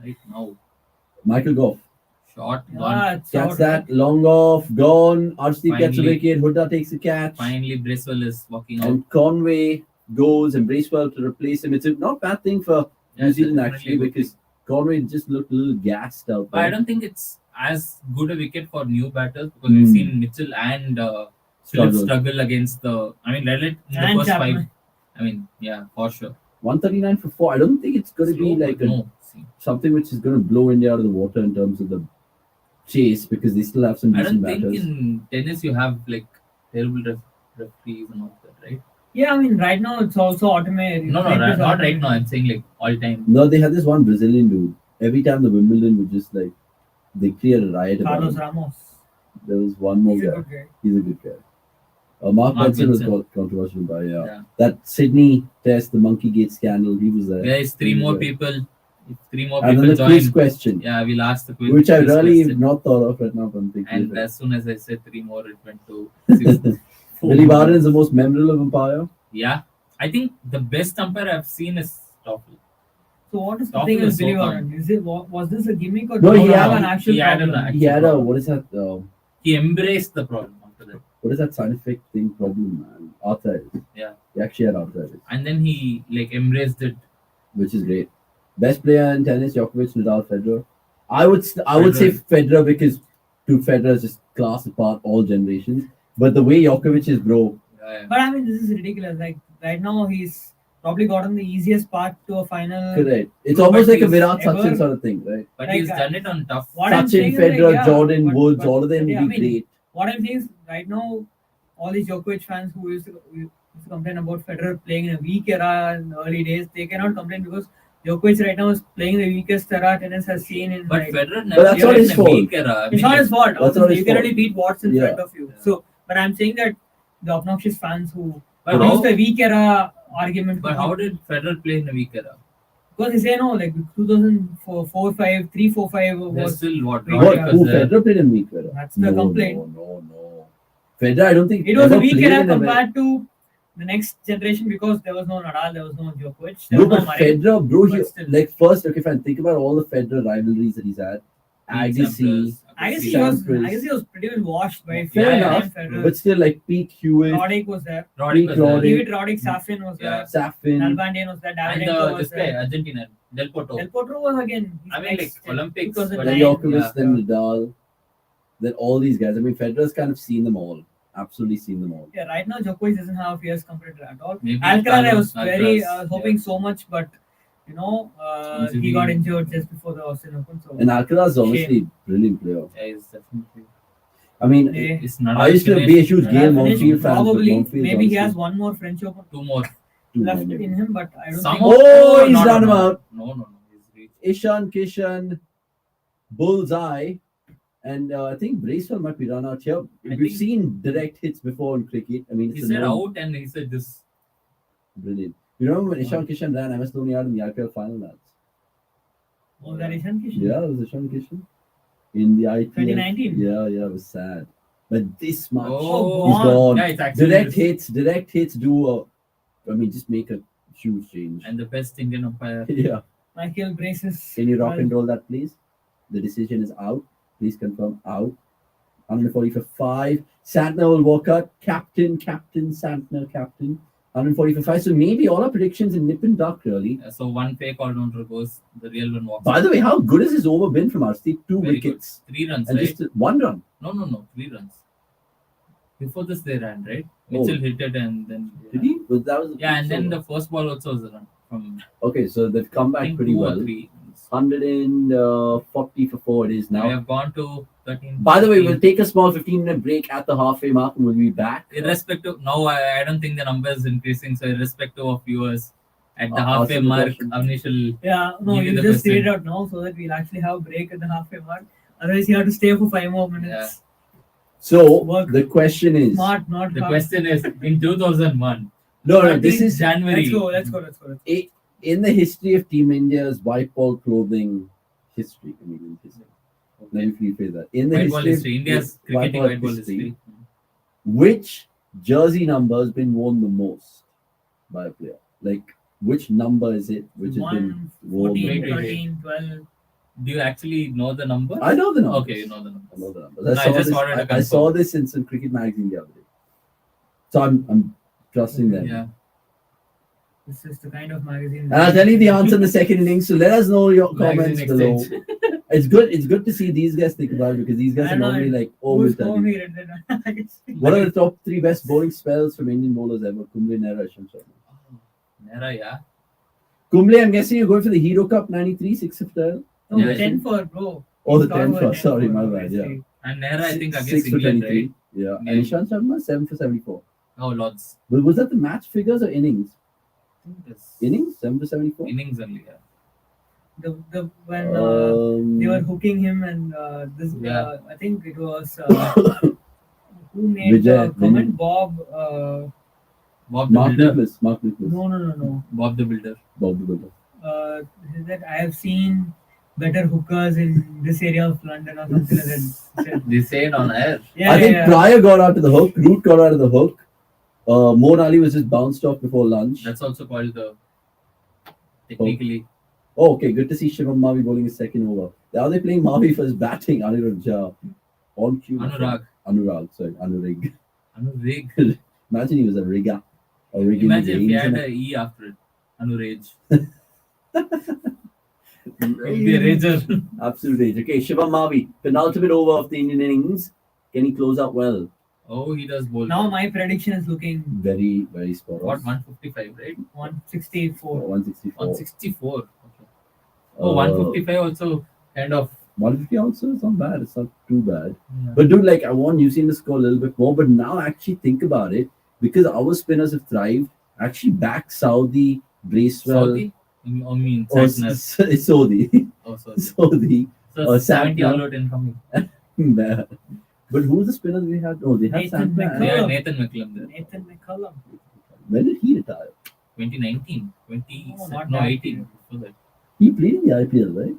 Right now. Michael Goff. Shot, Yeah, gone. it's Catch out, that. Long off. Gone. Arshdeep gets a Finally. wicket. Huda takes a catch. Finally, Bracewell is walking out. And Conway goes and Bracewell to replace him. It's a not bad thing for Yeah, New it's Zealand definitely actually a good because Conway just looked a little gassed out But I there. don't think it's as good a wicket for new batters because we've seen Mitchell and Phillips struggle against the. I mean, in the And first Chapman. 5. I mean, yeah, for sure. 139 for 4. I don't think it's going to be Slow, like but no. See, something which is going to blow India out of the water in terms of the chase because they still have some I decent don't think batters. in tennis you have like terrible referees and all that, right? Yeah, I mean, right now it's also automated. No, not right now. I'm saying like all time. No, they had this one Brazilian dude. Every time the Wimbledon would just like they create a riot about Carlos him. Ramos. There was one more He's a guy. good guy. He's a good guy. Mark Benson was Benson. controversial by Yeah. that Sydney test, the Monkey Gate scandal. He was there. Guys, 3 more Yeah. people. If 3 more And then people the quiz join, question, yeah, we'll ask the quiz. which I quiz really question. not thought of right now. But I'm thinking. And of it. as soon as I said 3 more, it went to 6. Billy Barden is the most memorable umpire. Yeah, I think the best umpire I've seen is Toffel. So what is the Toffel thing was with so Billy calm. Warren? Was this a gimmick or No, did he he have had- an actual he had an problem? He had a what is that? He embraced the problem after that, What is that scientific thing problem, man? Arthritis. Yeah. He actually had arthritis, and then he like embraced it. which is great. Best player in tennis: Djokovic, Nadal, Federer. I would say Federer because to Federer is just class apart all generations. But the way Djokovic is, bro, Yeah. But I mean, this is ridiculous. Like right now, he's probably gotten the easiest path to a final. correct. It's No, almost but like a he's Virat ever- Sachin sort of thing, right? But Like, he's done it on tough. What I'm Sachin, saying is, like, Federer, yeah, Jordan, but- Woods, but- all of them yeah, would I be mean, great. What I'm saying is, right now, all these Djokovic fans who used to complain about Federer playing in a weak era in the early days, they cannot complain because Djokovic right now is playing the weakest era tennis has seen in. But like, Federer But never that's played not in his a fault. weak era. I it's mean, not like, his fault. That's Obviously, not his you can fault. only beat what's in Yeah. front of you. So, but I'm saying that the obnoxious fans who But use how- the weak era argument. But how did Federer play in a weak era? Because they say no, like 2004, 4, 5, 3, 4, 5 There's was. still what? Wait, What? Roddick yeah. Who was there. Federer played in weak era? That's the complaint. No. Federer, I don't think It was a ever weak played era in a compared to the next generation because there was no Nadal, there was no Djokovic, there No, was no but Murray. Federer, bro, But he, still. like first, okay, fine. Think about all the Federer rivalries that he's had. Agassi, I guess Sampras. he was pretty well washed by Fair Yeah, enough, Federer. but still, like Pete Hewitt, Roddick was there. Roddick was there. Roddick. David Roddick, Safin was Yeah. there. Safin. Nalbandian was there. And Davidenko this was guy, there. Argentina, Del Potro. Del Potro was again. his I mean, next, like, Olympics, but Then 2009. Djokovic, Yeah. then Nadal, then all these guys. I mean, Federer's kind of seen them all. Absolutely seen them all. Yeah, right now Djokovic doesn't have a fierce competitor at all. Maybe Alcaraz, I was Alcaraz, hoping so much, but he Injury. got injured just before the Australian Open. So And Alcaraz is honestly a brilliant player. Yeah, he's definitely. I mean, Yeah. It's not I used to be a huge Nadal Gail finished, Monfils fan. but probably Monfils maybe he honestly has one more French Open Two more. too left many. in him, but I don't Some think. Oh, he's no, done no, him no. out. No. He's reached. Ishan Kishan, Bullseye, and I think Bracewell might be run out here. We've think- seen direct hits before in cricket. I mean, He it's a said known- out and he said this. Brilliant. You remember when Ishan Kishan ran MS Dhoni out in the IPL final, lads? Was that Ishan Kishan? Yeah, it was Ishan Kishan in the IPL. 2019? Yeah, it was sad. But this much, Oh, he's gone. Yeah, it's actually Direct hits do. Just make a huge change. And the best Indian umpire. Yeah. Michael Braces. Can you rock and roll that, please? The decision is out. Please confirm out. 140 for 5. Santner will walk out. Captain Santner, captain. 140 for 5. So maybe all our predictions in nip and duck, really. So one fake all-rounder goes, the real one walks. By the way, how good has this over been from Arshdeep? 2 Very wickets. good. 3 runs, And right? just 1 run. No, 3 runs. Before this they ran, right? Oh. Mitchell hit it and then. Did he? But that was Yeah, and then the first ball also was a run from. Okay, so they've come I back think pretty 2 or well. 3. 140 for 4 it is Now we now. have gone to 13. By the way, 15. we'll take a small 15-minute break at the halfway mark and we'll be back. Irrespective, now I don't think the number is increasing. So irrespective of viewers, at the Ask halfway him the mark, question. Avnish will Yeah, no, give you you the just say question. it out now so that we'll actually have a break at the halfway mark. Otherwise, you have to stay for 5 more minutes. So Work. the question is, Smart, not The hard. question is, in 2001, no, this 13th is January. Let's go. in the history of Team India's white ball clothing history. I mean, history. Let me rephrase that. In the White ball history, history, India's cricketing white ball history. which jersey number has been worn the most by a player? Like, which number is it which has been 1, worn 14, the most? 13, 12. Do you actually know the number? I know the number. Okay, you know the I numbers. know the numbers. No, I just wanted to I confirm. saw this in some cricket magazine the other day. So I'm trusting them. Yeah. This is the kind of magazine. And I'll tell you the answer in the second innings. So let us know your comments Magazine below. exchange. It's good to see these guys think about it because these guys I are know, normally like, oh, we'll Who's tell you. read that? What are the top 3 best bowling spells from Indian bowlers ever? Kumble, Nehra, Ishant Sharma. Nehra, yeah. Kumble, I'm guessing you're going for the Hero Cup 93, 6 of 12. No, Yeah, 10 for, bro. Oh, the He's 10 talking about for. Sorry, my for, bad. Yeah. obviously. And Nehra, I think, 6 against for England, 23. right? Yeah. Yeah. And Ishant Sharma, 7 for 74. Oh, lots. But was that the match figures or innings? I think that's Innings? 7 for 74? innings only, yeah. When they were hooking him and this, Yeah. I think it was who made Vijay, the comment? Vijay. Bob. Bob the Mark Builder. Nicholas. Mark Nicholas. No. Bob the Builder. Bob the Builder. He said, I have seen better hookers in this area of London or something like that. They say it on air. Yeah, I think yeah. Pryor got out of the hook. Root got out of the hook. Moeen Ali was just bounced off before lunch. That's also called the technically. Oh, okay. Good to see Shivam Mavi bowling his second over. Now they're playing Mavi for his batting. Anirudh Jha. On cue. Anurag. Sorry, Anurig. Anurag. Imagine he was a rigger. Or rigging Imagine if the he games had and a E after it. Anurage. He'll be a rager. Absolute rage. Okay, Shivam Mavi. Penultimate over of the Indian innings. Can he close out well? Oh, he does bowl. Now my prediction is looking Very, very spot on. What, 155, right? 164. 164. 164. Okay. Oh, 155 also kind of. 150 also is not bad. It's not too bad. Yeah. But dude, like I want New Zealand to score a little bit more. But now actually think about it, because our spinners have thrived. Actually, back Saudi, Bracewell, Saudi? I mean, or Santner. Saudi, Oh, sorry. Saudi. So 70 Santner. all out incoming. But who's the spinner they had? Oh, they had Nathan Santner. McCullum. Yeah, Nathan McCullum there. Nathan McCullum. When did he retire? 2019. 20, No, not no, that 18. year. Before that. He played in the IPL, right?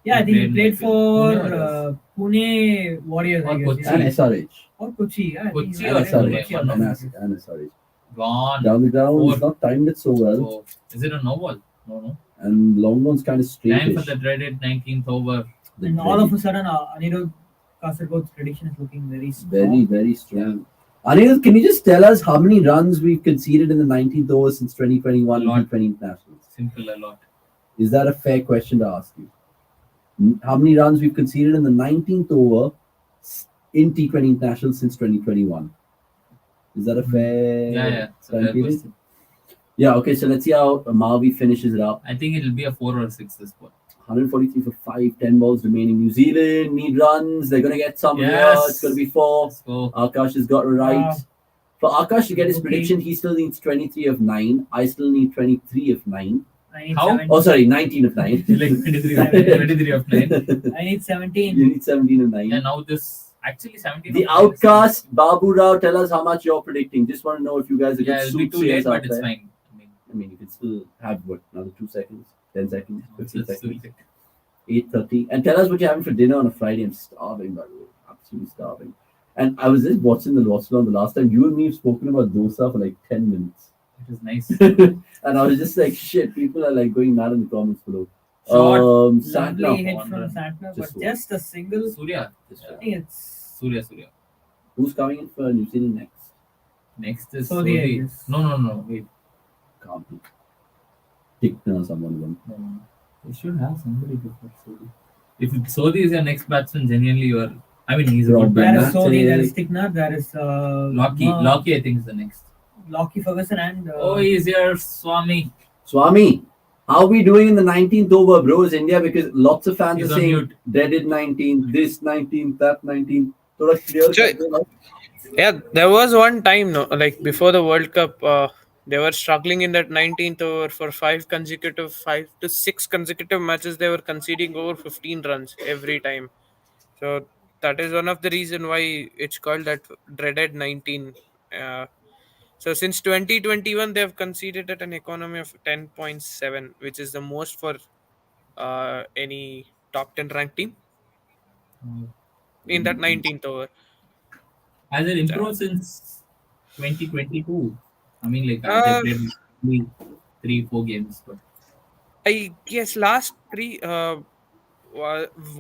Yeah, I think he Played played for Pune Pune Warriors, I Or guess. Kochi. Yeah. And SRH. Or Kochi, yeah. I think Kochi he or was And there. Pune, Kochi one or of Kochi. And SRH. Gone. Down the ground, Four. he's not timed it so well. So, is it a no ball? No. And long one's kind of Time straightish. for the dreaded 19th over. And all of a sudden, Anirudh Kasargo's prediction is looking very strong. Very, very strong. Anirudh, can you just tell us how many runs we've conceded in the 19th over since 2021 A lot. T20 internationals? Simple a lot. Is that a fair question to ask you? How many runs we've conceded in the 19th over in T20 internationals since 2021? Is that a fair Yeah. So time that period? was, Yeah, okay, so let's see how Mavi finishes it up. I think it'll be a 4 or 6 this ball. 143 for 5, 10 balls remaining. New Zealand need runs. They're going to get some here. Yes. It's going to be 4. Let's go. Akash has got it right. Wow. For Akash to get his Okay. prediction, he still needs 23 of 9. I still need 23 of 9. I need How? 17. Oh, sorry, 19 of 9. Like 23 of 9. I need 17. You need 17 of 9. And now this, actually 17 The of 9 is- outcast, Babu Rao, tell us how much you're predicting. Just want to know if you guys are Yeah, good it'll be too soothsayers late, out but it's there. fine. I mean, you can still have, what, another 2 seconds, 10 seconds, 15 Let's do seconds, it. 8:30. And tell us what you're having for dinner on a Friday. I'm starving, by the way. Absolutely starving. And I was just watching the Watchalong the last time. You and me have spoken about dosa for like 10 minutes. It was nice. And I was just like, shit, people are like going mad in the comments below. Short. Lovely Santner. hit one from run. Santner, Just but one. just a single. Surya. I think it's Surya. Who's coming in for New Zealand next? Next is Saudi, I Saudi. guess. No. Wait. Can't be. Tickner or someone of them. No. They should have somebody before Saudi. If Saudi is your next batsman, genuinely you are. I mean, he's a good Robin. there batsman. is Sony, there Matic. is Stickner, there is Lockie, I think, is the next. Lockie Ferguson, and Oh, he's here, Swami. Swami. How are we doing in the 19th over, bro? Is India? Because lots of fans He's are on saying mute. they did 19th, this 19th, that 19th. थोड़ा clear So, कर दो ना. yeah, there was one time, no, like before the World Cup, they were struggling in that 19th over for 5 to 6 consecutive matches. They were conceding over 15 runs every time. So that is one of the reason why it's called that dreaded 19. Uh, so since 2021, they have conceded at an economy of 10.7, which is the most for any top 10 ranked team in that 19th over. Has it Uh, improved since 2022? I mean, like they uh, played only 3-4 games, but I guess last three.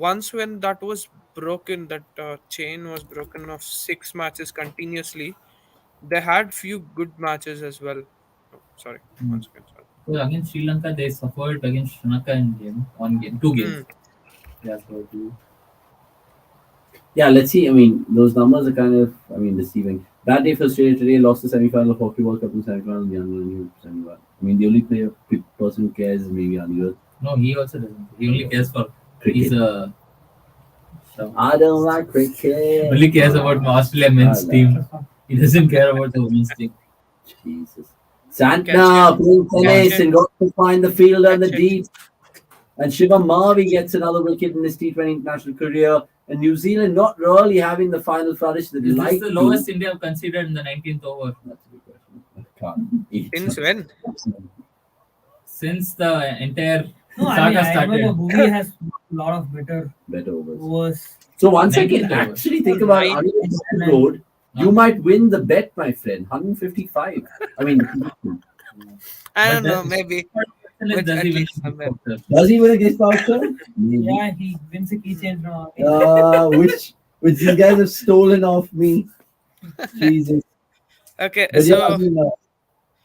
Once when that was broken, that chain was broken of 6 matches continuously. They had few good matches as well. Oh, sorry, Hmm. 1 second. Sorry. so against Sri Lanka, they suffered against Sri Lanka in one game, 2 games. Hmm. Yeah, so Yeah, let's see. I mean, those numbers are kind of, I mean, deceiving. Bad day for Australia today. Lost the semi-final of Hockey World Cup in semi-final. The Anirudh semi-final. I mean, the only person who cares is maybe Anirudh. no, he also doesn't. He only cares for Cricket. he's I don't like cricket. only cares about the Australia men's Ah, team. He doesn't care about the women's team. Jesus. Catch Santner it. playing tennis Catch it. and got to find the fielder and the Catch it. deep. And Shivam Marvi gets another wicket in his T20 international career. And New Zealand not really having the final flourish that they Is like this the to. lowest India have considered in the 19th over? That's a good question. I can't. Since when? Since the entire No, I saga mean, I remember started. Bhuvi has a lot of better overs. overs. So once I 19th can over. actually think about Nine. Anirudh Road, you might win the bet, my friend. 155. I mean, I But don't know, then- maybe. Does But at he win least the somewhere. gift voucher? does he win a gift voucher? Maybe. Yeah, he wins a keychain from. Which these guys have stolen off me. Jesus. Okay, But yeah, I so mean,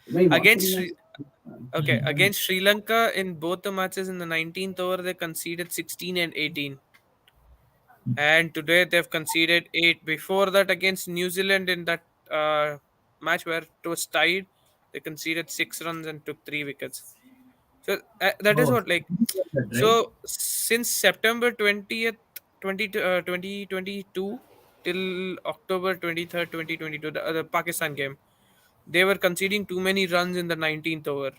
maybe against 129. against Sri Lanka in both the matches in the 19th over, they conceded 16 and 18. And today they've conceded 8. Before that, against New Zealand in that match where it was tied, they conceded 6 runs and took 3 wickets. So that is Oh, what, like, right? so since September 20th, 2022 till October 23rd, 2022, the Pakistan game, they were conceding too many runs in the 19th over.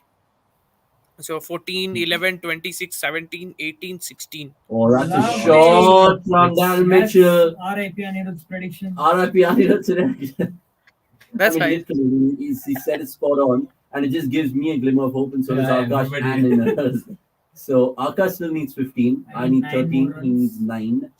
So 14, 11, 26, 17, 18, 16. Oh, that's a Wow. shot from Darren That's Mitchell. R.I.P. Anirudh's prediction. RIP Anirudh today. That's I mean, right. literally, he said it spot on, and it just gives me a glimmer of hope, and so does Yeah, Akash everybody. and Inez. So Akash still needs 15. I need 9 13. more He needs 9.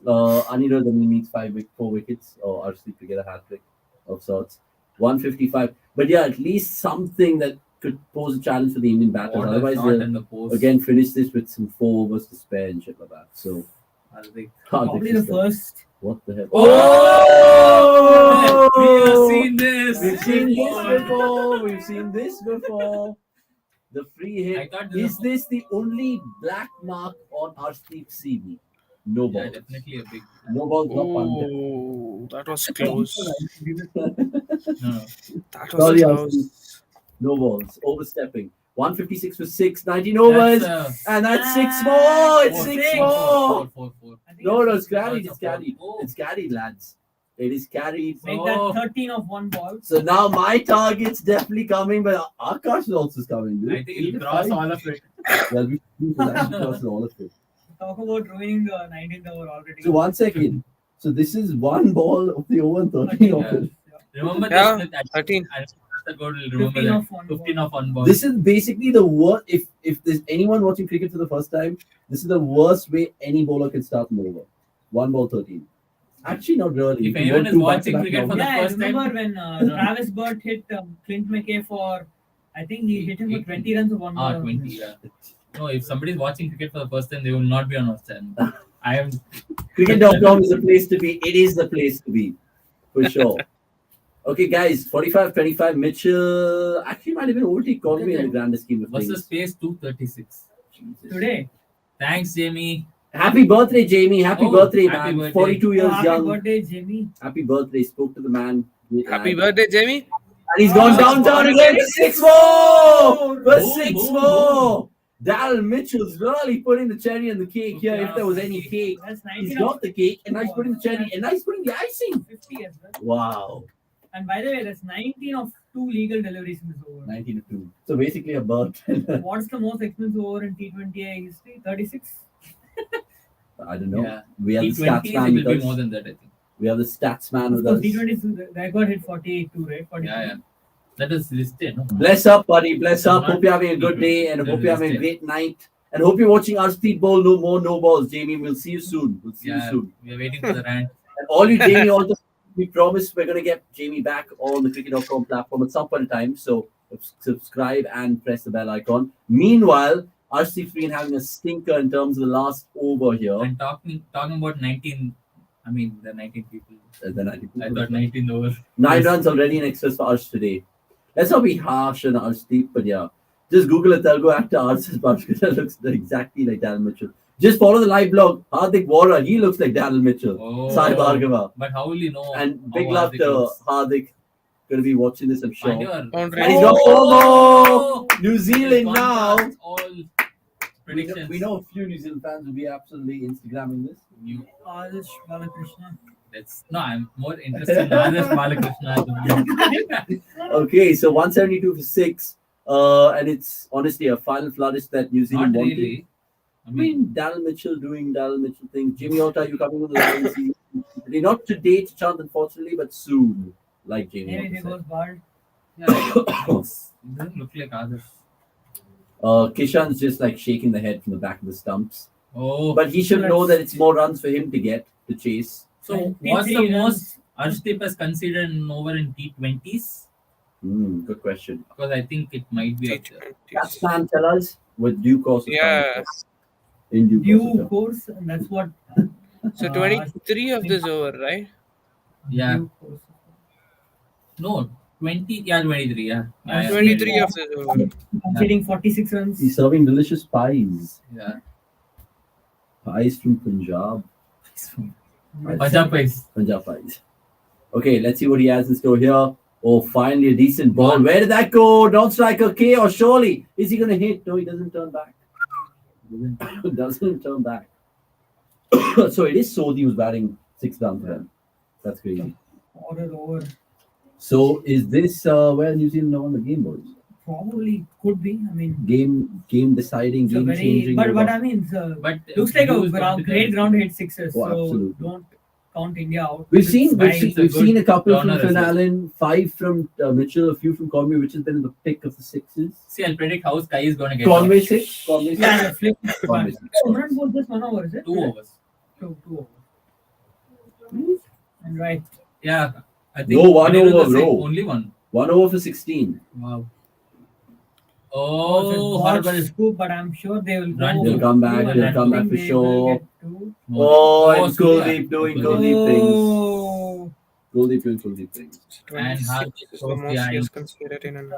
Anirudh only needs 4 wickets, or Arshdeep to get a hat trick of sorts. 155. But yeah, at least something that could pose a challenge for the Indian batters. What a Otherwise, shot they'll in the post. again finish this with some 4 overs to spare and shit like that. So, Probably the first. What the hell? Oh! We have seen this. We've seen this before. We've seen this before. The free I hit. thought Is this the only black mark on Arshdeep's CV? No Yeah, balls. definitely a big. No balls, no punted. Oh, that was close. No. That was Sorry, close. Arshdeep. No balls. Overstepping. 156 for 6, 19 overs. And that's 6 more. It's 6 more. Four. I think No, it's it's carried. It's Four. carried. Oh. It's carried, lads. It is carried. Make Oh. that 13 of one ball. So now my target's definitely coming, but Akash is also coming. Dude. I think he'll cross all of it. Well, we actually crossed all of it. Talk about ruining the 19th over already. So 1 second. So this is 1 ball of the over and 13 of it. Remember Yeah, this? 13. The goal will remember 15 that. of one 15 ball. of one ball. This is basically the worst. If there's anyone watching cricket for the first time, this is the worst way any bowler can start an over. 1 ball 13. Actually, not really. If You anyone go is two watching back-to-back cricket for now. the Yeah, I first time- remember when Travis Burt hit Clint McKay for, I think he hit him for 20 runs of one ball. 20. Yeah. No, if somebody is watching cricket for the first time, they will not be on our channel. I am. Cricket.com is the place to be. It is the place to be. For sure. Okay, guys. 45-25. Mitchell actually might even overtake Conway in the grander scheme of What's the things. space? 236. Jesus. Today. Thanks, Jamie. Happy birthday, Jamie. Happy Oh, birthday, happy man. birthday. 42 years Happy young. birthday, Jimmy. Happy birthday. Spoke to the man. Happy birthday, Jamie. And he's gone downtown again for 6 more! For Boom, 6 boom, more! Daryl Mitchell's really putting the cherry on the cake here. If there was any cake, That's he's 19 got of the cake, and now he's putting the cherry, and now he's putting the icing. 50 as well. Wow, And by the way, that's 19 of 2 legal deliveries in this over. 19 to 2. So basically a bird. What's the most expensive over in T20I history? 36? I don't know. Yeah. We have the T20s, stats it man will with be us. more than that, I think. We have the stats man Of with course, us. T20s, the record hit 48 too, right? 42. Yeah. That is listed. No? Bless up, buddy. Bless up. Not Hope you're having a good day, and That hope is you're having a listed. great night. And hope you're watching Arshdeep Bowl. No more no balls, Jamie. We'll see you soon. We'll see you Yeah, soon. we are waiting for the rant. And all you Jamie, also we promise we're gonna get Jamie back on the cricket.com platform at some point in time. So subscribe and press the bell icon. Meanwhile, Arshdeep Freen having a stinker in terms of the last over here. And talking about 19, I mean the 19 people. The 90 I thought 19 over. 9 runs already in excess for Arsh today. Let's not be harsh on Arshdeep, but yeah. Just Google a Telugu actor Arsh Bhaskar looks exactly like Daryl Mitchell. Just follow the live blog. Hardik Vora, he looks like Daryl Mitchell. Oh. Sai Bhargava. But how will you know? And how big love Hardik to looks? Hardik. Gonna be watching this, I'm sure. Pandya or- On And he's got Oh! FOMO! New Zealand Gone now. past all We predictions. know a few New Zealand fans will be absolutely Instagramming this. New- Adarsh Balakrishna. I'm more interested in Adarsh Balakrishna at the moment. Okay, so 172 for 6. And it's honestly a final flourish that New Zealand Not wanted. really. I mean, Daryl Mitchell doing Daryl Mitchell things. Jimmy Ota, you coming on the line? Not today, Chant, unfortunately, but soon. Like Jamie Maybe he Ota goes said. bald. Yeah, it doesn't look like Adarsh. Kishan's just like shaking the head from the back of the stumps. Oh, But he should know that it's more runs for him to get to chase. so 23 what's the runs. most Arshdeep has considered an over in T20s? Good question. Because I think it might be up there. That's man, tell us with due course of Yeah. time. In due course. Due of time. course, and that's what. So 23 of this over, right? Yeah. Due course. No, 20. Yeah, 23. Yeah. 23 of this over. Conceding 46 runs. He's serving delicious pies. Yeah. Pies from Punjab. Punjab Pies. Punjab pies. Okay, let's see what he has in store here. Oh, finally a decent ball. Where did that go? Non-striker K or surely? Is he going to hit? No, he doesn't turn back. Doesn't turn back. So it is Sodhi who's batting 6 down for them. That's crazy. Order over. So is this where New Zealand won the game, boys? Probably could be. I mean, Game deciding, it's a game very. changing. But I mean, it's a, But looks like a Hughes got to great the- ground hit sixers. Oh, so absolutely. don't count India out. We've It's seen fine. a we've good seen a couple from runner Finn as well. Allen, 5 from Mitchell, a few from Conway, which has been in the pick of the 6s. See, I'll predict how Sky is going to get Conway out. 6. Conway 6. Yeah, the flip. Conway 6. Imran bowled just 1 over, is it? 2 overs. Two overs. And right. Yeah. I think No, 1 Manila over, was saying bro. only 1. 1 over for 16. Wow. Oh, Oh, horrible. scoop, but I'm sure they will Run go. They'll come back, two, and they'll I come back think for they sure. will get two. Oh, and Surya. Kuldeep doing Okay. Kuldeep things. Oh, Kuldeep doing Kuldeep things. 26 Hardik is the shows most the he has eye. considered in an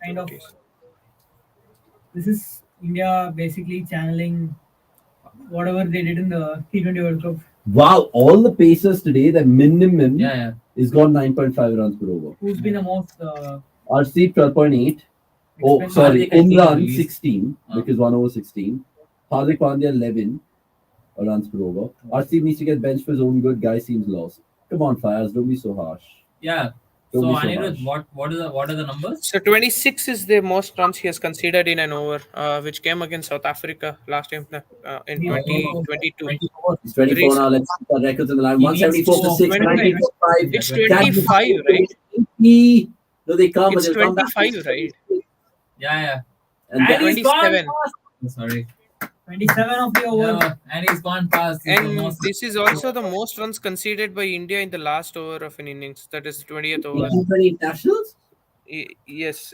kind of. 20s. This is India basically channeling whatever they did in the T20 World Cup. Wow, all the pacers today, the minimum Yeah. is got 9.5 runs per over. Who's been the most RC 12.8. Oh, expensive? sorry, Hardik, I think, Umran released- 16 because 1 over 16. Hardik Pandya 11 runs per over. RC needs to get benched for his own good. Guy seems lost. Come on, Fires, don't be so harsh. Yeah. Don't So be so Anirudh, harsh. what are the numbers? So 26 is the most runs he has considered in an over, which came against South Africa last time in Yeah. 2022. 24. He's 24 now. Let's see the records in the line. He 174 for needs 6, 25. 19 for 5. It's 25, right? No, they come, but It's they'll come back. 25, right? Yeah. And And then, he's gone 27. past. Oh, sorry. 27 of the over. No, and he's gone past. He's the And most- this is also the most runs conceded by India in the last over of an innings. That is 20th over. T20 internationals? Yes,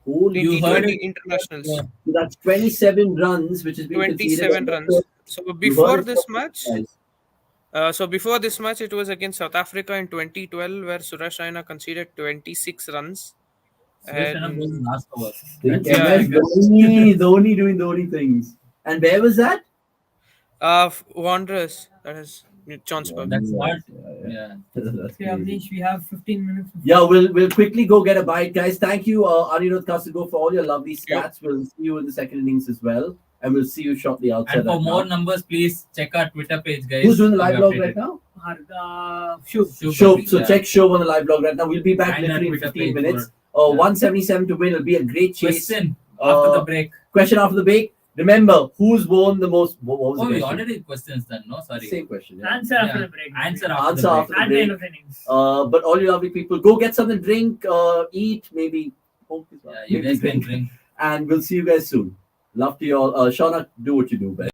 Holy You in heard T20 it. internationals. Yeah. So that's 27 runs, which has been 27 conceded. runs. So You heard before it this from match, guys. before this match, it was against South Africa in 2012, where Suresh Raina conceded 26 runs. Suresh Raina And- goes in last over. Think That's- Yeah, MS Dhoni doing Dhoni things. And where was that? Wanderers. That is John's Yeah, Burg. That's yes, not. yeah. Yeah. That's Okay, crazy. Avnish, we have 15 minutes. Yeah, we'll quickly go get a bite, guys. Thank you, Anirudh Kasego, for all your lovely Yep. stats. We'll see you in the second innings as well, and we'll see you shortly outside And for right more now. numbers, please check our Twitter page, guys. Who's doing the live Keep blog updated. right now? Shub. Shub. So yeah. check Shub on the live blog right now. We'll be back And our literally in Twitter 15 page minutes. for- yeah. 177 to win. It'll be a great chase. Question after the break. Question after the break. Remember, who's won the most? What was the Oh, we question? already questions done. No, sorry. Same question. Yeah. Answer after Yeah. the break. Answer Answer after the after break. At the the end break. of the innings. But all you lovely people, go get something to drink, eat, maybe. Yeah, you Maybe guys can drink. And we'll see you guys soon. Love to you all. Shauna, do what you do best.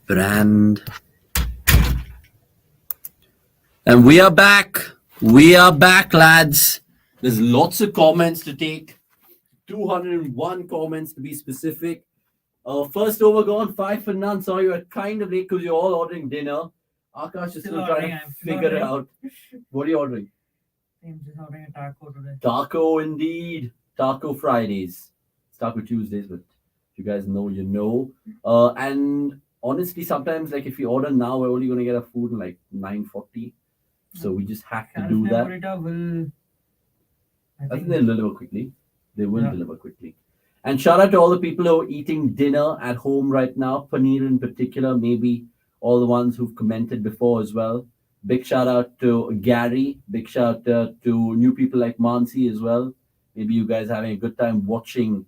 Brand. And we are back. We are back, lads. There's lots of comments to take. 201 comments to be specific. First over gone, 5 for none. Sorry, you're kind of late because you're all ordering dinner. Akash is still trying to figure it out. What are you ordering? I'm just ordering a taco today. Taco, indeed. Taco Fridays. It's Taco Tuesdays, but if you guys know, you know. And honestly, sometimes, like, if you order now, we're only going to get our food in like 9:40. So we just have to do that. I think they'll deliver quickly. They will deliver quickly. And shout out to all the people who are eating dinner at home right now. Paneer in particular, maybe all the ones who've commented before as well. Big shout out to Gary. Big shout out to new people like Mansi as well. Maybe you guys are having a good time watching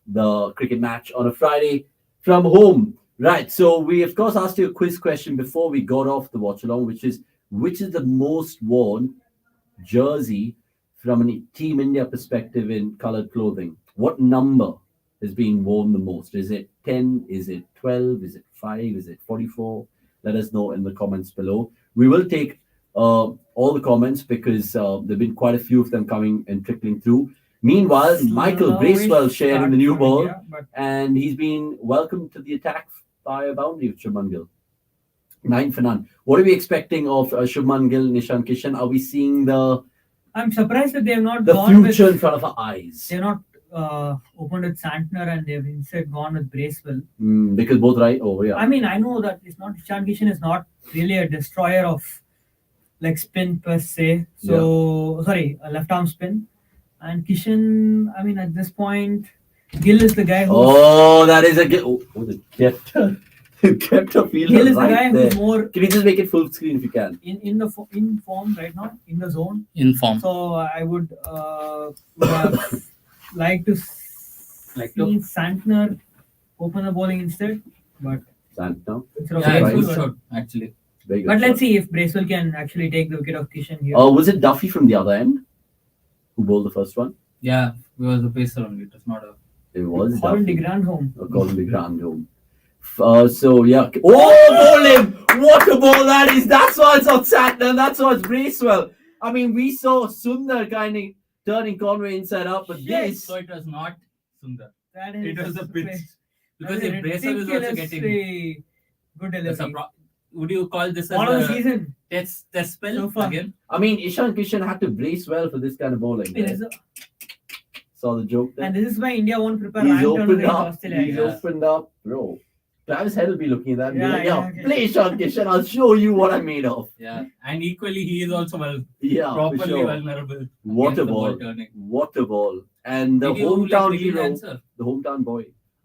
the cricket match on a Friday from home. Right. So we, of course, asked you a quiz question before we got off the watch along, which is the most worn jersey from a Team India perspective in colored clothing? What number is being worn the most? Is it 10? Is it 12? Is it 5? Is it 44? Let us know in the comments below. We will take all the comments because there have been quite a few of them coming and trickling through. Meanwhile, Michael Bracewell sharing the new ball, and he's been welcomed to the attack by a boundary with Shubman Gill. 9 for none. What are we expecting of Shubman Gill, Nishan Kishan? Are we seeing the... I'm surprised that they have not the gone future with, in front of our eyes. They're not opened with Santner and they've instead gone with Bracewell. Because both right. Oh yeah. I mean, I know that it's not Ishan Kishan is not really a destroyer of like spin per se. So sorry, a left arm spin. And Kishan, I mean, at this point, Gill is the guy who. Oh, that is a Gill. Oh, the kept a fielder. Gill is right the guy there. who's more. Can you just make it full screen if you can? In form right now, in the zone. In form. So I would have like to see Santner open the bowling instead, but Santner. Yeah, it's good shot actually. Very good but shot. let's see if Bracewell can actually take the wicket of Kishan here. Oh, was it Duffy from the other end who bowled the first one? Yeah, it was a pacer only. It was not a. It was Colin Duffy. de Grandhomme. Colin de Grandhomme. So yeah. Oh, ball him! What a ball that is! That's why it's not Santner. That's why it's Bracewell. I mean, we saw Sundar kind of turning Conway inside out, but this. So it was not Sundar. That is It was a pitch. Because that is if Bracewell is also getting. ridiculously good delivery. Would you call this All of as the a season. test spell So far. again? I mean, Ishan Kishan had to brace well for this kind of bowling. It Right? is Saw the joke there. and this is why India won't prepare He's Ryan Turner opened against up. Australia. He's Yeah. opened up, bro. Travis Head will be looking at that and be Yeah, like, yeah, yo, okay. play Ishan Kishan. I'll show you what I'm made of. Yeah, and equally he is also Yeah, for properly sure. vulnerable. What against a the ball. turning. What a ball. And the Did you, hometown reveal the hero, answer? the hometown boy.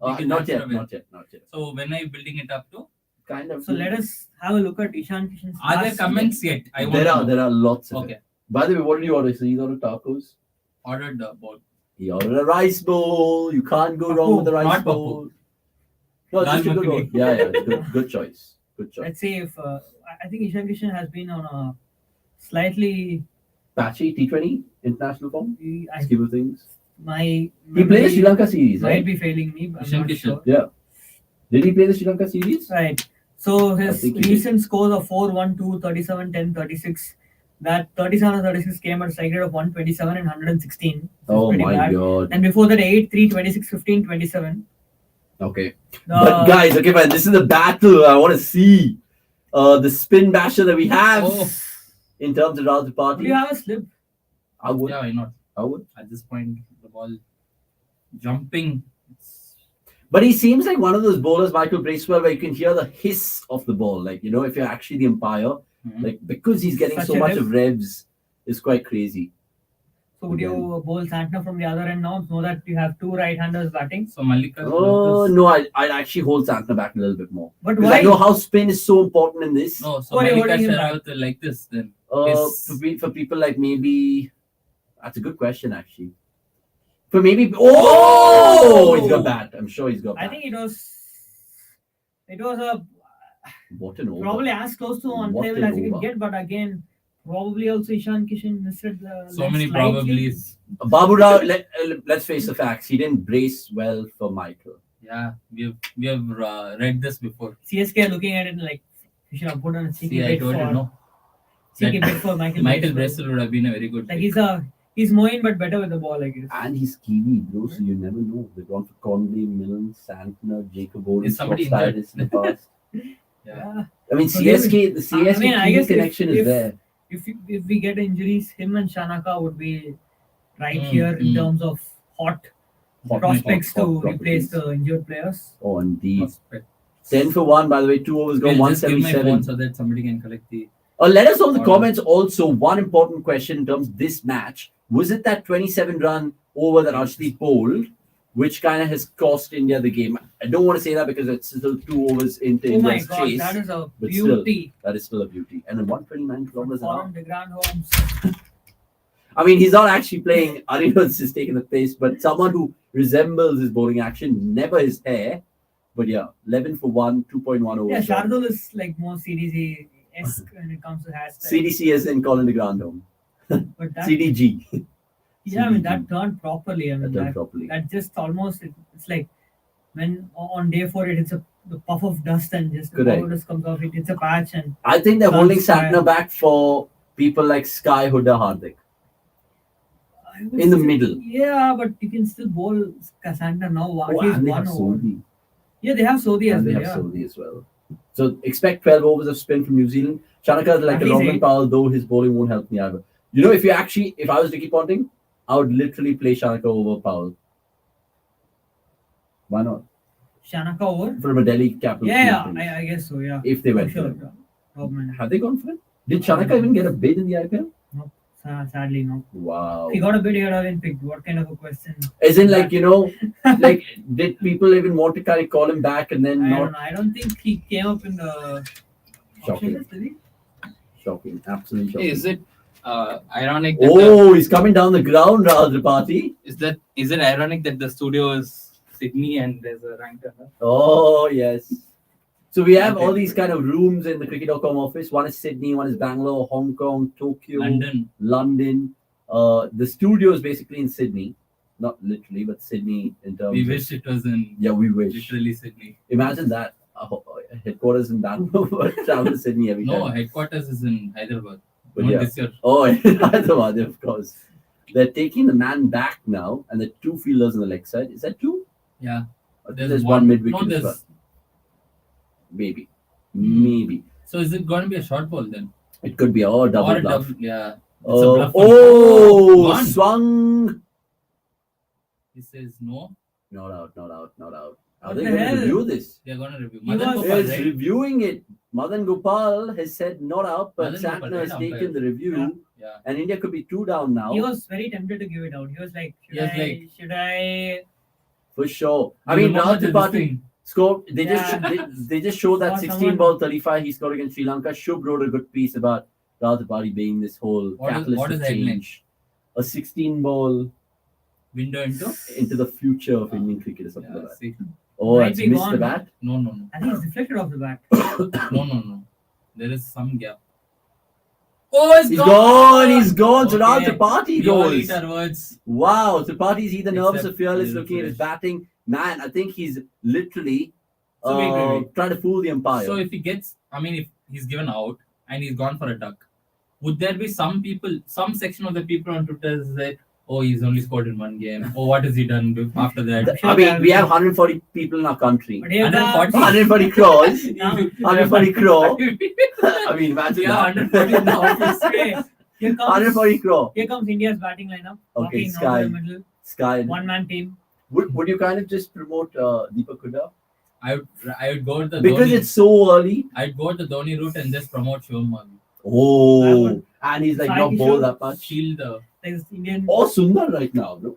You can Not answer yet, away. not yet, not yet. So when are you building it up to? Kind of. So let us have a look at Ishan Kishan's Are there last comments yet? I want There to are, know. there are lots of Okay. it. By the way, what did you order? So he's ordered tacos. Ordered the ball. He ordered a rice bowl. You can't go wrong with the rice not bowl. No, Dal just a good makhani. one. Yeah, yeah, good choice. Good choice. Let's see if I think Ishan Kishan has been on a slightly Patchy T20 international form. I, Scheme of things. my He played the Sri Lanka series, might right? be failing me, but I'm Ishan not Kishan. sure. Yeah. Did he play the Sri Lanka series? Right. So his think he did. recent scores of 4-1-2, 37-10, 36. That 37 and 36 came at a strike rate of 127 and 116. which is Oh pretty my bad. god. And before that, 8-3, 26, 15, 27. Okay. But guys, okay, man, this is the battle I want to see. The spin basher that we have Oh. in terms of Rajat Do Party. you have a slip? I would. Yeah, why not? I would. At this point, the ball jumping. But he seems like one of those bowlers, Michael Bracewell, where you can hear the hiss of the ball. Like, you know, if you're actually the umpire, like because he's getting Such so a much rev. of revs, it's quite crazy. So would you bowl Santner from the other end now? Know that you have two right-handers batting. So Malika. Oh no, I'd actually hold Santner back a little bit more. But Because why? I know how spin is so important in this. No, so Why are you Malika holding him Sherawat will like this then. Yes. For people like maybe, that's a good question actually. For maybe, oh, he's got bat. I'm sure he's got bat. I think it was a What an over. probably as close to on What level an as you can over. get, but again, probably also Ishan Kishan missed it. So many slightly. probablys. Babu Rao, let's face the facts. He didn't brace well for Michael. Yeah, we have read this before. CSK are looking at it like we should have put on a cheeky See, I bid told you, for no. cheeky That bid for Michael Michael Bracewell. Bracewell would have been a very good Like pick. he's Moeen but better with the ball, I guess. And he's Kiwi, bro, so you never know. They've gone for Conley, Millen, Santner, Jacob Oden, Is somebody Stylus in the past. Yeah. I mean, So they CSK, the CSK I mean, I Kiwi guess connection is there. if we get injuries, him and Shanaka would be right Mm, here in mm. terms of hot Hot- prospects hot to properties. replace the injured players. Oh, indeed. Prospect. 10 for 1, by the way, 2 overs gone, Well, just give my 177. phone so that somebody can collect the. Let us know in the Order. comments also one important question in terms of this match. Was it that 27 run over that Arshdeep bowled, which kind of has cost India the game? I don't want to say that because it's still 2 overs into Oh my India's god, chase. that is a but still, beauty. that is still a beauty. And then 129 kilometers an hour. Forum de Grand Homes. I mean, he's not actually playing. Anirudh is taking the pace, but someone who resembles his bowling action, never his hair. But yeah, 11 for 1, 2.1 overs. Yeah, Shardul is like more CDG-esque when it comes to hairstyle. CDC is in Colin de Grand Home. But that, CDG. yeah, I mean that turned properly. I mean That done properly. that just almost it's like when on day 4 it hits the puff of dust and just the Correct. ball just comes off. It hits a patch and I think they're holding Sky. Santner back for people like Sky, Huda, Hardik. I would In the say- middle. Yeah, but you can still bowl Cassandra now. At Oh, least and they one have over. Sodhi. Yeah, they have Sodhi as And they well. have Yeah. Sodhi as well. So expect 12 overs of spin from New Zealand. Chanaka is like At a least Norman 8. Powell, though his bowling won't help me either. You know, if I was Ricky Ponting, I would literally play Chanaka over Powell. Why not? Shanaka over. From a Delhi capital. Yeah, team, I guess so. Yeah. if they For went for sure. it. Top man. Have they gone for it? Did Chanaka even get a bid in the IPL? No, sadly no. Wow. He got a bid, he would have been picked. What kind of a question? As in, like, you know, like, did people even want to kind of call him back and then I not? don't know. I don't think he came up in the Shocking. option list, did he? Shocking. Absolutely shocking. Is it ironic that Oh, he's coming down the ground, Rahul Tripathi. is it ironic that the studio is Sydney and there's a rank turner? Oh, yes. So we have Okay. all these kind of rooms in the cricket.com office. One is Sydney, one is Bangalore, Hong Kong, Tokyo, London. The studio is basically in Sydney. Not literally, but Sydney in terms We of... wish it was in Yeah, we wish. literally Sydney. Imagine that. Headquarters in Bangalore, but travel to Sydney every No, time. headquarters is in Hyderabad. But Not yeah. this year. Oh, in Hyderabad, of course. They're taking the man back now, and the 2 fielders on the leg side. Is that 2? Yeah. Or there's one mid-wicket as well. Maybe. Maybe. So is it going to be a short ball then? It could be a Or double a bluff. yeah. It's a Oh, bluff one. oh, Gone. swung. He says no. Not out. Are What they the going to hell? review this? They're going to review. He Madan was- Gopal, Yes, right? reviewing it. Madan Gopal has said not out, but Madan Gopal, Santner has right, taken umpire. the review, Yeah. and India could be 2 down now. He was very tempted to give it out. He was like, should I? For sure. I You mean, remember Rahul this Tripathi thing? scored. They Yeah. they just showed that Or 16 someone- ball 35 he scored against Sri Lanka. Shub wrote a good piece about Rahul Tripathi being this whole catalyst What is of the headline? change. A 16 ball Window into the future of Indian cricket or something Yeah, like that. see. Oh, Might it's be missed the gone. bat. No. I think it's deflected off the bat. No. There is some gap. Oh, it's He's gone. So now Okay. Tripathi We all goes. eat our words. Wow, Tripathi's either nervous or Except fearless little looking at his foolish. batting. Man, I think he's literally So wait. trying to fool the umpire. So if he gets, if he's given out and he's gone for a duck, would there be some section of the people on Twitter that, oh, he's only scored in one game. Oh, what has he done after that? I mean, we have 140 people in our country. But here 140. comes- 140 crores. Now- 140 crore. I mean, imagine Yeah, that. 140 in the office. Okay, here comes 140 crore. Here comes India's batting lineup. Okay, Walking Sky. out of the middle, Sky. one-man team. Would you kind of just promote Deepak Hooda? I would go with the Because Dhoni. it's so early. I'd go with the Dhoni route and just promote Shivam Mavi. I Oh, would- and he's like Sai not Kishore. bowled that much. Shield the. Like this Indian. Or Sundar right now, bro.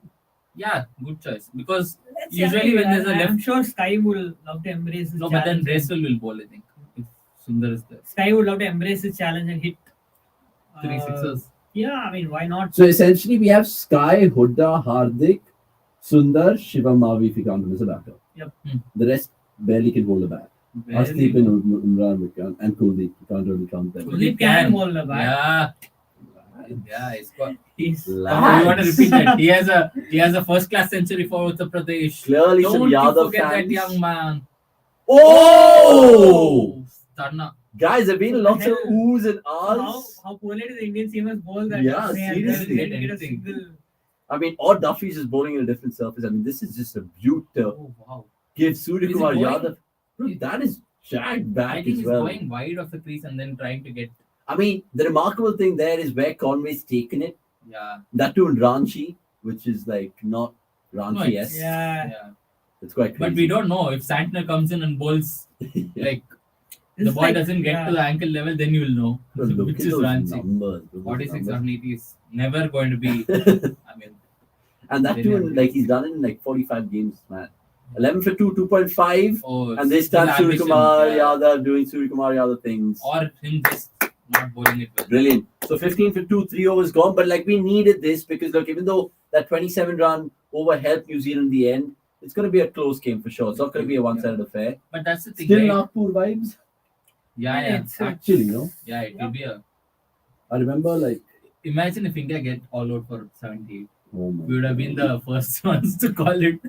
Yeah, good choice. Because Let's see, usually when there's a I'm left. sure Sky will love to embrace this No, but then challenge. Bracewell will bowl, I think. If Sundar is there. Sky would love to embrace this challenge and hit 3 uh, sixes. Yeah, I mean, why not? So essentially, we have Sky, Hooda, Hardik, Sundar, Shivam Mavi if you count him as a batter. Yep. The rest barely can hold a bat. Arshdeep and Imran we can't, and Kuldeep. We can't really count them. Kuldeep can bowl the bat. Yeah. Yeah, he's got. He's You want to Lads. repeat that? He has a first class century for Uttar Pradesh. Clearly some Don't you Yadav forget that fans. young man. Oh! Stunner. Guys, there have been lots of Hell. oohs and how ahs. poorly did the Indian team has bowled that? Yeah, they seriously. didn't get a Anything. single. I mean, or Duffy's just bowling in a different surface. I mean, this is just a beaut to Oh wow. give Is Surya he Kumar going- Yadav. Bro, that is jagged I back think as he's well. going wide of the crease and then trying to get. I mean, the remarkable thing there is where Conway's taken it. Yeah. That too in Ranchi, which is like not Ranchi it's- yes. Yeah. Yeah. It's quite crazy. But we don't know if Santner comes in and bowls like the It's ball like- doesn't get to the ankle level, then you will know Bro, look which at is those Ranchi. numbers. Bro, those 46 numbers. or 80 is never going to be. I mean, And that Then too, you in, have- like he's done it in like 45 games, man. 11 for 2, 2.5. oh, And this his time Surya ambition, Kumar yeah. Yadav doing Surya Kumar Yadav things. Or him just not bowling it well. Brilliant. So 15 for 2, 3 overs gone. But like we needed this because look, even though that 27 run over helped New Zealand in the end, it's going to be a close game for sure. It's not going to be a one-sided affair. But that's the thing, Still right? Nagpur vibes. Yeah, yeah. It's Actually, no. Yeah, it will be a. I remember like, Imagine if India get all out for 78. oh my We would have been the first ones to call it,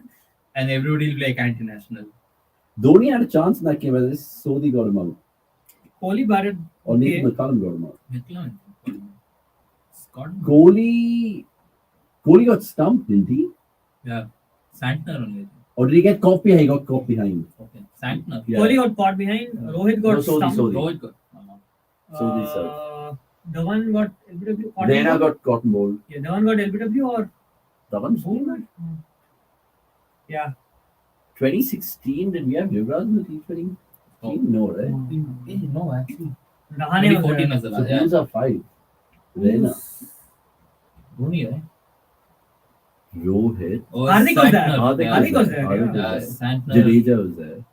and everybody will be like anti-national. Dhoni had a chance in that game, but this Sodhi got him out. Kohli batted. Or Okay. Nathan McCallum got him out. McLaren. Scott. Kohli got stumped, didn't he? Yeah. Santner only. Or did he get caught behind? He got caught behind. Okay. Santner. Yeah. Kohli got caught behind. Rohit got No, Sodhi, stumped. Sodhi. Rohit got. Sodhi Dhawan got LBW. Reina got cotton ball. Yeah, Dhawan got LBW or Dhawan? who got? Yeah. 2016, did we have Yuvraj in the T20? Oh. No, right? No, actually. Rahane was 2014 there. as So well. Yeah. who's our 5? Reina. Dhoni, right? Rohit. Oh, Hardik was there. Santner. Hardik was there, Hardik yeah. was Santner. there. Jadeja was there.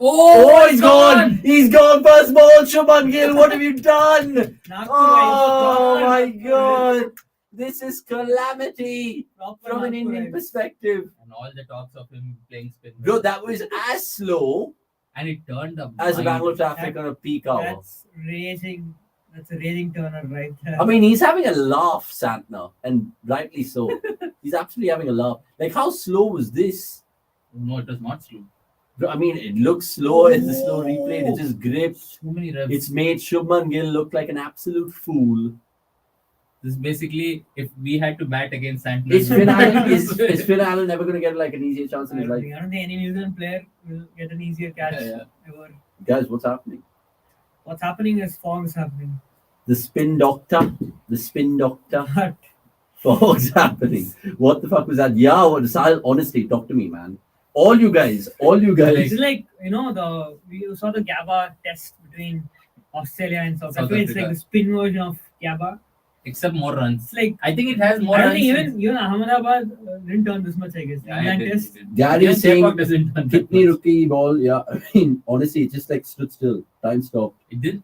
Oh, He's gone! He's gone! First ball, Shubman Gill, what have you done? Nagpur Oh guys. my god! This is calamity Proper from an Nagpur Indian guys. perspective. And all the talks of him playing spin. Bro, that was as slow And it turned up. as a wide. Bangalore traffic on a peak hour. That's raging. That's a raging turner right there. I mean, he's having a laugh, Santner, and rightly so. He's absolutely having a laugh. Like, how slow was this? No, it was not slow. Bro, I mean, it looks slow. It's a slow replay. It just gripped. So many reps. It's made Shubman Gill look like an absolute fool. This is basically if we had to bat against Santner. Is Finn Allen, is Finn Allen never going to get like an easier chance in I his don't life? think any New Zealand player will get an easier catch Yeah. ever. Guys, what's happening? What's happening is fog's happening. The spin doctor. The spin doctor. But Fog's happening. What the fuck was that? Yeah, what, Sahil, honestly, talk to me, man. All you guys. it's like, we saw the GABA test between Australia and South South Africa. It's Africa. like the spin version of GABA. Except more runs. It's like, I think it has more I don't runs. think even Ahmedabad didn't turn this much, I guess. Yeah, England it test. did. Gary Indian is saying, Chepauk doesn't turn that Kitni much. rookie ball. Yeah, I mean, honestly, it just like stood still. Time stopped. It did.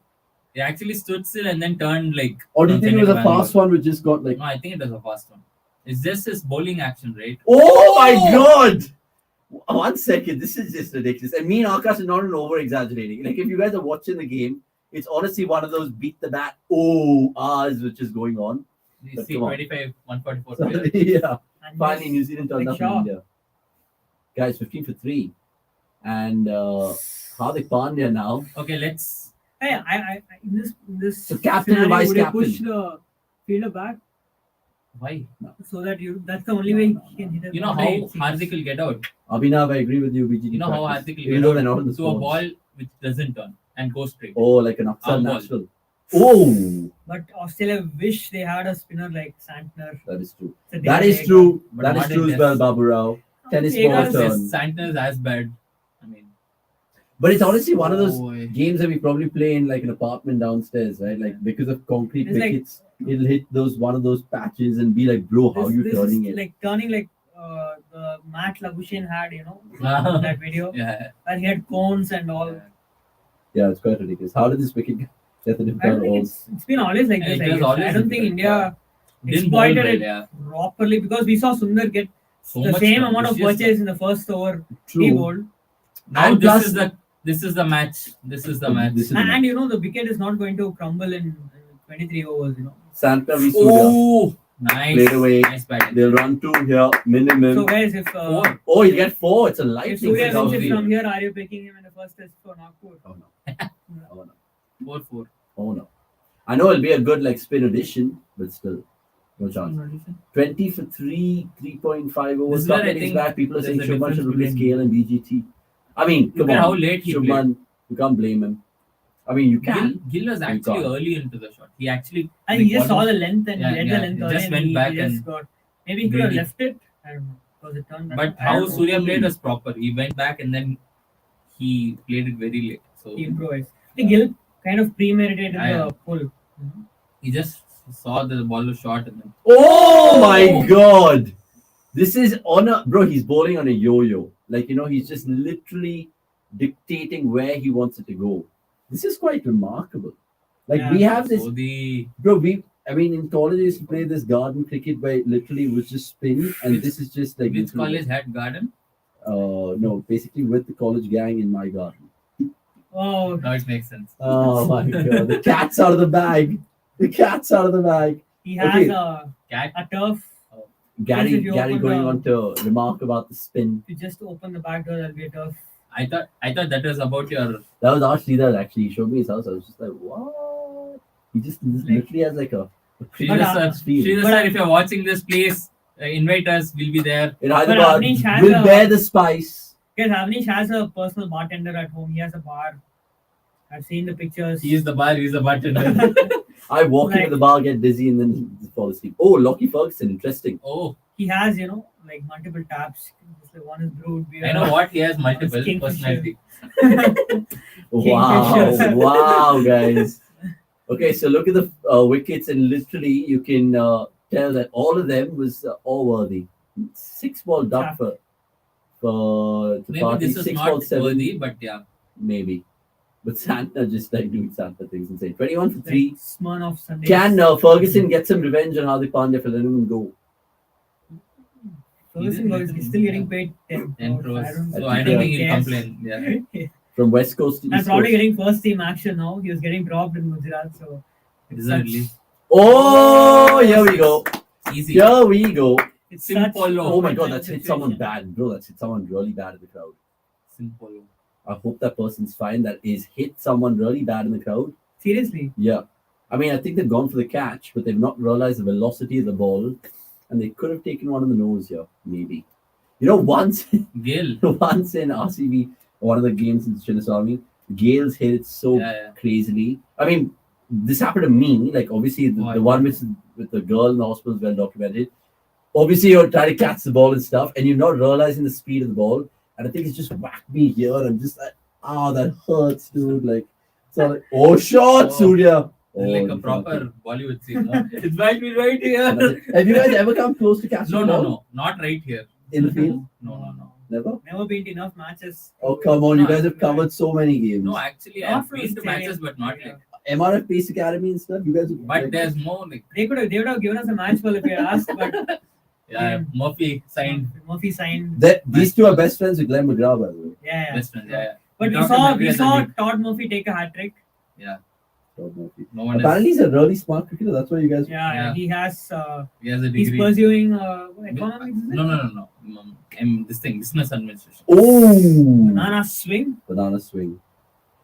It actually stood still and then turned like. Or do you from think it was a Chennai to fast one which just got like. Bangalore. No, I think it was a fast one. It's just his bowling action, right? Oh my god! 1 second, this is just ridiculous. And me and Akash are not an over exaggerating. Like, if you guys are watching the game, it's honestly one of those beat the bat ahs which is going on. You But see come on. 25, 144 So, players. yeah, And finally yes, New Zealand turned like up in Shaw. India. Guys, 15 for 3. And Hardik Pandya now. Okay, let's. Hey, I in this So captain and scenario, vice would you captain. push the fielder back Why? so that that's the only way he can hit it. You know how Hardik will get out? Abhinav, I agree with you. BGD You know how practice. Hardik will Even get though out they're not on the to a squads. ball which doesn't turn and go straight. Oh, like an upside Arm ball. natural. Oh, But Australia wish they had a spinner like Santner. that is true. So they That had is Ekar. true. But That is not in true as this. well, Babu Rao. Tennis Ekar ball is turn. Yes, Santner is as bad. I mean, But it's honestly one of those boy. games that we probably play in like an apartment downstairs, right? Like because of concrete It's like- wickets, it'll hit one of those patches and be like, bro, how This- you this turning is it? like turning like the Matt Labuschagne had, Ah. that video. Yeah. Where he had cones and all. Yeah, it's quite ridiculous. How did this wicket get the I don't different think balls? it's been always like Yeah, this. it I was guess. always I don't think different, India Didn't bowl exploited well, it yeah. properly because we saw Sundar get So the much same amount of vicious- purchase in the first over he True. bowled. Now And this plus- is the match. This is the match. This is- And the wicket is not going to crumble in a 23 overs, you know. Santa v Surya. Oh, nice. Played away. Nice batting. They'll run 2 here, minimum. So guys, if Four. Oh, he'll get 4. It's a if lightning. Surya six out wins of it the- from here, are you picking him in the first test for Nagpur? Oh no. Oh no. 4-4. Oh no. I know it'll be a good like spin addition, but still, no chance. 20 for 3, 3.5 overs. This is where I Couple innings think back, people are saying there's a Shubman should difference replace between- KL and BGT. I mean, come Look at on. how late he Shubman, you can't blame him. I mean, you can. Gil was actually can't. early into the shot. He actually. I think he just saw almost- the length and Yeah, he read yeah, the length he early just and went he back just and got. Maybe he could have greedy. left it. I don't know. Because it turned. But I how don't know. Surya played was proper. He went back and then he played it very late. So He improvised. I think Gill kind of premeditated Yeah. the pull. he just saw the ball was short and then. Oh my god! This is on a bro. He's bowling on a yo-yo. Like he's just literally dictating where he wants it to go. This is quite remarkable. Like we Yeah. have this, So the bro. I mean, in college, I used to play this garden cricket where literally it was just spin, and Which- this is just like which literally- college had garden? No, basically with the college gang in my garden. Oh, Now it makes sense. Oh my god, the cat's out of the bag. The cat's out of the bag. he has Okay. Cat. a turf. Gary, Yes, if you Gary open going the- on to remark about the spin. If you just open the back door, there'll be a turf. I thought that was about your. That was actually that actually. He showed me his house. I was just like, what? He just literally has like a Sridhar But, sir, field. Sridhar sir, if you're watching this, please invite us. We'll be there. In Hyderabad, Avnish has will a- bear the spice. Guys, Avnish has a personal bartender at home. He has a bar. I've seen the pictures. He's the bar. He's the bartender. I walk into Like- the bar, get dizzy, and then just fall asleep. Oh, Lockie Ferguson, interesting. Oh, He has, like multiple taps. Just like one is brewed beer. I know what he has multiple Kingfisher. personality. Wow, Kingfisher. wow, guys. Okay, so look at the wickets, and literally you can tell that all of them was all worthy. 6-ball duck Yeah. for the Maybe party. this is 6-ball not 7, worthy, but yeah. maybe. But Santa just like doing Santa things and saying 21 for 3. Like Smirnoff Sunday. Can Ferguson get some revenge on Hardik Pandya for letting him go? Ferguson was still getting paid 10 10 crores. crores. I So I think don't he think he'll cares. complain. Yeah. From West Coast to And East probably Coast. getting first team action now. He was getting dropped in Gujarat. So it's Deservedly. such, Oh, here we go. Easy. Here we go. it's Simple. such Oh my god, a that's hit situation. someone bad, bro. That's hit someone really bad in the crowd. Simple. I hope that person's fine. That is hit someone really bad in the crowd. Seriously. Yeah. I mean, I think they've gone for the catch, but they've not realized the velocity of the ball. And they could have taken one on the nose here, maybe. Once Gill. once in RCB, one of the games in Chinnaswamy, Gales hit it so Yeah. crazily. I mean, this happened to me. Like, obviously, Oh, the one with the girl in the hospital is well documented. Obviously, you're trying to catch the ball and stuff, and you're not realizing the speed of the ball. And I think it's just whacked me here. And I'm just like, that hurts, dude. Like, so like, oh, shot, Oh. Surya. Like a you proper Bollywood scene. No? It's might be right here. can't. Have you guys ever come close to catching No, the ball no, no. Not right here. in the field? No. Never? Never been to enough matches. Oh, come on. You No, guys have covered so many games. No, actually, Not I've from been to stadium. matches, but not Yeah. like. MRF Pace Academy and stuff. You guys But there's more like. They would have given us a match ball if we had asked, but Yeah, Murphy signed Murphy signed. these two are best friends with Glenn McGrath, by the way. Yeah. best friend. Yeah. But we talked to saw him we every saw other week. Todd Murphy take a hat trick. Todd Murphy. No one Apparently, is. he's a really smart cricketer. That's why you guys. Yeah, Yeah. he has. He has a He's degree. pursuing economics. Is it? No. This thing, business administration. Oh! Banana swing. Banana swing.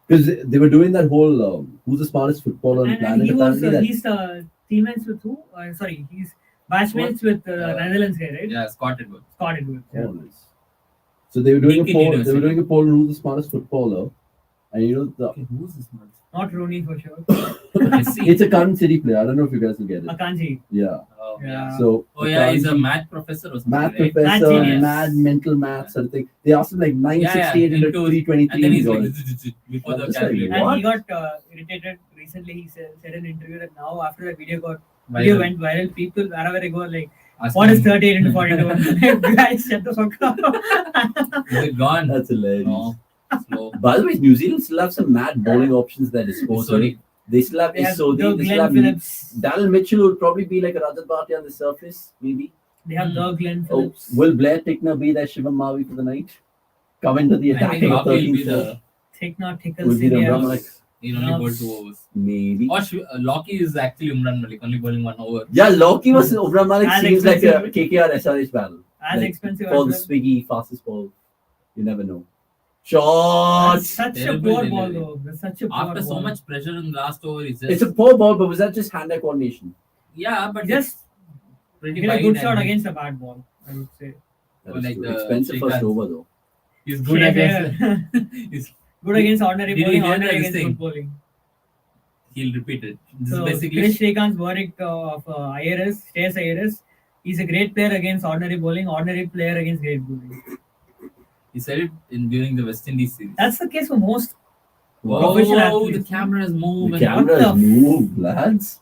Because they were doing that whole who's the smartest footballer on the And planet. he was Apparently, he's teammates with who? Sorry, he's batchmates with Netherlands guy, right? Yeah, Scott Edwards. Scott Edwards. that, oh, nice. So they were doing a Lincoln poll. They University. were doing a poll on who's the smartest footballer, and Who's this man? Not Rooney for sure. Messi. it's a current city player. I don't know if you guys will get it. Akanji. Yeah. Oh, Yeah. yeah. So Oh, yeah, he's a Akanji- math professor or something. math right? professor, genius. mad mental math sort of thing. They asked him like 968 into into- 323. And then he's got like, it. before I'm the just like, calculator. And What? he got irritated recently. He said in an interview that now after that video went viral, people wherever they go like, Asking what is him, 38 into 42? Guys, shut the fuck up. Is it gone? That's hilarious. No. Slow. By the way, New Zealand still have some mad bowling options at their disposal. Sorry. They still have They have Isodi, Doug they still Glenn have Phillips. Darryl Mitchell would probably be like a Rajat Bhatia on the surface, maybe. They have Hmm. Doug Glenn Oh, Phillips. will Blair Tickner be that Shivam Mavi for the night? Come into the I attack think of Rafi will 13 be the. Take not will tickles be the India. drama like He only bowled 2 overs. Maybe. Or Loki is actually Umran Malik, only bowling 1 over. Yeah, Loki was Umran Malik As seems like a expensive. KKR SRH battle. As Like, expensive for the as well. Swiggy fastest ball. You never know. Shot. That's such a Terrible poor ball delivery. though. That's such a poor After ball. so much pressure in the last over, it's just It's a poor ball, but was that just hand-eye coordination? yeah, but Just pretty hit a wide good shot and against a bad ball, I would say. That Or is like true. the Expensive first Srikanth. over though. He's good Yeah, against. he's, Good against ordinary Did you bowling, hear ordinary this against thing? good bowling. he'll repeat it. This So is basically Krish Srikanth's verdict of IRS, stays IRS. He's a great player against ordinary bowling, ordinary player against great bowling. he said it during the West Indies series. That's the case for most Oh, professional the athletes. cameras move. The and cameras the f- move, lads.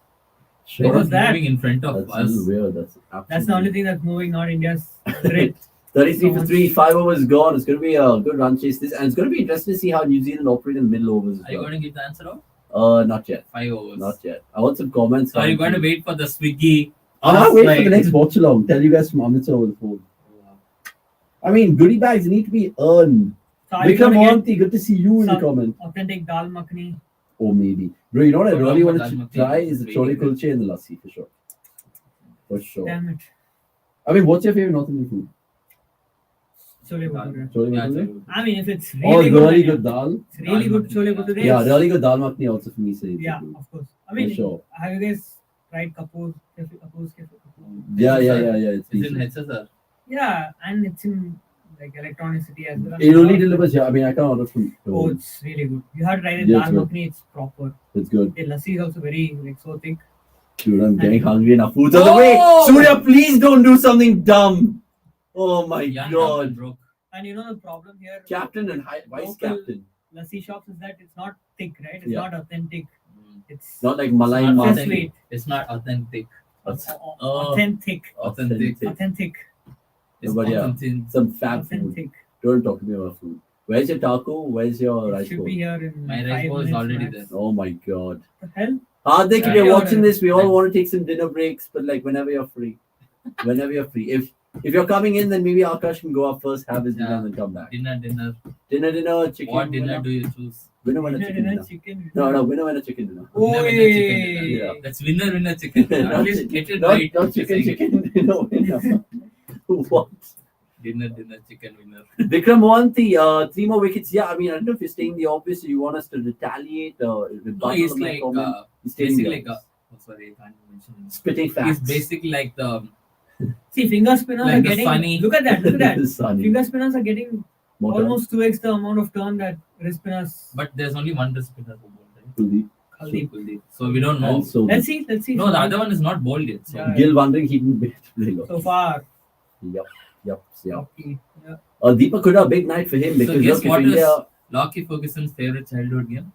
It What was was that? moving in front of That's a us. little weird. That's That's the only thing that's moving, not India's grit. 33 So for much. 3, 5 overs gone. It's going to be a good run chase. This, and it's going to be interesting to see how New Zealand operate in the middle overs as Are you well. going to give the answer out? Not yet. 5 overs. Not yet. I want some comments. So are you going to wait for the Swiggy? I'm not waiting for Like- the next Watchalong. Tell you guys from Amritsar over the phone. I mean, goodie bags need to be earned. So are you Vikram going to Mohanty, good to see you in the some- comment. get authentic dal makhani? Or maybe. Bro, you know what I Go really down want for to dal makhani. try is the It's chole really good. kulche and the lassi, for sure. For sure. Damn it. I mean, what's your favorite North Indian food? Chole Dal. bhature. Chole Yeah, bhature? so- I mean, if it's Or really really good, good dal? it's really Dal good makhani, chole yeah. bhature. Yeah, really good dal makhani also for me. So Yeah, of course. I For mean, sure. have you guys tried Kapoor's Cafe? Yeah, HSR. it's It's in decent. HSR. Yeah, and it's in like Electronic City as well. It only delivers here. I mean, I can't order from Oh, home. it's really good. You have to try the Yeah, dal it's good. makhani. It's proper. It's good. The lassi is also very like so thick. Dude, I'm getting hungry now. Food's on the way. Oh! Surya, please don't do something dumb. Oh my Young god. Raman broke. And you know the problem here, Captain and vice Local- captain. lassi shops is that it's not thick, right? It's Yeah. not authentic. Mm. It's Not like Malai Not Mart. authentic. authentic. It's not authentic. authentic. Authentic. Authentic. It's But yeah. authentic. Some fat food. Authentic. Don't talk to me about food. Where's your taco? Where's your It rice should bowl? be here in My rice 5 bowl is minutes already max. there. Oh my god. What the hell? Hardik, if Yeah. you're watching this, we all Right. want to take some dinner breaks, but like whenever you're free. Whenever you're free. If you're coming in, then maybe Akash can go up first, have his dinner, Yeah. and then come back. Dinner. Dinner, chicken. What dinner winner. do you choose? Winner, Dinner, chicken dinner. chicken. No, winner, chicken dinner. Winner, chicken dinner. Yeah. That's winner, chicken. Not At least get it Not, right. not chicken, chicken dinner, winner. What? Dinner, chicken winner. Vikram Mohanty, 3 more wickets. Yeah, I mean, I don't know if you're staying the obvious, or you want us to retaliate. No, he's like He's stating basically the like obvious. sorry, I can't mention. Spitting He's facts. basically like the See, finger spinners Like are the getting. funny- Look at that. Look at that. Sunny. Finger spinners are getting Motor. almost 2x the amount of turn that wrist spinners. but there's only one spinner who bowled, right? Kuldeep. Kuldeep. So we don't know. And so Let's see. Let's see. No, the other one is not bowled yet. So Yeah. Gil wondering he didn't beat Lilo. So far. Yep. Okay. Yeah. Deepak could have a big night for him because guess look, if what India. is- Lockie Ferguson's favorite childhood game.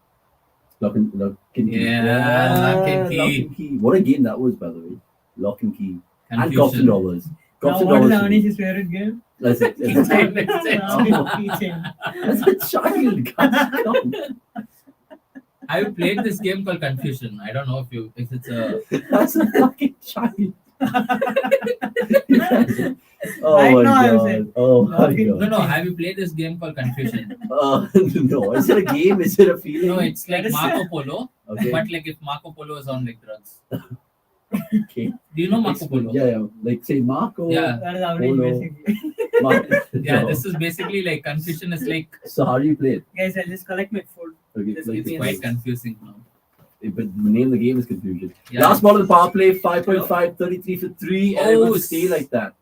Lock and key. Yeah, lock and key. Lock and key. What a game that was, by the way. Lock and key. And Confusion. Cops and Robbers. Now, Cops and what is Robbers. Anis's favorite game? That's it. Keychain, that's it. Keychain. That's a child. Come. Have you played this game called Confusion? I don't know if it's a That's a fucking child. Oh Right my now, I would god. say- Oh my No, no. god. Have you played this game called Confusion? No. Is it a game? Is it a feeling? No, it's like That is- Marco Polo, Okay. but like if Marco Polo is on like drugs. Okay. Do you know Marco Polo? Yeah. Like say Marco. Yeah. That is average, Polo. basically. Yeah, No. this is basically like Confusion is like So how do you play it? Guys, I'll just collect my food. Okay, Just like give me this. a quite confusing now. But the name of the game is confusion. Yeah. Last ball of the power play, 5.5, 33 for 3, and it Oh, will stay like that.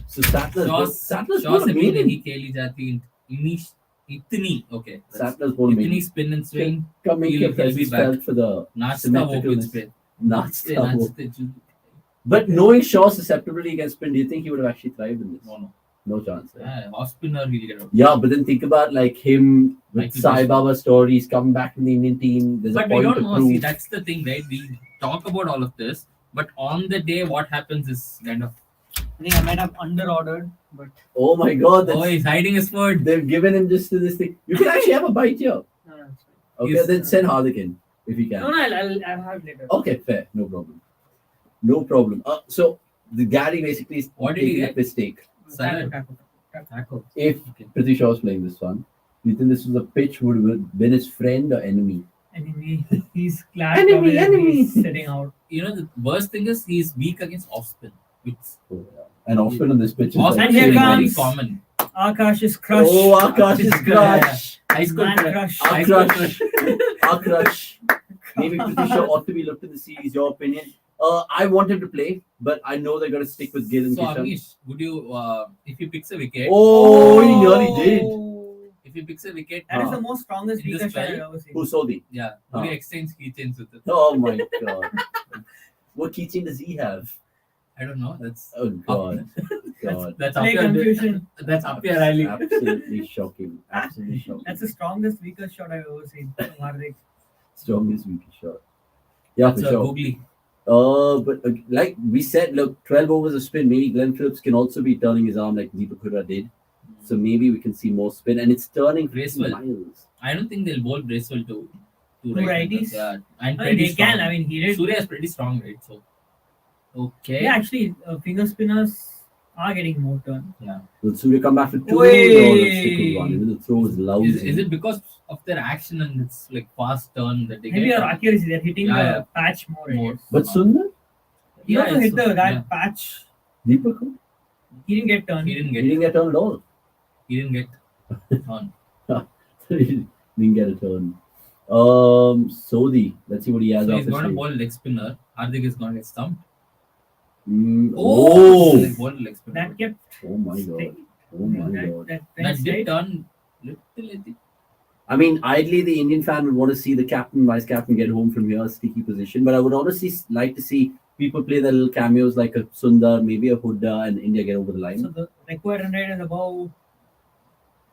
So Sattler's Shaw's ball से भी amazing. नहीं खेली जाती इतनी okay. Sattler's ball इतनी amazing. spin and swing Come make he'll- your he'll be presence back. felt for the नाचता वो pitch पे नाचता वो. नाचते जो- But knowing Shaw's susceptibility against spin, do you think he would have actually thrived in this? no No chance. Right? yeah, off spinner he'll get out. Yeah, but then think about like him with Michael Sai Jackson. Baba stories coming back from the Indian team. There's a But we point don't to know. prove. See, that's the thing, right? We talk about all of this, but on the day, what happens is kind of I think I might have under-ordered, but Oh my god, oh, he's hiding his food. they've given him just to this thing. You can actually have a bite here. no, it's fine. Okay, Yes. then send Hardik in if you can. No, I'll have it later. Okay, fair, no problem. No problem. So the Gary basically is What did he taking a get? mistake. Salad. Taco. If Okay. Prithvi Shaw was playing this one, do you think this was a pitch would have been his friend or enemy? He's glad Enemy, probably that enemy. he's sitting out. You know, the worst thing is he's weak against off spin. It's And often on this pitch is off like And here spin is very very comes- common. Akash is crushed. Oh, Akash is crushed. High school Man crush. crush. High Our school crush. Our crush. Maybe Patricia ought to be looked in the series. Your opinion? I want him to play, but I know they're going to stick with Gill and So Kishan. Amish, would you if he picks a wicket? Oh, he nearly did. If he picks a wicket, That is the most strongest In this weaker shot I've spell, ever seen. Who Sodhi? yeah, would you exchange keychains with it? Oh my god. What keychain does he have? I don't know. That's Oh god. God. that's up Play your confusion. that's up your alley. Absolutely shocking. Absolutely shocking. That's the strongest weaker shot I've ever seen from Hardik. Strongest weakest shot. Yeah, for It's a sure. googly. But like we said, look, 12 overs of spin. Maybe Glenn Phillips can also be turning his arm like Deepak Hooda did. So maybe we can see more spin, and it's turning 50 Graceful. miles. I don't think they'll bowl Bracewell to righties? Yeah, and I mean, pretty they strong. can. I mean, he did. Surya is pretty strong, right? So okay. Yeah, actually, finger spinners are getting more turn. Yeah. Will Surya come back for 2? Oi. No, let's stick with 1. Even the throw is lousy. Is it because of their action and it's like fast turn that they Maybe get? our accuracy, they're hitting Yeah, the yeah. patch more. I More. guess. But Sundar? He Yeah, also hit it's- that yeah. patch. Deepak? Who? He didn't get turned. He didn't He get. didn't get turned at all. He didn't get on. He didn't get a turn. Sodhi. Let's see what he has So off he's his going to sleeve. bowl leg spinner. Hardik is going to get stumped. Oh! Like bowl leg spinner. That kept. Oh my god. Oh my god. That That went did straight. turn little, I think. I mean, ideally, the Indian fan would want to see the captain, vice captain get home from here, sticky position. But I would honestly like to see people play their little cameos like a Sundar, maybe a Hooda, and India get over the line. So the required run rate is about.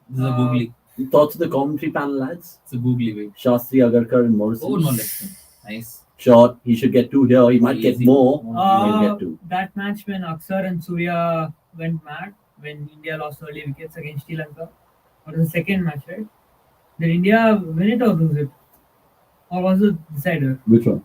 This is a googly. Thoughts of the commentary panel, lads? It's a googly way. Shastri, Agarkar, and Morrison. Oh no, leg spin. Nice. Shot. He should get 2 here. He might get Easy. more. He might get 2. That match when Aksar and Surya went mad when India lost early wickets against Sri Lanka. What was the second match, right? Did India win it or lose it? Or was it decider? Which one?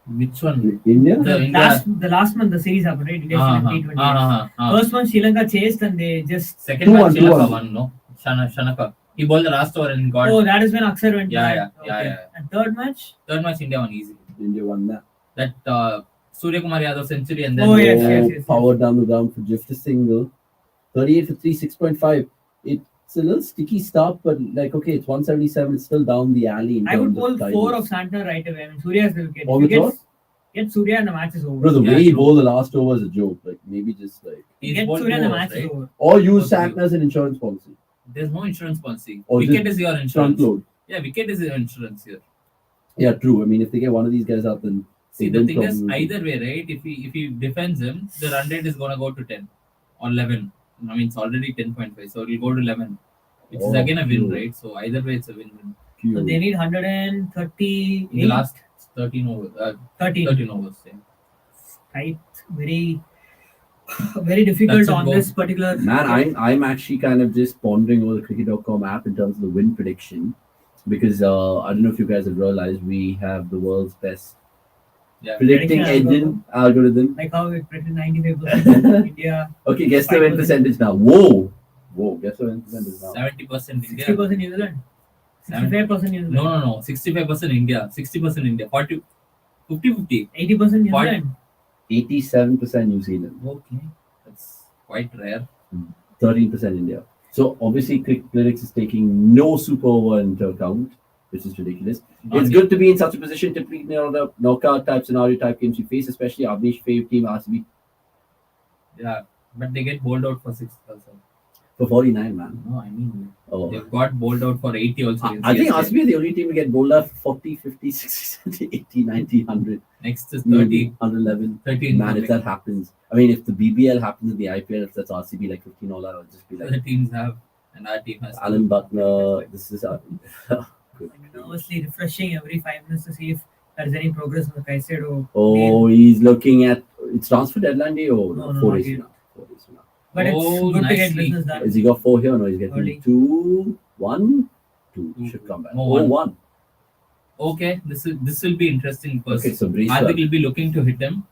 Which one? India? The last month the series happened, right? India T20I. First one Sri Lanka chased and they just. Second 2-1, one, Sri Lanka 2-1. won, no? Shanaka. He bowled the last over and got. Oh, that is when Aksar went Yeah, mad. yeah, Okay. yeah, yeah. And third match? Third match, India won easy. India won that. That Surya Kumar Yadav century and then. Oh, yes. Power down the ground for just a single. 38 for 3, 6.5. It's a little sticky start, but like, okay, it's 177. It's still down the alley. In I would terms bowl of 4 timing. of Santner right away. I mean, Surya has the wicket. On the If you trot? get Surya and the match is over. Bro, the Yeah, way he true. bowled the last over is a joke. Like, maybe just like. He's Get bowled Surya and 2 the overs, match is right? over. Or use Okay. Santner as an insurance policy. There's no insurance policy. Or Wicket just is your Front insurance. load. Yeah, wicket is your insurance here. Yeah, true. I mean, if they get one of these guys out, then. See, they the don't thing is, probably- either way, right? If he defends him, the run rate is gonna go to 10 or 11. I mean, it's already 10.5, so it'll go to 11, which is Oh, again a win, pure. right? So either way, it's a win-win. Pure. So they need 138. In the last 13 overs, 13. 13 overs. Yeah. Right. Very difficult That's a on goal. this particular. Man, I'm actually kind of just pondering over the cricket.com app in terms of the win prediction because I don't know if you guys have realized we have the world's best Yeah. predicting Prediction engine algorithm. Like how it predicted 95% India, Okay, guess the win 5%. percentage now. Whoa, guess the win percentage now. 70% India. 60% New Zealand, 65% New Zealand, No. 65% India. 60% India. 50-50. 80% New What? Zealand. 87% New Zealand, Okay. That's quite rare. 13% India. So obviously, Critics is taking no super over into account, which is ridiculous. It's good to be in such a position to play the knockout type scenario type games you face, especially Avnish fave team RCB Yeah. But they get bowled out for 6%. for 49, man. No, I mean, Oh. they've got bowled out for 80 also. in I think CSK. RCB are the only team to get bowled out 40, 50, 60, 70, 80, 90, 100, Next is 30. maybe 111. 13. Man, if that happens, I mean, if the BBL happens in the IPL, if that's RCB like 15 all out, I'll just be Other like, teams have, and our team has. Alan Buckner, this is Nervously refreshing every 5 minutes to see if there is any progress on the Caicedo. Oh, he's looking at it's transfer deadline day or No, 4 not days yet. from now. 4 days from now. But it's Oh, good to get nicely. business done. Has he got 4 here? No, he's getting Early. 2, 1, 2. Two. Should come back. No, 1. one. Okay, this will be interesting because Okay, so Brace. Hardik will be looking to hit him.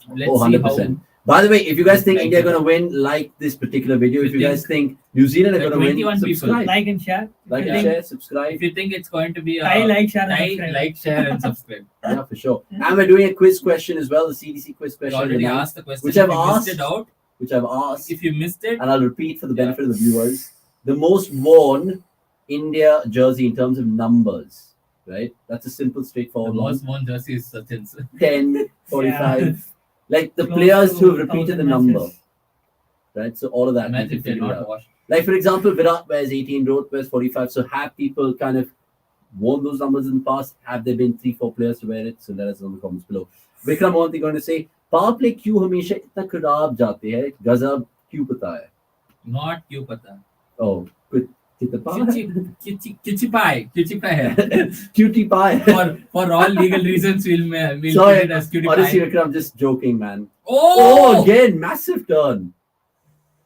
Let's Oh, see 100%. By the way, if you guys think Thank India are you. going to win, like this particular video. If If you you guys think New Zealand are there are going to win, 21 people. subscribe. Like and share. Like If and you share, think subscribe. If you think it's going to be a like, share, and Thai, subscribe. like, share, and subscribe. Yeah, for sure. And we're doing a quiz question as well, the CDC quiz We question. already tonight, asked the question. which If I've you missed asked. it out, Which I've asked, if you missed it, and I'll repeat for the Yeah. benefit of the viewers. The most worn India jersey in terms of numbers, right? That's a simple, the straightforward one. most worn jersey is Sachin's. 10, 45. Like the Close players to who have repeated 1,000 the number, matches. right? So all of that. you Imagine can if you're figure it not out. washed. Like for example, Virat wears 18, Rohit wears 45. So have people kind of worn those numbers in the past? Have there been 3-4 players to wear it? So let us know in the comments below. Vikram Mohanty going to say, power play क्यों हमेशा इतना खराब जाते हैं? गजब क्यों पता है? Not you, pata. Oh, good. Kichi pie hai. Cutie pie. For all legal reasons, we'll Sorry, put it as cutie honestly, pie. Vikram, I'm just joking, man. Oh! Again, massive turn.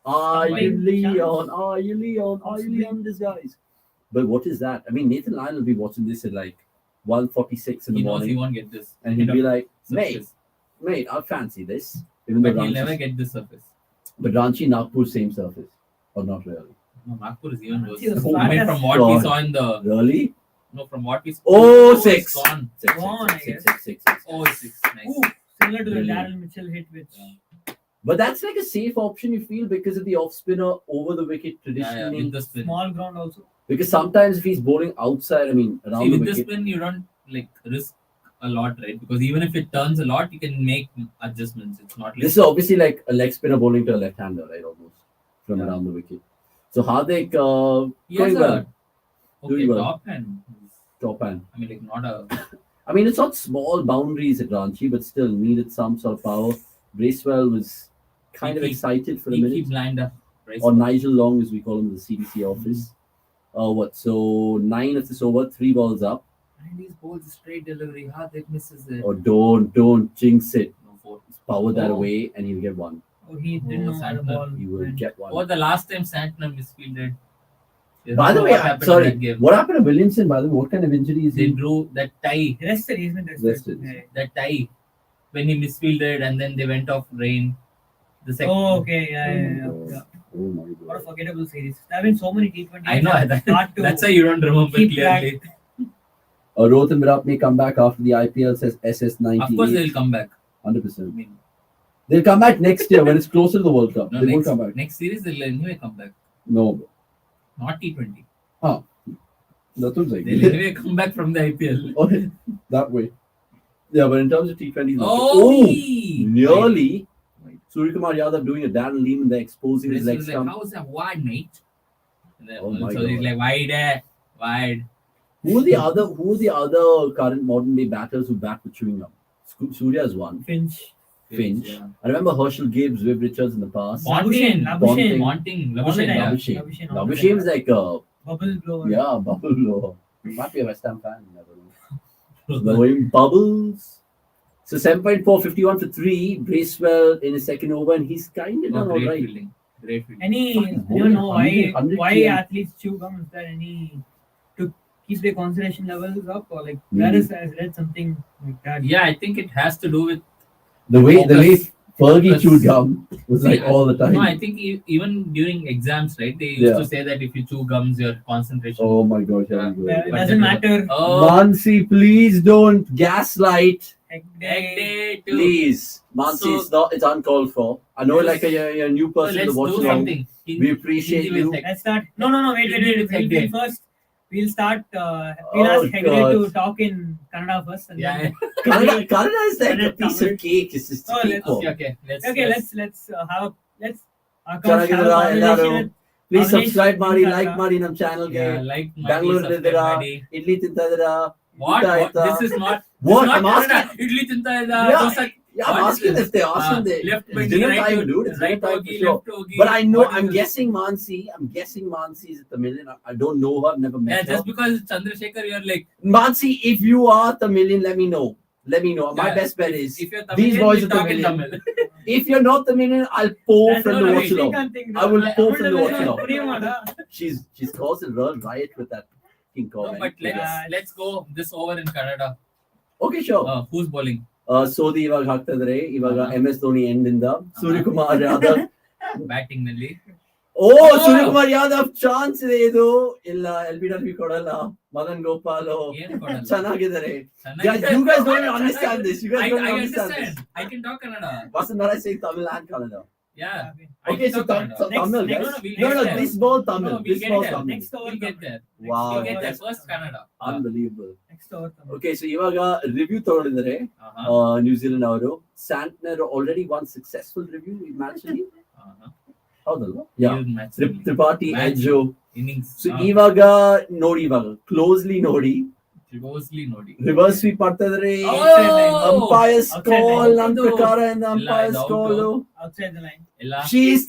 Are you Something Leon? Are you Leon? Are you Leon in disguise? But what is that? I mean, Nathan Lyon will be watching this at like 1:46 in the He knows he morning, won't get this. and he'll be like, Surface. mate, I'll fancy this. Even though But he'll Ranchi, never get this surface. but Ranchi, Nagpur, same surface. Or not really. No, Nagpur is even worse. Ranchi was I mean, flat from as what we God. saw in the... Really? No, from what we saw... Oh, it's six. gone. Six, Gone, I six, guess. six, six. Oh, 6. Nice. Ooh, similar to the Brilliant. Darryl Mitchell hit, which But that's like a safe option, you feel, because of the off spinner over the wicket Yeah, traditionally. with the spin. small ground also. Because sometimes if he's bowling outside, I mean, around See, the with the wicket, spin, you don't like risk a lot, right? Because even if it turns a lot, you can make adjustments. It's not like... this is obviously like a leg spinner bowling to a left-hander, right? Almost from Yeah. around the wicket. So Hardik, He has going well, okay, doing well. top and... top hand. I mean, like, not a... I mean, it's not small boundaries at Ranchi, but still needed some sort of power. Bracewell was kind of He keep- excited for a He minute. keeps blind up. Right? Or Nigel Long, as we call him in the CDC office. So 9 of this over, 3 balls up. And these balls straight delivery. Hardik misses it. Or don't jinx it. No, 4. Power that Oh. away, and he'll get one. Oh, he didn't Oh, know where the Santner. ball He will went. get one. Or the last time Santner misfielded. You By the know way, what I'm happened in sorry. that game? What happened to Williamson? By the way, what kind of injury is They he? drew that tie. Rested, he's been rested. Rested. Yeah. That tie. When he misfielded and then they went off rain. The second. Oh, okay, yeah. Oh my What a god. forgettable series. There have been so many T20. I know. Hard to That's why you don't remember keep clearly. Rohit and Virat may come back after the IPL, says SS98. Of course, they'll come back. 100%. I mean, They'll come back next year when it's closer to the World Cup. no, They won't next, come back. next series they'll anyway come back. No. Not T20. That's what I'm saying. They'll anyway come back from the IPL. Oh, that way. Yeah, but in terms of T20, Oh, nearly. Suryakumar Yadav doing a Darren Lehman there, exposing his leg was like, stump. how is that wide, mate? And then Oh my so he's God. like, wide. Who are the other current modern day batters who bat with chewing gum? Surya is one. Finch. Finch. Yeah. I remember Herschel Gibbs, Viv Richards in the past. Labuschagne. Ponting. Labuschagne, All the time. yeah. Labuschagne. Labuschagne, all the Labuschagne time. is like a Bubble blower. bubble blower. He might be a West Ham fan. You never know. Blowing bubbles. So 7.4, 51 for 3. Bracewell in his second over, and he's kind of No, done all great right. fielding. Great fielding. Any, Fucking I don't know bowling, 100 why km. athletes chew gum. Is there any to keep their concentration levels up, or like Maybe. where is I read something like that? Yeah, I think it has to do with The way Focus. Fergie Focus. chewed gum was like See, all the time. No, I think even during exams, right? They used Yeah. to say that if you chew gums, your concentration. Oh my god, here Yeah. we go. It But doesn't then- matter. Oh, Mansi, please don't gaslight. Egg egg day. day too. Please. Mansi, So- it's uncalled for. I know Yes. like you're a new So person to let's watch do along. something. We appreciate Hindi you. with egg. Let's start. No, wait. It's egg day. First, we'll start. We'll Oh, ask Hegde God. to talk in Kannada first. And Yeah. then, Canada is like a Canada piece Tamil. of cake. It's just Oh, a let's- cake. Okay. let's have ಚೆನ್ನಾಗಿದ್ದೀರಾ a ಎಲ್ಲರೂ? conversation. Please Avnish subscribe ಮಾಡಿ in like Kannada. ಮಾಡಿ ನಮ್ಮ ಚಾನಲ್ಗೆ. Yeah, like Bangalore ಇದ್ದೀರಾ? ಇಡ್ಲಿ ತಿಂತಾ ಇದ್ದೀರಾ? What? ಊಟ ಆಯ್ತಾ? This is not. What? This is I'm not asking. Kannada. Idli tinta ida. Yeah. dosa. Yeah, I'm What is asking this? if they're awesome. Left It's wing, dinner right time, wing, dude. It's right dinner time hoagie, for sure. left hoagie. But I know, What I'm is this? guessing Mansi is a Tamilian. I don't know her, I've never Yeah, met her. just because it's Chandrasekhar, you're like. Mansi, if you are Tamilian, let me know. My Yeah, best bet is If you're these Tamilian, boys we are talk in Tamilian. Tamil. If you're not Tamilian, I'll pour That's from not the a watch along. Srikanth thing, I will though. pour from the Tamil watch along. Priyamada. She's caused a real riot with that fucking No, comment. but Yeah. let's go this over in Canada. Okay, sure. Who's bowling? Sodhi ಇವಾಗ ಹಾಕ್ತಿದ್ರೆ ಇವಾಗ MS Dhoni end ಇಂದ Suryakumar Yadav batting ನಲ್ಲಿ Suryakumar Yadav chance ಇದೆ ಇದು ಇಲ್ಲ LBW ಕೊಡಲ್ಲ ಮದನ್ ಗೋಪಾಲ್ ಚೆನ್ನಾಗಿದ್ದಾರೆ. You guys don't understand this. You guys don't understand this. I can talk Kannada. Wasn't that I say Tamil and Kannada? Yeah. Okay, so Tamil, guys. No, this ball Tamil. This ball Tamil. Next over We'll get there. Wow. We'll get there. First Kannada. Unbelievable. Next over Okay, so ಇವಾಗ review ತಗೊಂಡಿದ್ದಾರೆ New Zealand ಅವರು. Santner already one successful review ಈ match ಅಲ್ಲಿ. ಹೌದಲ್ವಾ? Tripathi edge innings. So ಇವಾಗ closely ನೋಡಿ reverse sweep ಮಾಡ್ತಾ ಇದ್ರೆ ಅಂಪೈರ್ಸ್ ಕಾಲ್ ನನ್ನ ಪ್ರಕಾರ umpires call outside the line. she is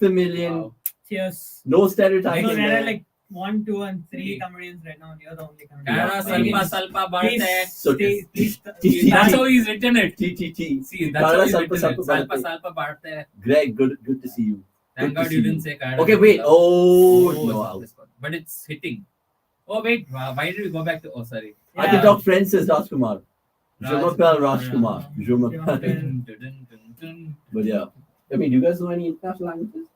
the million. Wow. Cheers. No stereotyping. So there are like 1, 2 and 3 comedians right now and you're the only comedian. Kannada salpa barte. So That's how he's written it. TTT. See, that's how he's written it. Salpa barte. Greg, good to see you. Thank God you didn't say Kannada. Okay, wait. No. But it's hitting. Oh wait, why did we go back to? Oh sorry. I can talk French as Rajkumar. Rajkumar. But yeah, I mean, do you guys know any international languages?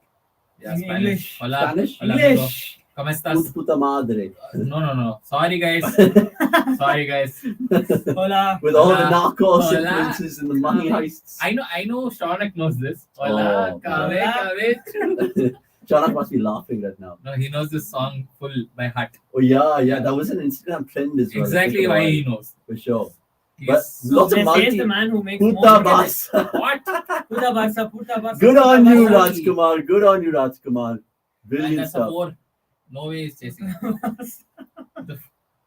Yeah, English. Hola. Spanish? Hola, English. ¿Cómo estás? Puta madre. No. Sorry guys. Hola. With all the narcos Hola. influences and the money heists. I know Shaunak knows this. Hola, Oh. kave. Chanak must be laughing right now. No, he knows this song full by heart. Oh yeah, that was an Instagram trend as well. Exactly why he knows. For sure. He's But lots of They say the man who makes Puta more bas. what? Puta Barsa. Good on you, Barsa. Rajkumar. Brilliant That's a stuff. 4. No way he's chasing.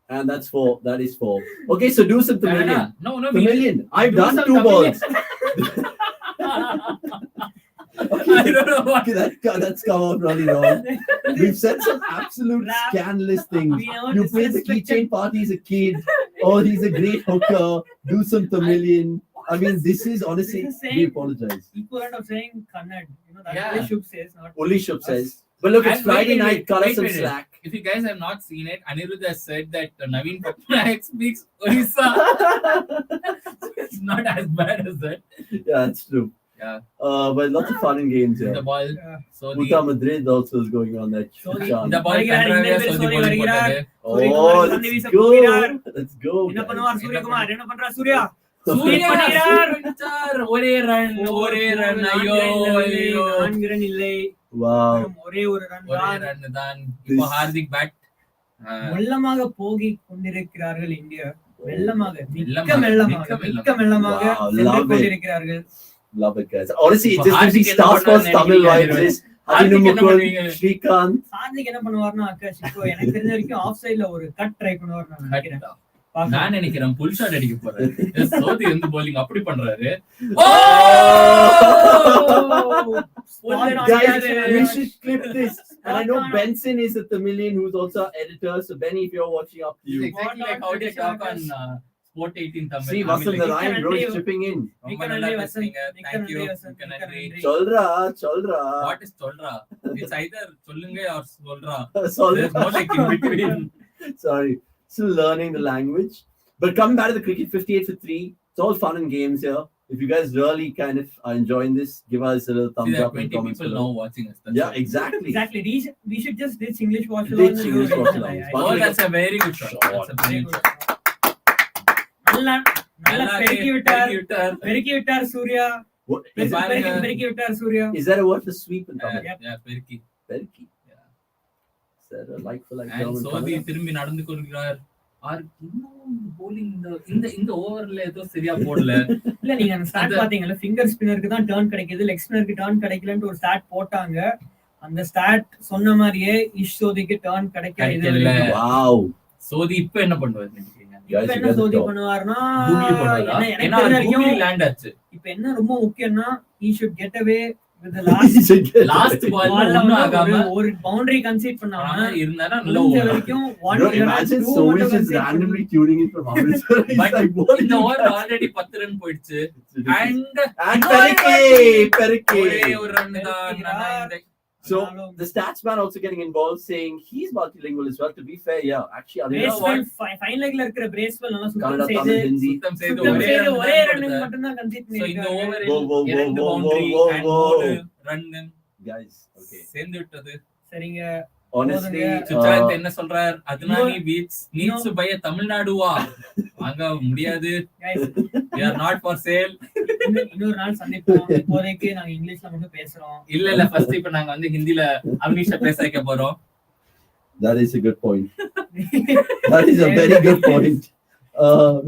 And that's 4. That is 4. Okay, so do some Tamilian. Kannada. No. Tamilian. I've Do done some 2 Tamilian. balls. I don't know what. Okay, that's come out really wrong. We've said some absolute Rap. scandalous things. We never You played the disrespected- keychain party as a kid. Oh, he's a great hooker. Do some Tamilian. I mean, this is honestly, This is we saying- apologize. Equivalent of saying Kannad. That's Yeah. what Shub says, not Only Shub says. But look, it's And Friday wait, night. Cut us wait, some wait. slack. If you guys have not seen it, Anirudh has said that Naveen Patnaik speaks Orissa. It's not as bad as that. Yeah, that's true. Yeah. But lots of fun and games The here. ball. Yeah. So Uta Madrid also is going on that Sorry. chant. the ball. Varigiraar, Pandravya, Indian so the Sorry, ball Varigiraar. போட்டாரு. Oh, Sunny let's Visa go. Varigiraar. Let's go. என்ன guys. பண்ணுவார் சூரியகுமார் என்ன பண்றா Surya Surya Varigiraar. ஒரே run ஐயோ 4 run இல்லை Wow. ஒரே ஒரு ரன் ஒரே தான் ரன் தான். இப்போ ஹார்திக் பேட் வெள்ளமாக போகி கொண்டிருக்கிறார்கள் இந்தியா வெள்ளமாக வெள்ளமாக, மிக்க மெல்லமாக Wow, சென்று love it. கொண்டிருக்கிறார்கள் Love it, guys. Honestly, it இப்போ just gives me ஹார்திக் என்ன Star Sports பண்றாருன்னு Tamil எனக்கு vibes. Adinu ஹார்திக் என்ன Mukul, பண்ணுவீங்க? Srikanth. சார்லிக் என்ன பண்ணுவார்னா ஆகாஷ் இப்போ எனக்கு தெரிஞ்ச வரைக்கும் ஆஃப் சைடுல ஒரு கட் ட்ரை பண்ணுவார் நான் நினைக்கிறேன் பார்க்கலாம். நான் நினைக்கிறேன் புல் ஷாட் அடிக்க போறாரு. சோதி வந்து bowling அப்படி பண்றாரு. Guys, we should clip this. And I know Benson is a Tamilian who's also an editor. So, Benny, if you're watching, up to you. Exactly like how they talk on Sport 18 Tamil. See, I mean, Vasan like, Narayan, bro, is chipping in. ரொம்ப நல்லா பேசுறீங்க. Thank you. Cholra. What is Cholra? It's either சொல்லுங்க or சொல்றா. Sorry. There's no like in between. Sorry. Still learning the language. But coming back to the cricket, 58 for 3. It's all fun and games here. If you guys really kind of are enjoying this, give us a little See, thumbs there are up in the 20 comments people below. now watching us. That's Yeah, all. exactly. Exactly. We should just ditch English watch Ditch along. English watch along. Oh, that's a very good shot. That's a very good shot. நல்ல பெருக்கி விட்டார் Surya What, is, பெருக்கி விட்டார் Surya is that a word for sweep in Tamil? Yeah, பெருக்கி. Perki. Is that a like for like And German சோதி Tamil? திரும்பி நடந்து கொள்கிறார். ஆர் இன்னும் bowling இந்த ஓவர்ல ஏதோ சரியா போடல. இல்ல நீங்க அந்த ஸ்டார்ட் பாத்தீங்கல்ல ஃபிங்கர் ஸ்பின்னருக்கு தான் டர்ன் கிடைக்குது லெக் ஸ்பின்னருக்கு டர்ன் கிடைக்கலன்னு ஒரு ஸ்டார்ட் போட்டாங்க அந்த ஸ்டார்ட் சொன்ன மாதிரியே இஷோதிக்கு டர்ன் கிடைக்கல Wow. சோதி இப்ப என்ன பண்ணுவாரு நினைக்கிறீங்க? Guys, இப்ப you என்ன guys சோதி are top. பண்ணுவாருன்னா கூகுளி பண்ணுவாரா? எனக்கு ஏன்னா தெரிஞ்ச கூகுளி வரைக்கும் லேண்ட் ஆச்சு. இப்ப என்ன ரொம்ப முக்கியம்னா he should get away with the last ball ball ஒண்ணும் ஆகாம ஒரு பவுண்டரி கன்சீட் பண்ணாம இருந்தானா நல்ல முடிஞ்ச ஓவர். வரைக்கும் one Bro, இல்லனா imagine two Sovic மட்டும் just concede randomly tuning in from Amritsar. He's But like, what இந்த is over that? Already 10 run போயிடுச்சு. And And Perke. ஒரே ஒரு ரன் தான். So Ronaldo. the stats man also getting involved, saying he's multilingual as well. To be fair, yeah, actually, Bracewell fine legல இருக்கிற Bracewell நல்லா Kannada, சுத்தம் Tamil, செய்து Hindi. சுத்தம் செய்து சுத்தம் ஒரே செய்து run ஒரே தான் ரன்னுக்கு கொடுத்தார். மட்டும் தான் கன்சிட் So இந்த பண்ணிருக்காரு. ஓவரில் இரண்டு boundary and whoa. 3 run Guys, okay. சேர்ந்து விட்டது. சரிங்க. Honestly, சுஜாத் என்ன சொல்றார்? அதுனா இன்னொரு- நீ needs to buy a தமிழ்நாடுவா வாங்க முடியாது. Guys, We are not for sale. இன்னொரு நாள் சந்திப்போம். இப்போதைக்கு நாங்க இங்கிலீஷ்ல மட்டும் பேசுறோம். இல்ல ஃபர்ஸ்ட் இப்ப நாங்க வந்து ஹிந்தில அம்னிஷ பேச வைக்க போறோம். that is a good point. That is a very good point.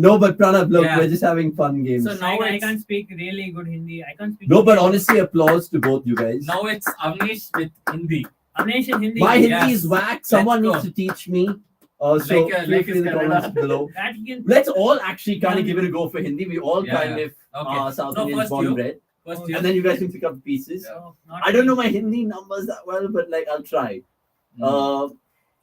No, but Pranav, look, Yeah. we're just having fun games. So now I it's can't speak really good Hindi. I can't speak. No, but honestly, applause to both you guys. now it's Avnish with Hindi. Avnish in Hindi. My Hindi Yes. is whack. Someone Let's needs go. to teach me. So Like, feel like free in the his comments Kannada. below. That he can. Let's all actually kind of give it a go for Hindi. We all Yeah, kind yeah. of Okay. South So Indians first born you. bred. First Oh, you. And then you guys can pick up the pieces. Oh, not I don't know really. my Hindi numbers that well, but like I'll try.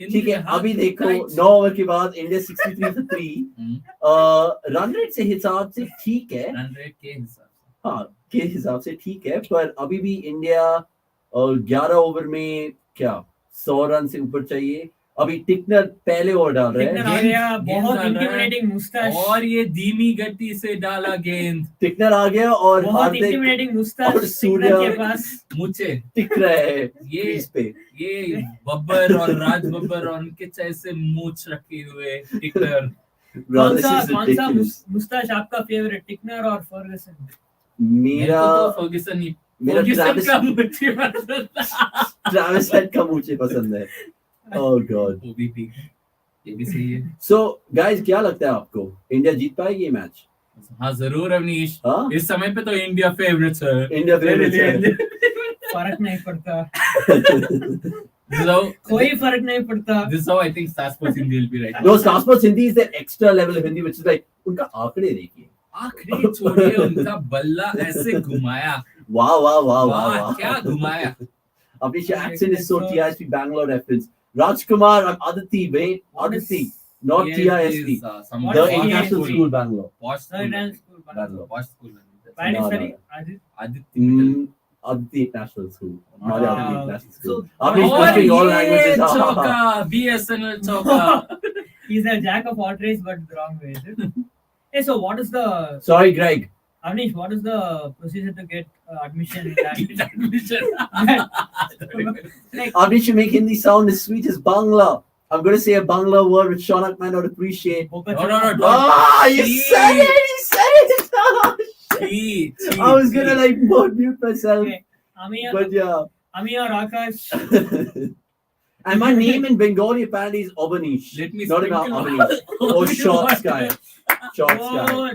Hindi ठीक है में हाथ अभी देखो right. 9 over के बाद India 63 for 3 run rate से हिसाब से ठीक है रन रेट के हिसाब से. हाँ के हिसाब से ठीक है पर अभी भी इंडिया 11 ओवर में क्या 100 रन से ऊपर चाहिए अभी टिकनर पहले ओवर डाल रहे टिकनर हैं आ गया, गेंद बहुत डाल रहा है। इंटिमिडेटिंग मुस्ताश, और ये धीमी गति से डाला गेंद टिकनर आ गया और बहुत हार्दिक इंटिमिडेटिंग मुस्ताश और टिकनर सूर्या- के पास. मुझे टिक रहे हैं ये क्रीज पे ये बब्बर और राज बब्बर और उनके जैसे मूछ रखे हुए टिकनर. Bro, this is कौन सा ridiculous. मुस्ताश आपका फेवरेट, टिकनर और फर्गसन? मेरा तो फर्ग्यूसन ही मेरा फर्ग्यूसन ट्रैविस का मुझे पसंद था. ट्रैविस हेड का मुझे पसंद है ओह गॉड वो भी ठीक है, ये भी सही है. सो गाइस क्या लगता है आपको इंडिया जीत पाएगी ये मैच हाँ जरूर अवनीश, हाँ इस समय पे तो इंडिया फेवरेट्स है. इंडिया फेवरेट फर्क नहीं पड़ता, So कोई फर्क नहीं पड़ता. this is how I think Star Sports Hindi will be right now. No, Star Sports Hindi is the extra level of Hindi, which is like उनका आंकड़े देखिए. आखिरी छोड़िए, उनका बल्ला ऐसे घुमाया. Wow, wow, wow, wow, वाह wow. क्या घुमाया. Abhish, your accent is so TISP Bangalore reference. Rajkumar, I'm Aditi, wait, Aditi, not Yes, TISP. yes, some What The is International TISP? School Bangalore. Posh No, school. it is cool. Bangalore. Posh school. Why No, sorry? no. Aditi Middle. Aditi International School. Not Ah. Aditi International School. So- Abhish और speaking all ये languages. Ha, ha, ha. चौका, BSNL चौका. He's a jack of all trades, but the wrong way. Is it? Hey, so what is the Sorry, Greg. Avnish? What is the procedure to get admission? In Get that? admission. Like, Abhish, you make Hindi sound as sweet as Bangla. I'm going to say a Bangla word which Shonak might not appreciate. No, don't. Ah, you Gee. said it! You said it! Oh, shit. Gee, I was gonna like mute myself, okay. Ami but yeah. or Akash? And my name in Bengali apparently is Obanish. Let me not in sprinkle Abanish. Oh, short sky. Short sky. Oh,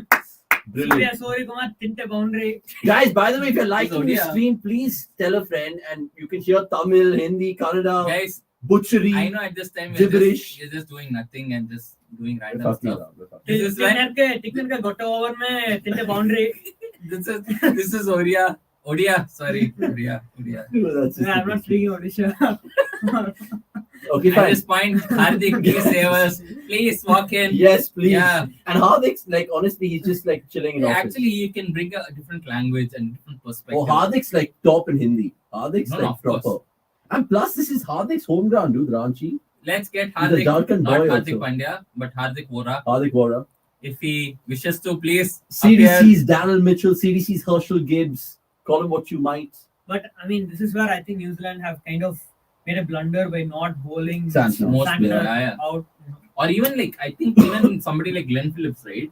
Brilliant. sorry, Kumar, tinte boundary. Guys, by the way, if you're liking the Odia. stream, please tell a friend and you can hear Tamil, Hindi, Kannada, Guys, butchery. I know at this time Gibberish. you're just doing nothing and just doing We're random fucking stuff. around, we're fucking This is like thicken का गोटा over में tinte boundary. this is Odia. Sorry, Odia. around. That's just I'm not speaking Odisha. Okay, At fine. this point, Hardik, please save us. Please walk in. Yes, please. Yeah. And Hardik's like, honestly, he's just like chilling in office. Actually, you can bring a different language and different perspective. Oh, Hardik's like top in Hindi. Hardik's No, like of course. proper. And plus, this is Hardik's home ground, dude, Ranchi. Let's get He's a Hardik, Jharkhand not boy Hardik also. Pandya, but Hardik Vora. Hardik Vora. If he wishes to, please appear. CDC's Daryl Mitchell, CDC's Herschel Gibbs. Call him what you might. But I mean, this is where I think New Zealand have kind of made a blunder by not bowling Santner. Mostly, Santner yeah. out. Or even like, I think even somebody like Glenn Phillips, right?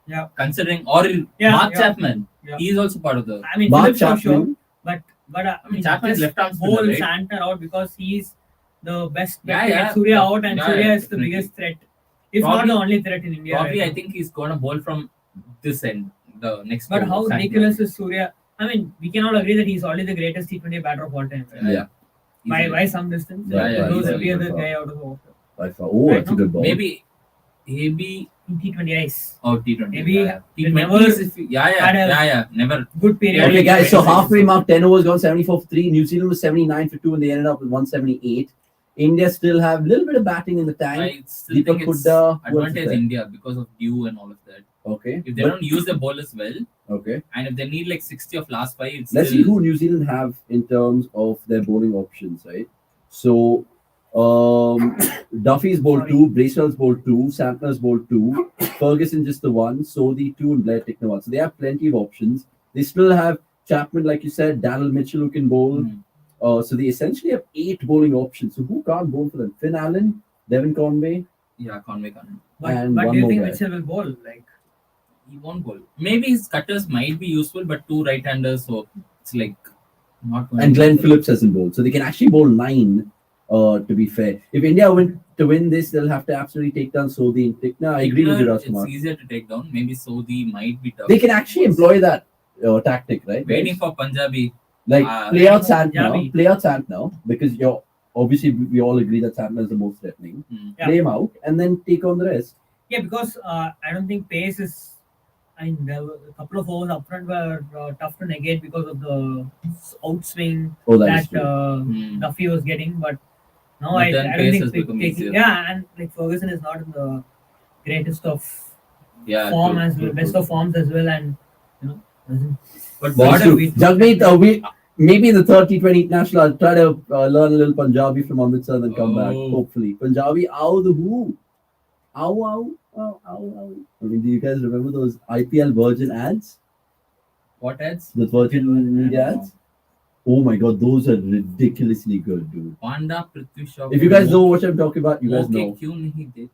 Yeah. Considering, or Yeah, Mark yeah. Chapman, Yeah. he is also part of the. I mean, Mark Phillips for sure. Chapman. But I mean, Chapman is just left arm spinner, bowl right? Santner out because he's the best Yeah, bet to yeah. get Surya out, and Yeah, Surya yeah, is the definitely. biggest threat. If Probably- not the only threat in India. Probably, right I now. think he's gonna bowl from this end, the next. But to how Santner. ridiculous is Surya? I mean, we can all agree that he's already the greatest T20 batter of all time. Right? Yeah. By some distance. Yeah, yeah, Those he's every a other good guy out of the water. By far. Oh, Right that's a now? good ball. Maybe In T20Is. or T20. Maybe yeah. they T20 never is if had a- yeah, never. Good period. Okay, guys, so 26. halfway mark, 10 overs gone, 74 for 3. New Zealand was 79 for 2, and they ended up with 178. India still have a little bit of batting in the tank. I still Deepak think it's Hooda, who else is advantage there? India because of dew and all of that. Okay. If they But- don't use the bowlers well, okay. and if they need like 60 of last 5, it's Let's see still, who New Zealand have in terms of their bowling options, right? So, Duffy's bowled Sorry. 2, Bracewell's bowled 2, Santner's bowled 2, Ferguson just the 1, Sodhi 2, and Blair Tickner 1. So they have plenty of options. They still have Chapman, like you said, Daniel Mitchell who can bowl. So they essentially have 8 bowling options. So who can't bowl for them? Finn Allen, Devin Conway, yeah, Conway can't. and But one do you more think guy. Mitchell will bowl? Like, He won't bowl. Maybe his cutters might be useful, but 2 right-handers, so it's like not going And to Glenn be- Phillips hasn't bowled. So they can actually bowl 9, to be fair. If India win this, they'll have to absolutely take down Sodhi and Tickner. I agree with you, It's Rajkumar. easier to take down. Maybe Sodhi might be tough. They can actually employ that tactic, right? Waiting guys? for Punjabi. Like play out Punjabi. Santner, play out Santner because you're obviously we all agree that Santner is the most threatening. Yeah. Play him out and then take on the rest. yeah, because I don't think pace is. I mean, there were a couple of overs up front were tough to negate because of the outswing Oh, that is that true. Duffy was getting. But no, But I then don't pace think has become taking. easier. Yeah, and like Ferguson is not in the greatest of Yeah, form true, as true, well, best true. of forms as well, and doesn't. But That is what true. if Jagmeet, maybe in the 30-20 international, I'll try to learn a little Punjabi from Amritsar and then come back. Oh. Hopefully, Punjabi, ow the who, ow. I mean, do you guys remember those IPL Virgin ads? what else? The Virgin Media ads? Oh my god, those are ridiculously good, dude. Panda Prithvi Shaw. If you guys know what I'm talking about, you guys Okay, know. क्यों नहीं दे?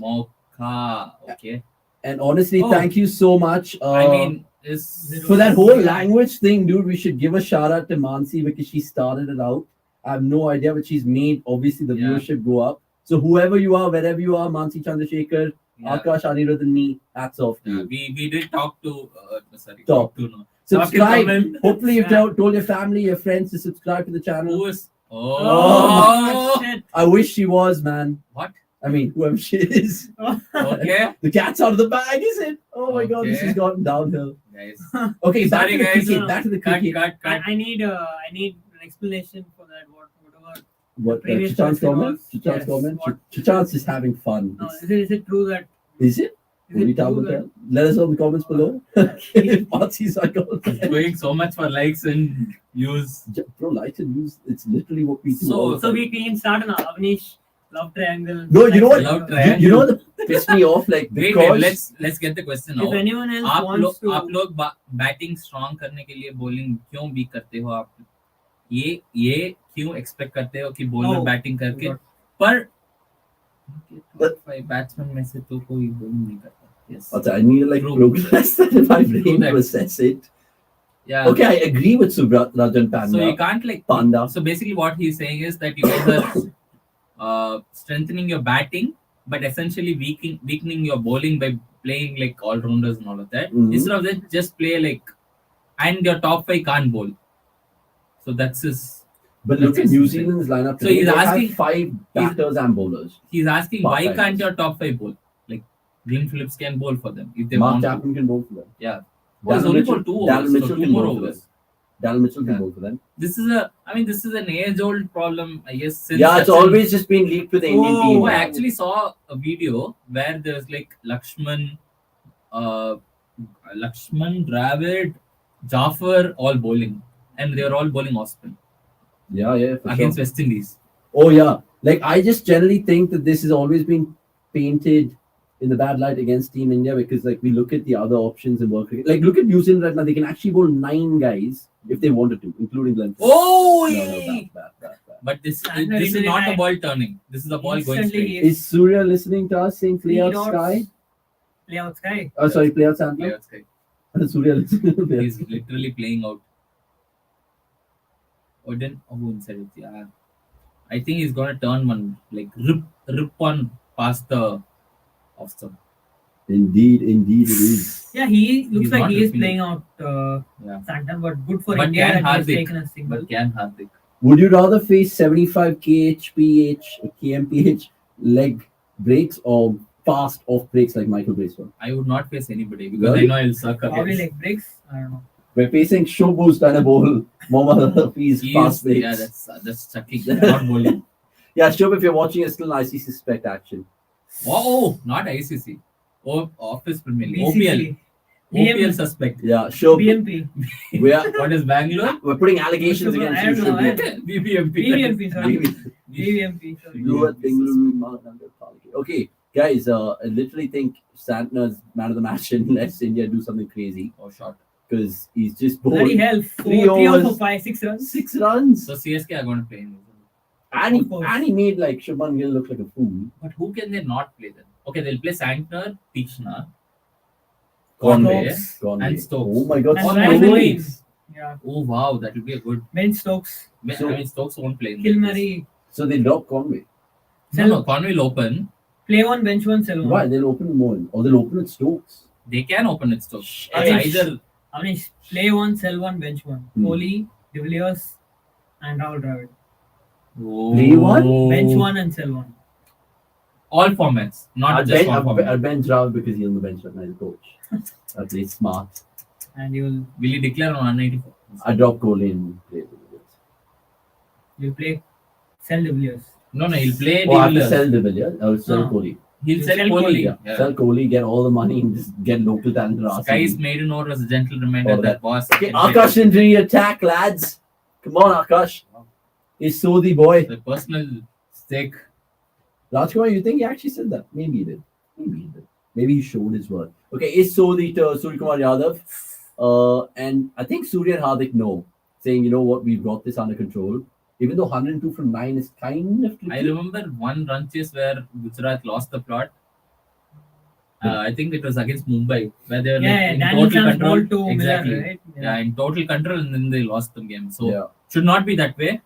Mauka. Okay. And honestly, Oh. thank you so much. I mean, is For that whole language thing, dude, we should give a shout out to Mansi because she started it out. I have no idea, but she's made obviously the Yeah. viewership go up. So whoever you are, wherever you are, Mansi Chandrasekhar, yeah, Akash, Anirudh, and me, hats off to yeah, you. we did talk to sorry Talk. talk to no. Subscribe. comment. Hopefully, you've Yeah. told your family, your friends to subscribe to the channel. Who is Oh, shit. I wish she was, man. What? I mean, whoever she is. Okay, The cat's out of the bag, is it? Oh my god, this Okay. has gotten downhill. guys. Okay, back Sorry, to the guys. cricket. Back to the Cut, cricket. cut. I need an explanation for that. Whatever. What previous Chichan's question comment? was- Chichan's yes, comment? what- Chichan's is having fun. No, is it true that? Is it? Is Only it time true will that tell. Let us know in the comments below. If Mansi's not going Doing so much for likes and views. Bro, like and use. It's literally what we do. So- all the so time. we can start an Avnish love triangle? No, you know what? Love You, triangle. you know what pissed me off? Like Wait, because let's get the question If out. anyone else आप wants to, लोग batting strong करने के लिए bowling क्यों week करते हो आप? ये क्यों एक्सपेक्ट करते हो कि बॉलर No. बैटिंग करके Not- पर But- बैट्समैन में से तो कोई बॉलिंग नहीं करता. Yes. But I need to like True. progress that if I True brain that. process it. Yeah. Okay, I agree with Subrajan Panda. So you can't like Panda. So basically, what he's saying is that you guys are strengthening your batting, but essentially weakening your bowling by playing like all rounders and all of that. Mhm. Instead of that, just play like, and your top 5 can't bowl. So that's his. But look at That's New his- Zealand's lineup. So today. he's They have asking- 5 batters and bowlers. He's asking Top why five. can't your top 5 bowl? Like Glenn Phillips can bowl for them if they Mark want Chapman can bowl for them. to. Yeah. Oh, Darren he's only Mitchell- for 2 Darren overs. So Mitchell 2 can more bowl for overs. Darren Mitchell can Yeah. bowl for them. This is an age-old problem, I guess. Since Yeah, it's Sachin- always just been linked to the Indian Oh, team. Oh, I man. actually saw a video where there's like Lakshman, Dravid, Jaffer all bowling, and they were all bowling off spin Yeah, for against sure. West Indies. Oh yeah, like I just generally think that this has always been painted in the bad light against Team India because like we look at the other options in world cricket. Like look at New Zealand right now; they can actually bowl 9 guys if they wanted to, including Glenn. Oh, Bad. but this Standard is really not a high. ball turning. This is a ball going Instantly straight. Is Surya listening to us saying play out Three sky? dots. Play out sky. Oh, sorry, play out Play Santner. out sky. Surya listening to He's literally playing out. Inside it. Yeah, I think he's gonna turn one like rip one past the off stump. Indeed, it is. Yeah, he looks He's like not he is ripping playing out Yeah, Santan, but good for But India can that he has Hardik- taken a single. but can Hardik? Would you rather face 75 kmph leg breaks or fast off breaks like Michael Bracewell? I would not face anybody because Really? I know I'll suck Probably against. like breaks. I don't know. We're facing Showbo's trying to bowl Mohammad Hafiz fast breaks. Yeah, that's chucking, not bowling. Yeah, Shob, if you're watching, it's still an ICC suspect action. Oh, not ICC. Office Premier League. BCC. OPL suspect. Yeah, sure. BMP. We are, What is Bangalore? we're putting allegations Super- against I you. don't know, Should be. BBMP. BBMP, sorry. BBMP. BBMP, sorry. Blue at Bengaluru. Okay, guys, I literally think Santner's man of the match unless India do something crazy Oh, shot. because he's just Bloody bowled hell. Three 3 overs. for 5, 6 runs. 6 runs. So CSK are going to play him. And Of course. he made like Shubman Gill look like a fool. But who can they not play then? Okay, they'll play Santner, Tikshna, Conway. Stokes. Conway. And Stokes. Oh my god, And All Ryan Stokes. Williams. Yeah. Oh wow, that will be a good. Ben Stokes. So- I mean, Stokes won't play. in that case. Kilmary. So they drop Conway. No, Conway will open. Play one, bench one, sell one. Why? They'll open more. Or they'll open with Stokes. They can open it Stokes. I It's mean, either Amish, play one, sell one, bench one. Kohli, De Villiers, and Rahul Dravid. Play one? Bench one and sell one. All formats, not I'll just bench, one I'll format. bench Rav because he's on the bench right now as a coach. I'll play smart. And you'll Will he declare on 194? I drop Kohli and play play sell De Villiers. No, he'll play Oh, I have to De Villiers. sell De Villiers. I'll sell No. Kohli. He'll sell Sell Kohli. Kohli. Yeah. Sell Kohli, get all the money and just get local talent. to RCB. Sky's maiden over as a gentle reminder All that boss. Okay, Akash into the attack, lads. Come on, Akash. He's Sodhi boy. The personal stake. Rajkumar, you think he actually said that? Maybe he did. Maybe he did. Maybe he showed his word. Okay, is Sodhi to Surya Kumar Yadav? And I think Surya and Hardik know, saying, you know what, we've got this under control. Even though 102 from 9 is kind of tricky. I remember one run chase where Gujarat lost the plot. I think it was against Mumbai, where they were like in Daniel total Sam's control. ball to Exactly. Miller, right? Yeah, in total control, and then they lost the game. So Yeah. should not be that way.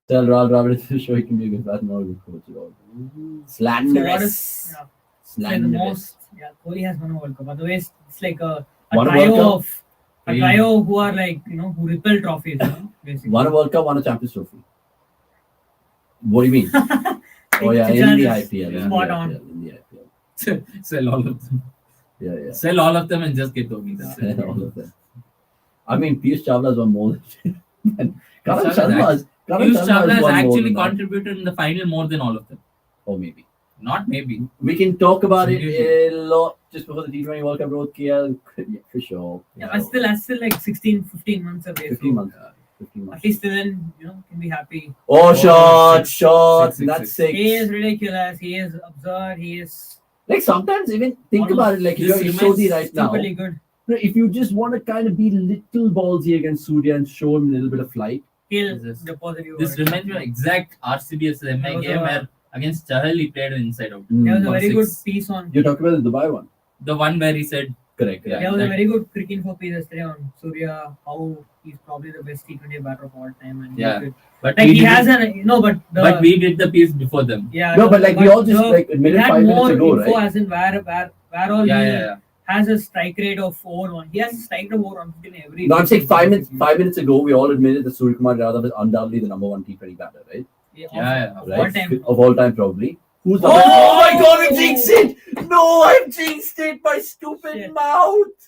Tell Rahul Dravid to show he can be a good batsman or a good coach at all. So what Slanderous. is like the Slanderous. most? Yeah, Kohli has won a World Cup. Otherwise, it's like a Won a trio World Cup? of a trio who are like who repel trophies. Basically. Won a World Cup, won a Champions Trophy. What do you mean? Oh yeah, in Chichan the is IPL. in the spot IPL, on. In the IPL. Sell all of them. Yeah. Sell all of them and just get Dhoni. That's it. All of them. I mean, Piyush Chawla's won more than Karan Piyush Sharma's. Karan Piyush Sharma Chawla has won more actually than that. contributed in the final more than all of them. Or maybe. Not maybe. We can talk about it Absolutely. a lot just before the T20 World Cup road KL. Yeah, for sure. Yeah, I still like 16, 15 months away. 15 so months. 15 months. At least then, can be happy. Oh, six, shot. six, That's six. six. He is ridiculous. He is absurd. He is Like sometimes even think One of about it. Like this you're reminds- Sodhi right now. stupidly good. If you just want to kind of be little ballsy against Surya and show him a little bit of flight. He'll This- deposit you. This over it. reminds me of exact RCB as MI There was game a- where against Chahal he played an inside out. There was a For very six. good piece on. You're talking about the Dubai one. The one where he said, Correct. Yeah. There was a that- very good cricket for piece yesterday on Surya. How he's probably the best T20 batter of all time. And Yeah. he's good. but Like we he did has it- an but the, but we did the piece before them. yeah No, but like we all just like it admitted had 5 minutes more ago, info right? as in where all Yeah, he yeah, yeah. has a strike rate of over one. He has a strike rate of over 150 in every. No, I'm saying 5 minutes. basically. 5 minutes ago, we all admitted that Surya Kumar Yadav is undoubtedly the number 1 T20 batter, right? Yeah, Yeah, of yeah. all Right? time. Of all time, probably. Who's the Oh! my God, I jinxed it! No, I've jinxed it! My stupid Shit. mouth!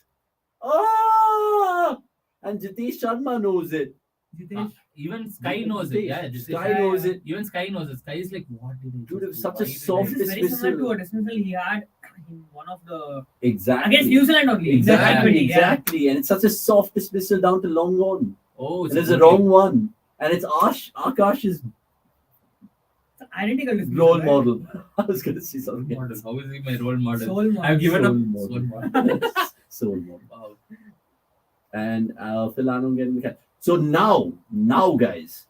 Ah! And Jitesh Sharma knows it. Jitesh. Even Sky knows it. Yeah, just Sky knows it. Even Sky knows it. Sky is like, what did I Dude, do? it was such a Why did I soft do This is very similar to dismissal. a dismissal he had in one of the Exactly. against New Zealand only. Exactly, Yeah. exactly. And it's such a soft dismissal down to long on. Oh, And it's the wrong one. And it's Akash's Identical dismissal. role right? model. I was going to say something model. else. How is he my role model? Soul model. I've given Soul up. model. Soul model. Soul model. Wow. And Phil Arnold getting the catch. So now, guys,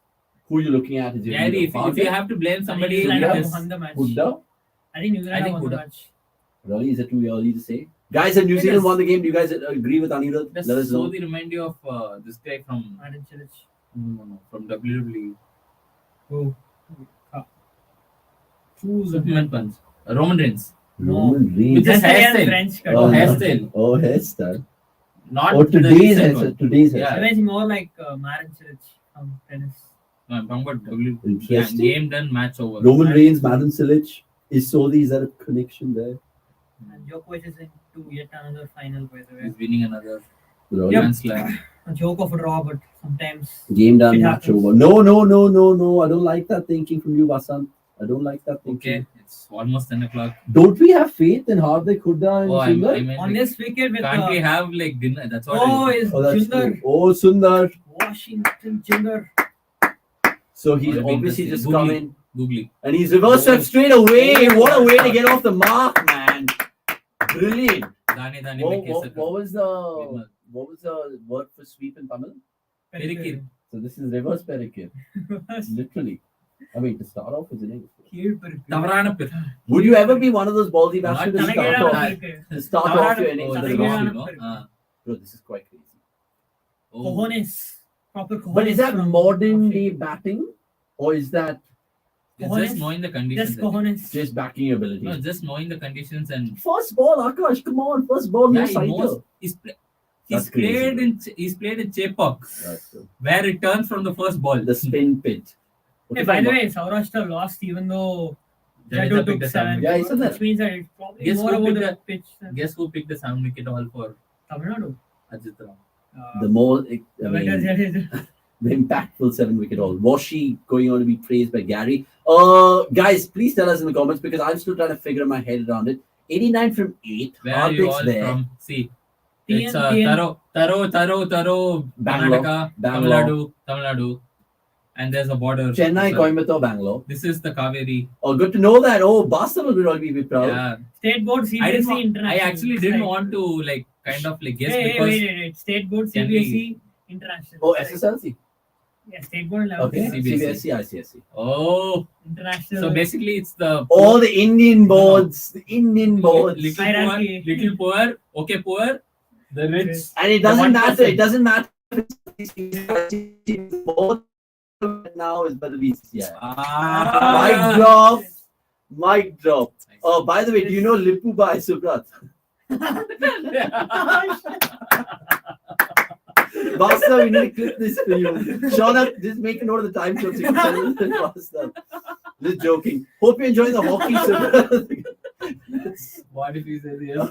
who are you looking at? Is Yeah, if you have to blame somebody, New Zealand Huda? have just- won the match. Huda? I think New Zealand I think have won the Huda. match. Really? Is it too early to say? Guys, have New It Zealand is. won the game? Do you guys agree with Anirudh? does Let us know. Sodhi remind you of this guy from Aaron Chilich. no, from WWE? Oh. Who's Superman Punch. Roman Reigns. Roman Reigns. With his Just again hairstyle. French cut. Oh, no. hairstyle. Oh, hairstyle. Not Oh, the today's recent one. hairstyle. Today's Yeah. hairstyle. Reminds me more like Aaron Chilich from tennis. No, I'm talking about WWE. Yeah, Interesting. game done, match over. Roman Reigns, Madden Cilic. Is Sodhi, is there a connection there? And Djokovic is into yet another final, by the way. He's winning another Really? Yep. Grand Slam. A joke of a draw, but sometimes Game done, It match happens. over. No. I don't like that thinking from you, Vasant. I don't like that thing. Okay, it's almost 10 o'clock. Don't we have faith in Hardik, Huda, and Oh, Sundar? I mean, On this wicket with can't we have like dinner? That's what. oh, I is Oh, that's Jindar. true. Oh, Sundar. Washington Jindar. So he's That'll be obviously interesting. just Googly. come in. Googly. And he's reverse swept straight away. What a way to get off the mark, man. Brilliant. Dane Dane What, make what, it. what was the word for sweep in Tamil? Perikir. So this is reverse perikir. Literally. I mean, to start off with an English. Tavarana pir. Would you ever be one of those ballsy batsmen to Not start Talagera off, pir. to start off your innings? Oh, with that's a wrong, loss? you know. Bro, this is quite crazy. Oh. Cojones. Proper cojones. But is that from modern Africa. day batting? Or is that It's just knowing the conditions. Just cojones. just backing your ability? No, just knowing the conditions and First ball, Akash, come on. First ball, no yeah, he cycle. knows. He's That's crazy, he's played in Chepauk, That's true. where it turns from the first ball. The spin pit. Hey, by the way, Saurashtra lost even though Jadeja Jaddu picked took the 7. Yeah, he said that. Which means that it's probably Guess more who about picked the the- pitch than Guess who picked the 7 wicket haul for Tamil Nadu. Ajit Ram? The more, I Ravindra mean, Jadeja. the impactful 7-wicket haul. Was she going on to be praised by Gary? Guys, please tell us in the comments because I'm still trying to figure my head around it. 89 from 8. Where are you Hardik's all there. from? See, TN, it's TN. Taro, Bangalore. Karnataka, Bangalore. Tamil Nadu, and there's a border. Chennai, So, Coimbatore, Bangalore. This is the Kaveri. Oh, good to know that. Oh, Barcelona will all be proud. Yeah, State board I didn't. CBSE international. I actually It's didn't like- want to like kind of like guess Hey, because wait. State board Can CBSE international. Oh, It's like- SSLC. Yeah, state board level. Okay. CBSE. CBSE, ICSE. oh, International. so basically it's the All the Indian boards. The Indian boards. little Hierarchy. poor, okay, poor, the rich. And it The doesn't 1%. matter. It doesn't matter. Both now is better BCCI. Ah. Mic drop. Mic drop. Oh, by the way, do you know Lipu by Subrat? Basta, we need to clip this for you. Shauna, just make a note of the time so you can send it to Basta. Just joking. Hope you enjoy the hockey, Subrat. What if he says yes?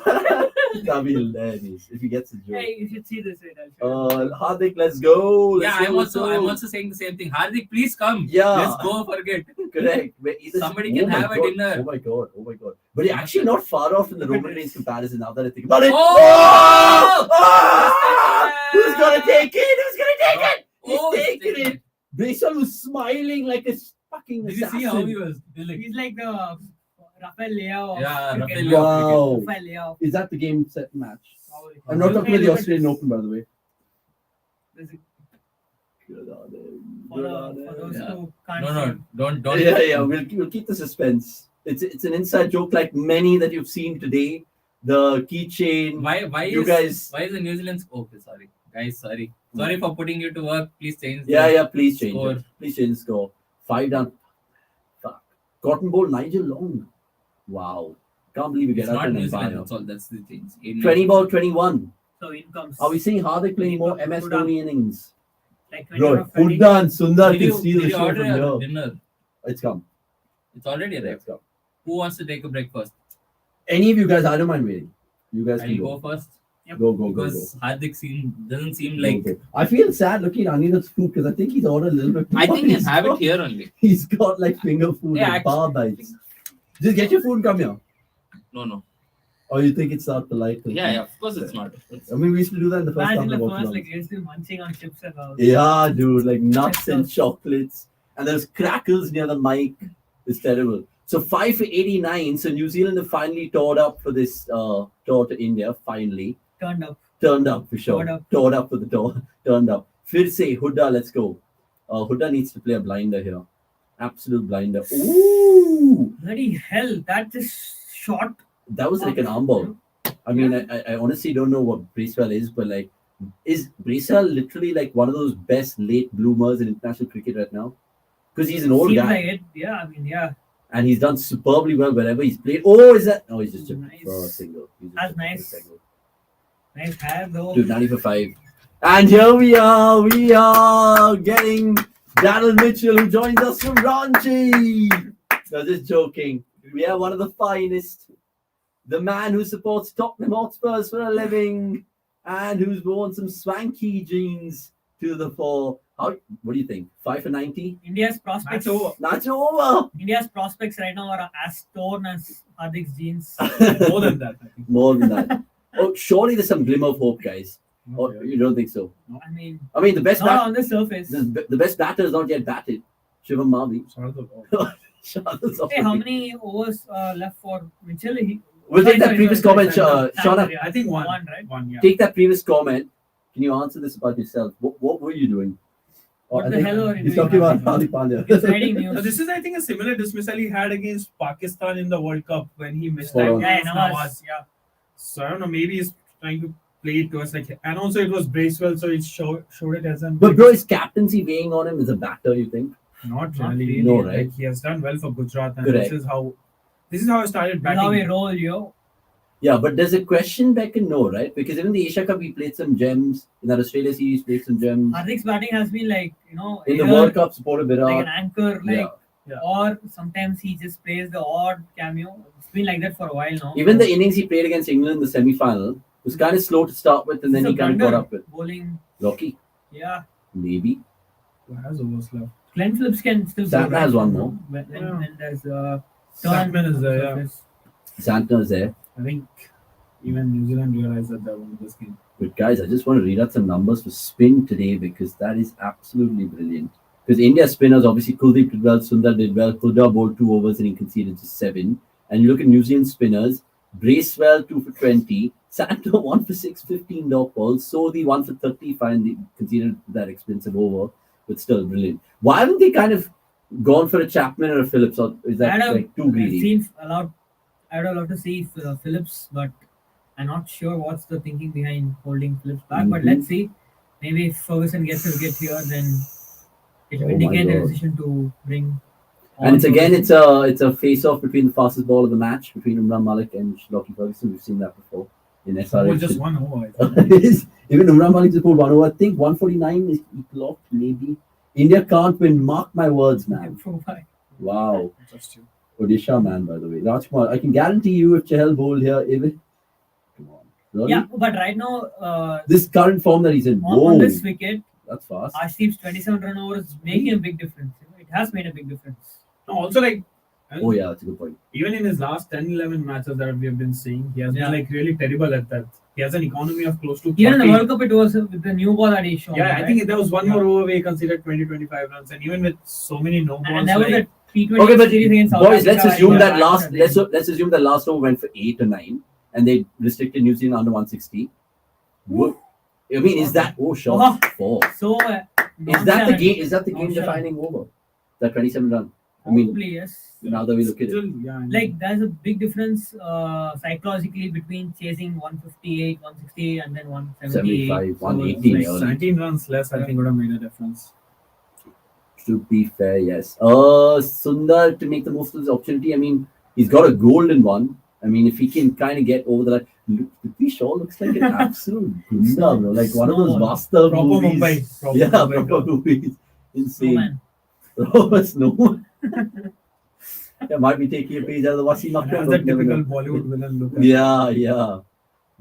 That'd be hilarious if he gets a joke. Hey, you should see this. Wait, I'll show you. Hardik, let's go. Let's Yeah, go, I'm also saying the same thing. Hardik, please come. Yeah. Let's go forget. Correct. Somebody can have a God. dinner. Oh my god. Oh my god. But you're actually not far off in the Roman Reigns comparison now that I think about it. Oh! Oh! Who's gonna take it? Who's gonna take it? He's Oh, taking it. Basil was smiling like a fucking Did you assassin. see how he was? He's like, He's like the Rafael Leao. of Yeah, cricket. Rafael Leao. Wow. Rafael Leao. Is that the game set match? Probably. I'm not talking about the Look at Australian this. Open, by the way. There's a- Good on him. For, Good the, on for him. those Yeah. who can't no, see. don't. Yeah. We'll keep the suspense. It's an inside joke like many that you've seen today. The keychain. Why You is guys- why is the New Zealand? Okay, sorry, guys, sorry for putting you to work. Please change. Yeah. Please change Score. it. Please change the score. 5 down. Fuck. Cotton Bowl, Nigel Long. Wow. Can't believe you get It's out not and New then Zealand. buy That's all. That's the change. 20 ball, 21. So in comes. Are we seeing Hardik playing more MS Huda. Dhoni innings? Like 20 Bro, of 20. Huda and Sundar Did can you, steal did the you show order from a here. dinner? It's come. It's already Yeah, there. it's come. Who wants to take a break first? Any of you guys, I don't mind waiting. You guys I'll can go go. first Go. because Hardik doesn't seem like. Go. I feel sad looking at Anirudh's food because I think he's ordered a little bit too I much. think you He's have it got- here only. He's got like finger food Yeah, and bar bites. Just get your food and come here. No. Or you think it's not polite? Yeah, of course it's not. I mean, we used to do that in the first Imagine time. the we first, walked like, used to be munching on chips and all. Yeah, dude, like nuts and Chips. chocolates. And there's crackles near the mic. It's terrible. So 5 for 89. So New Zealand have finally toured up for this tour to India. Finally. Turned up. Turned up for sure. Toured up. Toured up for the tour. Turned up. Fir say, Huda, let's go. Huda needs to play a blinder here. Absolute blinder. Ooh! Bloody hell, that is shot. That was like an arm ball. I mean, I honestly don't know what Bracewell is, but like, is Bracewell literally like one of those best late bloomers in international cricket right now? Because he's an old Seems guy like it. Yeah, I mean, yeah. and he's done superbly well wherever he's played. Oh, is that? Oh, he's just chipped Nice. for a single. He's just That's chipped for a nice. single. Nice hair though. Dude, 90 for 5. And here we are. We are getting Daniel Mitchell, who joins us from Ranchi. No, just joking. We are one of the finest. The man who supports Tottenham Hotspurs for a living and who's worn some swanky jeans to the 4. How? What do you think? 5 for 90? India's prospects. Match over. That's over. India's prospects right now are as torn as Hardik's jeans. More than that, I think. More than that. Oh, surely there's some glimmer of hope, guys. Not Or really. you don't think so? I mean, The best not on the surface. the best batter is not yet batted. Shivam Mavi. Hey, how many overs left for Mitchell? We'll take that previous comment, Shauna. I think one. One, right? One, yeah. Take that previous comment. Can you answer this about yourself? What were you doing? What I the think hell are you he's doing? talking about Hardik Pandya. Exciting news. Now, this is, I think, a similar dismissal he had against Pakistan in the World Cup when he missed Hold that on. Yeah, against Nawaz. Nawaz. Yeah. So I don't know, maybe he's trying to play it towards like, and also it was Bracewell, so it showed it as an. But bro, is captaincy weighing on him as a batter, you think? Not Not really. really. No, right? Like, he has done well for Gujarat, and Correct. this is how I started That's how we batting. roll, yo. Yeah, but there's a question back and no, right? Because even the Asia Cup, he played some gems. In that Australia series, played some gems. Hardik's batting has been like, In the either World Cup, supported Virat. like an anchor, like, Yeah. or sometimes he just plays the odd cameo. It's been like that for a while now. Even the innings he played against England in the semi-final was kind of slow to start with, and then It's he a kind of got blunder. up with Bowling, Rocky. yeah. Maybe. Who has overs left? Glenn Phillips can still go, Santner right? has one more. When there's a Statman is there, yeah. surface. Santner's there. I think even New Zealand realized that they won this game. But guys, I just want to read out some numbers for spin today because that is absolutely brilliant. Because India spinners, obviously Kuldeep did well, Sundar did well, Huda bowled 2 overs and he conceded just 7. And you look at New Zealand spinners, Bracewell 2 for 20, Santo 1 for 6, 15 dot balls, Sodhi 1 for 30, finally conceded that expensive over, but still brilliant. Why haven't they kind of gone for a Chapman or a Phillips, or is that like too greedy? I would love to see Phillips, but I'm not sure what's the thinking behind holding Phillips back. But Mhm. let's see. Maybe if Ferguson gets his get here, then it will Oh my indicate the God. decision to bring. And it's on again, Ferguson. it's a face-off between the fastest ball of the match between Imran Malik and Lockie Ferguson. We've seen that before in Well, SRH. just one over, I think. Even Imran Malik just pulled 1 over. I think 149 is clocked, maybe. India can't win. Mark my words, man. Wow. Just you. Odisha man, by the way. Rajkumar, I can guarantee you if Chahal bowled here, even. Come on. Really? Yeah, but right now, This current form that he's in. on Whoa. this wicket, That's fast. Arshdeep's 27 run over is making a big difference. It has made a big difference. No, also like, Oh, yeah, that's a good point. even in his last 10-11 matches that we have been seeing, he has Yeah. been like really terrible at that. He has an economy of close to 30. Even in the World Cup, it was with the new ball that he shot. Yeah, I right? think there was one Yeah. more over where he considered 20-25 runs, and even with so many no balls, And that was like, a T20 Okay, but series against South boys, let's Africa, assume yeah, that last that's the let's assume the last over went for 8 or 9, and they restricted New Zealand under 160. What? I mean, is that shot 4? So Is that the nonchalant. game? Is that the game Nonchalant. defining over? That 27 run. I mean, Probably yes. now that we look at it, still, yeah, I mean, Like there's a big difference psychologically between chasing 158, 160, and then 178. 75, So 180. it's like- 17 runs less, I think, would have made a difference. to be fair, yes. Sundar to make the most of this opportunity. I mean, he's got a golden one. I mean, if he can kind of get over that, Prithvi Shaw looks like an absolute gunda, bro. Like one of those Snowball. master Proper movies. Mumbai. Proper Yeah, Mumbai. proper movies. Insane. Snowman. Proper snowman. Yeah, might be taking a page out of the Wasi And Makram has book, that never typical know. Bollywood villain look. Yeah.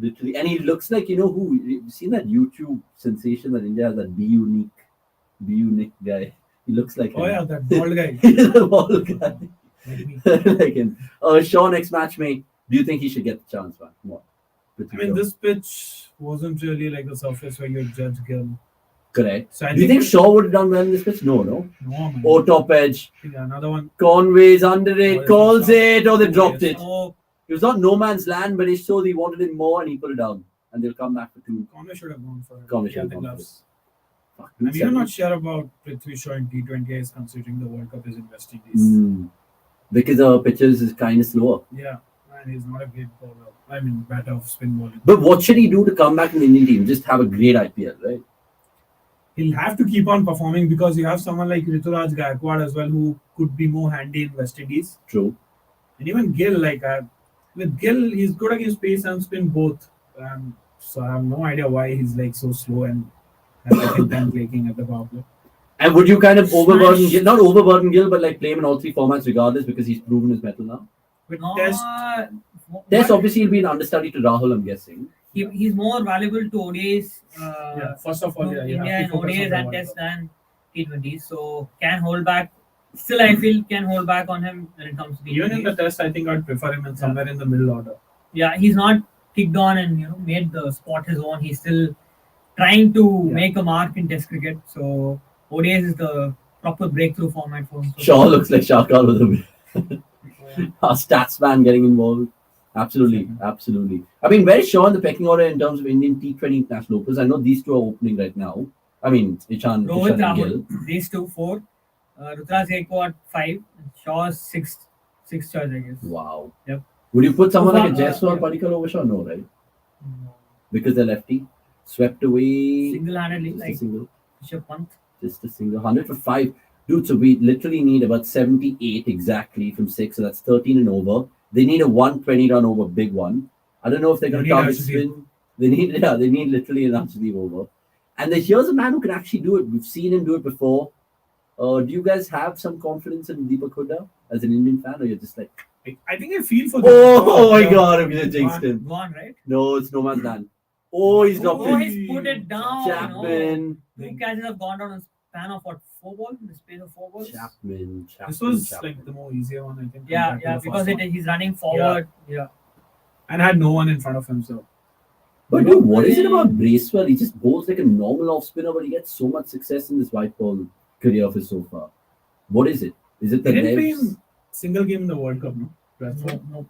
Literally. And he looks like, you know who? You've seen that YouTube sensation that India has, that Be Unique guy. He looks like Oh him. yeah, that bald guy. He's a ball guy. Like me. Like him. Shaw, next match, mate. Do you think he should get the chance, man? Come on. I mean, this pitch wasn't really like the surface where you judge Gill. Correct. So I Do you think Shaw would have done well in this pitch? No. No, man. Oh, top edge. Yeah, another one. Conway's under it, Oh, calls yes. it, or they Oh, dropped yes. it. Oh, It was not no man's land, but he showed he wanted it more and he put it down. And they'll come back for 2. Conway should have gone for it. Conway He should had have the gone for gloves. Fuck, I'm even 270. not sure about Prithvi Shaw in T20Is considering the World Cup is in West Indies. Because the pitches is kind of slower. Yeah, and he's not a great bowler. I mean, batter of spin bowling. But what should he do to come back in the Indian team? Just have a great IPL, right? He'll have to keep on performing because you have someone like Rituraj Gaikwad as well who could be more handy in West Indies. True. And even Gill, with Gill, he's good against pace and spin both. So I have no idea why he's like so slow and has second time clicking at the power play. And would you kind of overburden Gill? Not overburden Gill, but like play him in all 3 formats regardless because he's proven his mettle now? With no, Test, Test, obviously, he'll be an understudy to Rahul, I'm guessing. he's more valuable to ODIs. Yeah, first of all, to yeah, you India have in to focus ODIs on the and World Tests Cup. than T20s. So can hold back. Still, I feel can hold back on him when it comes to T20s. Even in the test, I think I'd prefer him in somewhere in the middle order. Yeah, he's not kicked on and made the spot his own. He's still trying to Yeah. make a mark in Test cricket. So ODIs is the proper breakthrough format for him. So Shaw looks like Shakar with a stats man getting involved. Absolutely, absolutely. I mean, where is Shaw in the pecking order in terms of Indian T20 international opens? I know these two are opening right now. I mean, Ishan Rohit and Gill. Rahul, these two 4. Rutraj Gaikwad 5. Shaw 6th choice, I guess. Wow. Yep. Would you put someone So like a far, Jaiswal yeah. Padikkal over Shaw? No, right? Because they're lefty. Swept away. Single-handedly, Just a like single. Rishabh Pant. Just a single. 100 for 5. Dude, so we literally need about 78 exactly from 6. So that's 13 and over. They need a 120 run over, big one. I don't know if they're going to They need target Arshdeep. spin. They need literally an Arshdeep over. And here's a man who can actually do it. We've seen him do it before. Do you guys have some confidence in Deepak Hooda as an Indian fan, or you're just like, I think I feel for oh my god, I'm gonna jinx him. Gone, right? No, it's no man's land. Oh, he's dropped Oh, it. he's put it down. Chapman. 2 catches have gone down in a span of what? 4 balls? In the space of 4 balls? Chapman. This was like the more easier one, I think. Yeah, compared to yeah, the because first one. he's running forward. Yeah. And had no one in front of him, so. But dude, what is it about Bracewell? He just bowls like a normal off spinner, but he gets so much success in this white ball career of his so far. What is it? Is it the He didn't play revs? in single game in the World Cup, no? No.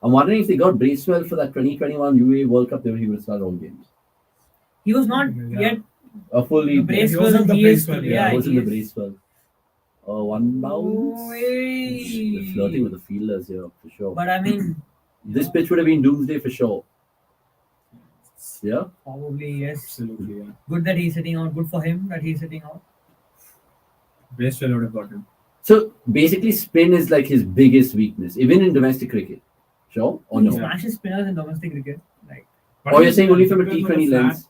I'm wondering if they got Bracewell for that 2021 UAE World Cup, then he would start all games. He was not Yeah. yet A fully. the Bracewell He wasn't the he is Bracewell, today. Yeah, Yeah, wasn't he the is. Bracewell. One bounce. Oh, They're flirting with the fielders here for sure. But I mean, This pitch would have been doomsday for sure. Yeah. probably yes. Absolutely, yeah. Good that he's sitting out. Good for him that he's sitting out. Bracewell would have got him. So basically, spin is like his biggest weakness, even in domestic cricket. Sure or He no? smashes spinners in domestic cricket. Like But Or you're saying only from a because of T20 the flat- lens?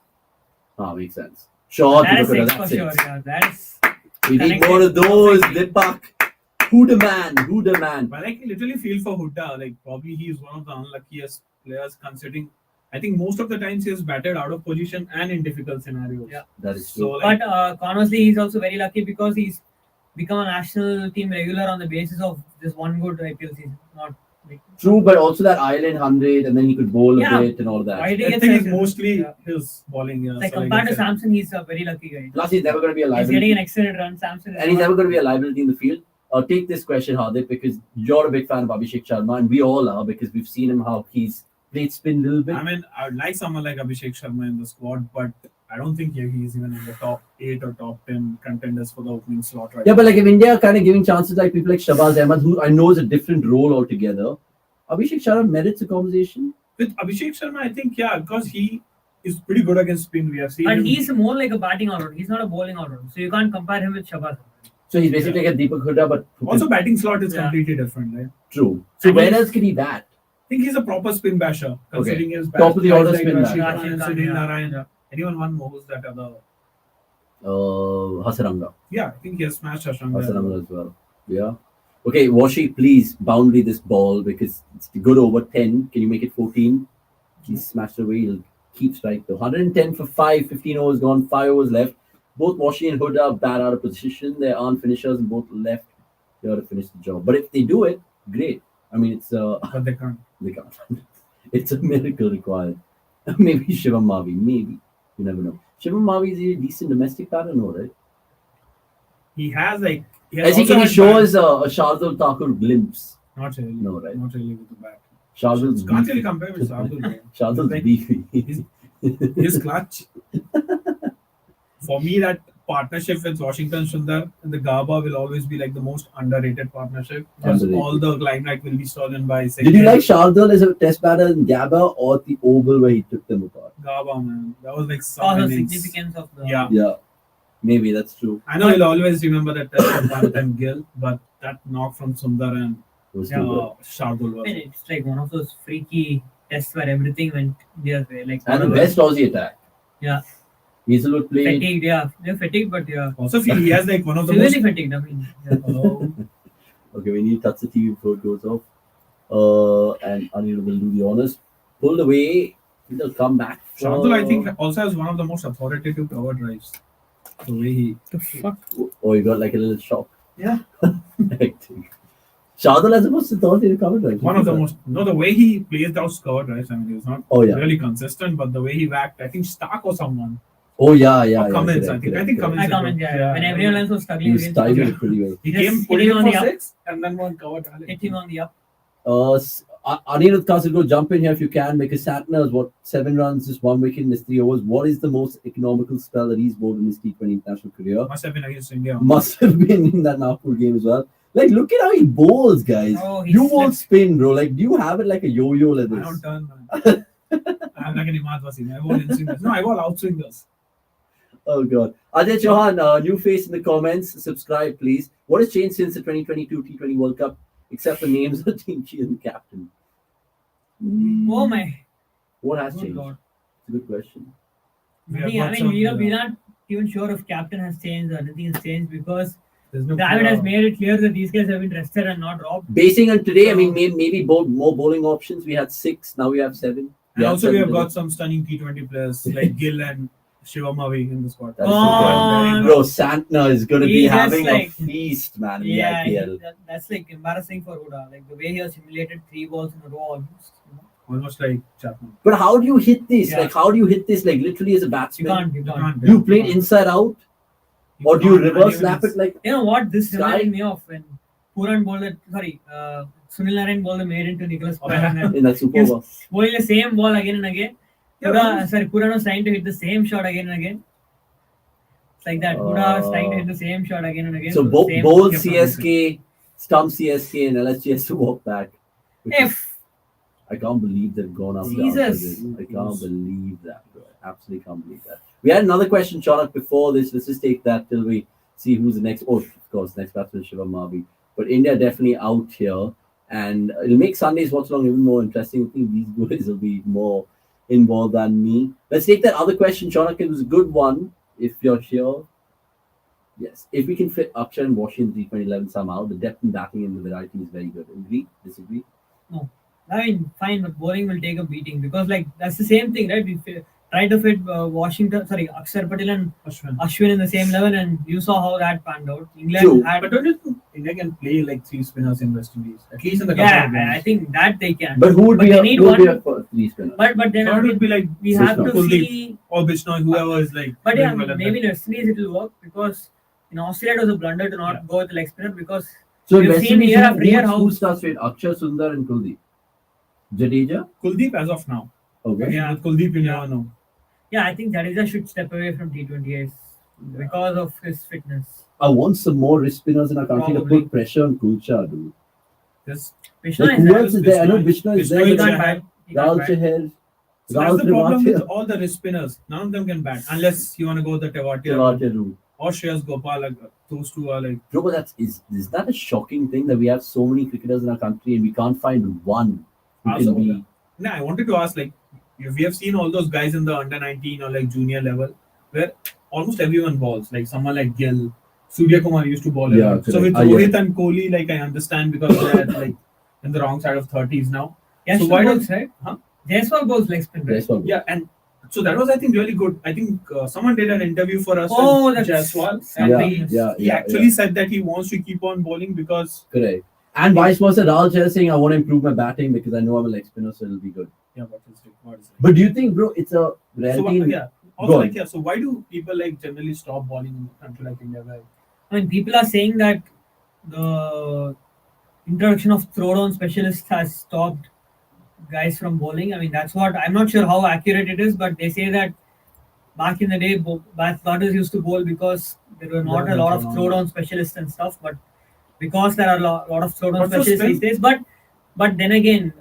Ah, makes sense. Sure, that is Deepak Hooda, six for that's sure. it. Yeah, that's We need connected more of those, perfectly. Deepak. Who the man? But I can literally feel for Hooda. Like probably he is one of the unluckiest players considering. I think most of the times he has batted out of position and in difficult scenarios. Yeah. That is So true. like, But conversely, he's also very lucky because he's become a national team regular on the basis of this one good IPL season. Not like, True, but also that Ireland 100, and then he could bowl Yeah. a bit and all that. why did he I get think it's selected? mostly Yeah. his bowling. Yeah. Like So, compared to I said- Samson, he's a very lucky guy. Plus, he's never going to be a He's liability. getting an extended run. Samson is And he's not- never going to be a liability in the field. Take this question, Hardik, because you're a big fan of Abhishek Sharma, and we all are because we've seen him how he's played spin a little bit. I mean, I would like someone like Abhishek Sharma in the squad, but I don't think he's even in the top 8 or top 10 contenders for the opening slot right Yeah, now. but like if India are kind of giving chances like people like Shabazz Ahmed, who I know is a different role altogether, Abhishek Sharma merits a conversation. With Abhishek Sharma, I think, yeah, because he is pretty good against spin. We have seen But him. he's more like a batting all-rounder. He's not a bowling all-rounder. So you can't compare him with Shabazz. So he's basically like a Deepak Hooda, but who Also, can- batting slot is Yeah. completely different, right? true. So And where he's- else can he bat? I think he's a proper spin basher, considering his Top of the guys order like spin Rashid basher. Khan and Rashid Khan, Sunil yeah. Narayan. Yeah. Anyone one knows that other? Hasaranga. Yeah, I think he has smashed Ashram. Hasaranga as well. Yeah. Okay, Washi, please boundary this ball because it's good over 10. Can you make it 14? He's smashed away. He'll keep strike though. 110 for 5, 15 overs gone, 5 overs left. Both Washi and Hooda are bad out of position. They aren't finishers and both left. They ought to finish the job. But if they do it, great. I mean, it's But they can't. they can't. It's a miracle required. Maybe Shivam Mavi. Maybe. You never know. Shivam Mavi is a decent domestic batter, no, right? He has like. As he also can he had show bad- us a Shardul Thakur glimpse? Not really. No, right? Not really with the bat. Shardul's Can't really beefy. compare with Shardul. right? Shardul's Like, beefy. His clutch. For me, that partnership with Washington Sundar and the Gaba will always be like the most underrated partnership. Because Underrated. all the limelight will be stolen by Did you like Shardul as a test batter in Gabba or the Oval where he took them apart? Gaba, man? That was like Because some of innings. significance of the Yeah. Yeah, maybe that's true. I know you'll always remember that test of Bharat and Gill, but that knock from Sundar and It was too good. Shardul was. I mean, it's like one of those freaky tests where everything went India's way. Like And the whatever. best Aussie attack. Yeah. Hazelwood played. Fatigued, yeah. They're fatigued, but yeah. Also feel he has like one of the Severely most. fatigued, I mean. Yeah. Okay, we need to touch the TV before it goes off. And Anil will do the honors. Pulled away He'll come back. Shardul, I think, also has one of the most authoritative cover drives. The way he. The fuck? Oh, you got like a little shock. Yeah. Shardul has the most authoritative cover drive. One of the most. No, the way he plays those cover drives, I mean, he was not Oh, yeah. really consistent, but the way he whacked, I think Stark or someone. Oh, yeah, yeah. Or Cummins, I think. I think I Cummins. comment, yeah. When everyone else was He struggling was against timed him, it pretty well. He Just came, put hit him him on for the up. 6, and then one cover drive. hit him on the up. Anirudh Kasargo, jump in here if you can, because Santner is 7 runs, just 1 wicket in his 3 overs. What is the most economical spell that he's bowled in his T20 international career? Must have been against India. Must have been in that Nagpur game as well. Like, look at how he bowls, guys. Oh, he You won't slipped. spin, bro. Like, do you have it like a yo-yo like I this? don't turn, man. I'm like an Imad Wasim. I bowl in swingers. No, I bowl out swingers. Oh, God. Ajay Chauhan, new face in the comments. Subscribe, please. What has changed since the 2022 T20 World Cup, except the names of the team chief and captain? Oh my. What has Good changed? Lord. It's a good question. We I have mean, got some, we're not even sure if captain has changed or anything has changed because There's no David has clear- made it clear that these guys have been rested and not robbed. Basing on today, I mean, maybe more bowling options. We had 6, now we have 7. And also, we seven have today. got some stunning T20 players like Gill and Shivam Avi in the squad. That's Oh, so good. Bro, Santner is going to be He's just having like- a feast, man, in Yeah, the IPL. that's like embarrassing for Huda. Like the way he has simulated 3 balls in a row almost. Almost like Chapman. But how do you hit this? Yeah. Like, how do you hit this? Like, literally as a You batsman? can't. You play inside out? Or do you reverse snap it like? You know what? This Sky? reminded me of when Puran bowled it. Sunil Narayan bowled the made into Nicholas Puran. And In that super he over? was bowling the same ball again and again. Yeah, Puran was trying to hit the same shot again and again. It's like that. Huda was trying to hit the same shot again and again. So, the same bowl kept on CSK, stump CSK, and LSG has to walk back. Which is- If I can't believe they've gone after Jesus. this. I can't believe that, bro. I absolutely can't believe that. We had another question, Chanak, before this. Let's just take that till we see who's the next. Oh, of course, next batsman is Shivam Mavi. But India definitely out here. And it'll make Sunday's Watchalong even more interesting. I think these guys will be more involved than me. Let's take that other question, Chanak. It was a good one. If you're here. Yes. If we can fit Akshar and Washi in T2011 somehow, the depth in batting and the variety is very good. Agree? Disagree? I mean, fine, but bowling will take a beating because, like, that's the same thing, right? We try to fit Akshar Patel and Ashwin in the same level, and you saw how that panned out. England True. had, But don't you think India can play like 3 spinners in West Indies? At least in the yeah, couple of games. I think that they can. But who would But be they a need who would be one- a 3 spinner? But then Third would be like we have to Kuldeep. see. or Bishnoi, whoever is like. But yeah, doing well at maybe in that. West Indies it will work because in Australia it was a blunder to not go with the leg spinner because So we've West seen Indies, year after year how who starts with Akshar, Sundar, and Kuldeep? Jadeja? Kuldeep as of now. Okay. Yeah. With Kuldeep, you never know. yeah, I think Jadeja should step away from T20Is because of his fitness. I want some more wrist spinners in our country to Probably. put pressure on Kulcha, dude. Yes. Bishnoi Like, is who there. else is there? I know Bishnoi is there. Bishnoi He is but can't there. bat. He can't Rahul bat. Chahar, So that's the Rahul problem with Tripathi, all the wrist spinners. None of them can bat unless you want to go the Tewatia Tripathi route. or Shreyas Gopal. Like, those two are like. Bro, but is that a shocking thing that we have so many cricketers in our country and we can't find one who Also, can be? No, I wanted to ask, like, if we have seen all those guys in the under 19 or like junior level where almost everyone balls, like someone like Gill, Surya Kumar used to bowl. Yeah, a lot. So correct. with Ah, yeah. Rohit and Kohli, like I understand because they're like in the wrong side of 30s now. Yeah, So so why bowls, don't- right? Huh? Jaiswal bowls leg spin, right? Yes, well, Yeah, and so that was, I think, really good. I think someone did an interview for us Oh, with that's Jaiswal, yeah, and yeah, he yeah, actually said that he wants to keep on bowling because correct. And vice versa, Rahul Chahar saying, I want to improve my batting because I know I'm a leg spinner, so it'll be good. what is it? But do you think, bro, it's a So rarity? yeah. Go Also, on. like, yeah. So why do people like generally stop bowling in a country like India? Where I mean, people are saying that the introduction of throwdown specialists has stopped guys from bowling. I mean, that's what I'm not sure how accurate it is, but they say that back in the day, batters used to bowl because there were not a lot of throwdown specialists and stuff. But because there are a lot of throwdown What's the specialists these spin? days, but then again,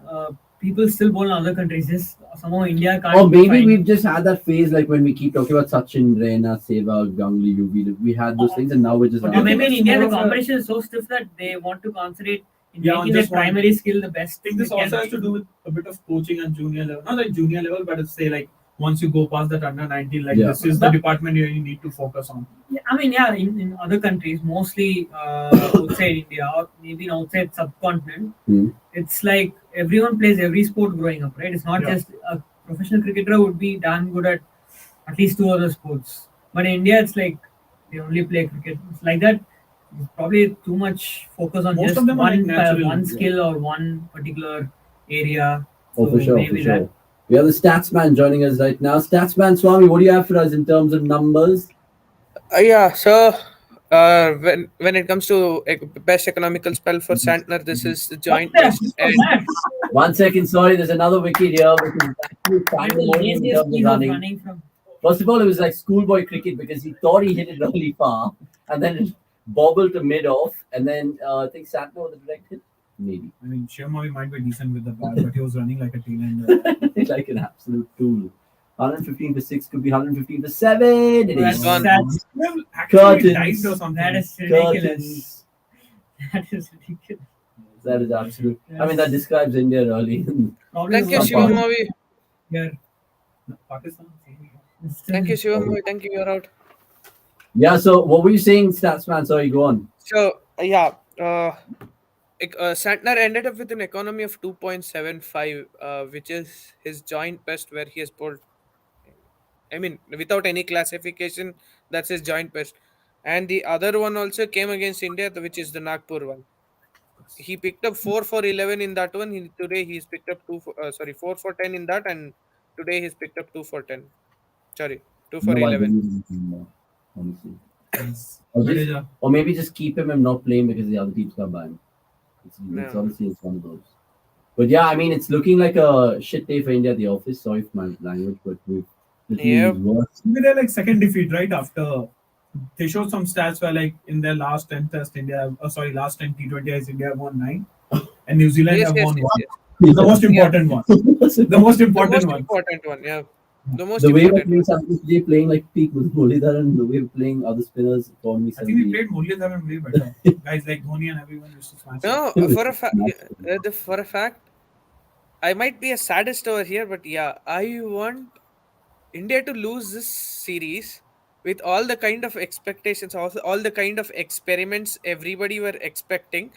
people still bowl in other countries. Just somehow India can't. Or maybe find- we've just had that phase like when we keep talking about Sachin, Raina, Sehwag, Ganguly, Yuvi. We had those things and now we're just. Or maybe in it's India, more the of a- competition is so stiff that they want to concentrate in Yeah, on making their just one. primary skill the best. I think this they also can. has to do with a bit of coaching and junior level. Not like junior level, but it's say like once you go past that under 19, like Yeah. this is the department you need to focus on. Yeah, I mean, yeah, in other countries, mostly outside India or maybe outside subcontinent, Hmm. it's like everyone plays every sport growing up, right? It's not Yeah. just a professional cricketer would be damn good at least two other sports. But in India, it's like they only play cricket. It's like that. It's probably too much focus on Most just of them are like one natural, one yeah. skill or one particular area. Oh, So for sure, for maybe sure. that. We have the stats man joining us right now. Stats man Swami, what do you have for us in terms of numbers? Yeah, so when it comes to best economical spell for Santner, this is the joint What's best. that? And What's that? 1 second, sorry, there's another wicket here, which is actually It's the pandemonium in laziest terms of piece of running. running from. First of all, it was like schoolboy cricket because he thought he hit it really far, and then it bobbled to mid off, and then I think Satner was the direct hit, maybe. I mean, Shivamovi might be decent with the ball, but he was running like a tail ender. Like an absolute tool. 115 for 6 could be 115 for 7. It That's is one. that's Well, actually Curtains. dived or something. that is ridiculous. curtains. That is ridiculous. That is absolute. I mean, that describes India really. Probably Thank you, the worst Shivamovi. here. Pakistan. Thank you, Shivamovi. Thank you. You're out. Yeah, so what were you saying, Statsman? Sorry, go on. So Santner ended up with an economy of 2.75, which is his joint best, where he has bowled. I mean, without any classification, that's his joint best. And the other one also came against India, which is the Nagpur one. He picked up 4 for 11 in that one. Today he's picked up 4 for 10 in that, and today he's picked up 2 for 10. Sorry, 2 for No, I 11. believe in him more, honestly. Yes. Or, But just, it's or maybe just keep him not playing because the other teams can't buy him. It's No. honestly it's one of those. But yeah, I mean, it's looking like a shit day for India at the office. Sorry for my language, but we've Yep. worse. maybe they're like second defeat right after. They showed some stats where like in their last 10 test last 10 T20Is India have won 9 and New Zealand Yes, have yes, won yes, 1. yes. The most important one. The most important one. Important one, yeah. The most The way we're important playing one. something today, playing like peak with Muridhar and the way we're playing other spinners for me. I think we played Mullidharan way better. Guys like Dhoni and everyone used to smash No, it. for a fact, I might be a sadist over here, but yeah, I want India to lose this series with all the kind of expectations, also all the kind of experiments everybody were expecting,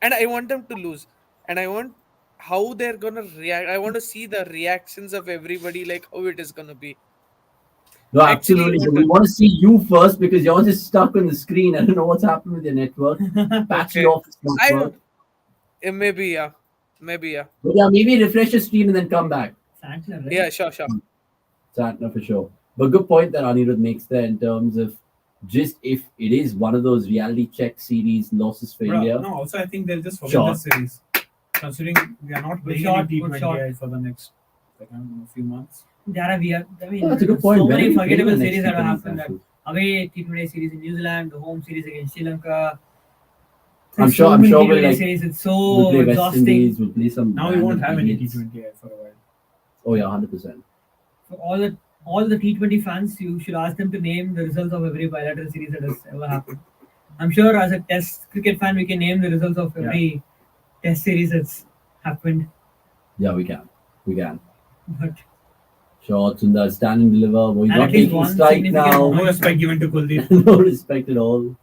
and I want them to lose. And I want how they're gonna react. I want to see the reactions of everybody, like how it is gonna be. No, Actually, absolutely. I So want we to. want to see you first because you're just stuck on the screen. I don't know what's happened with your network. Patchy Okay. office I network. maybe yeah, maybe yeah, But yeah, maybe refresh your screen and then come back. Santner, right? yeah, sure. Santner for sure. But good point that Anirudh makes there in terms of just if it is one of those reality check series losses for Bro, India. no, also I think they'll just forget Sure. the series. Considering we are not playing shot, any good shot. T20I for the next I don't know, few months. There are weird. I mean, Yeah, that's a good point. so When are many we playing forgettable the next series that have T20 happened. That matches? away T20 series in New Zealand, the home series against Sri Lanka. I'm There's sure- so I'm many sure T20 we'll, like, series. It's We'll so play West exhausting. Indies, we'll play some. Now we won't random have any idiots. T20I for a while. Oh yeah, 100%. For all the T20 fans, you should ask them to name the results of every bilateral series that has ever happened. I'm sure as a Test cricket fan, we can name the results of every Test series that's happened. Yeah, we can. We can. But Sure, Sundar, stand and deliver. We're And not at least taking one strike significant now. No respect given to Kuldeep. No respect at all.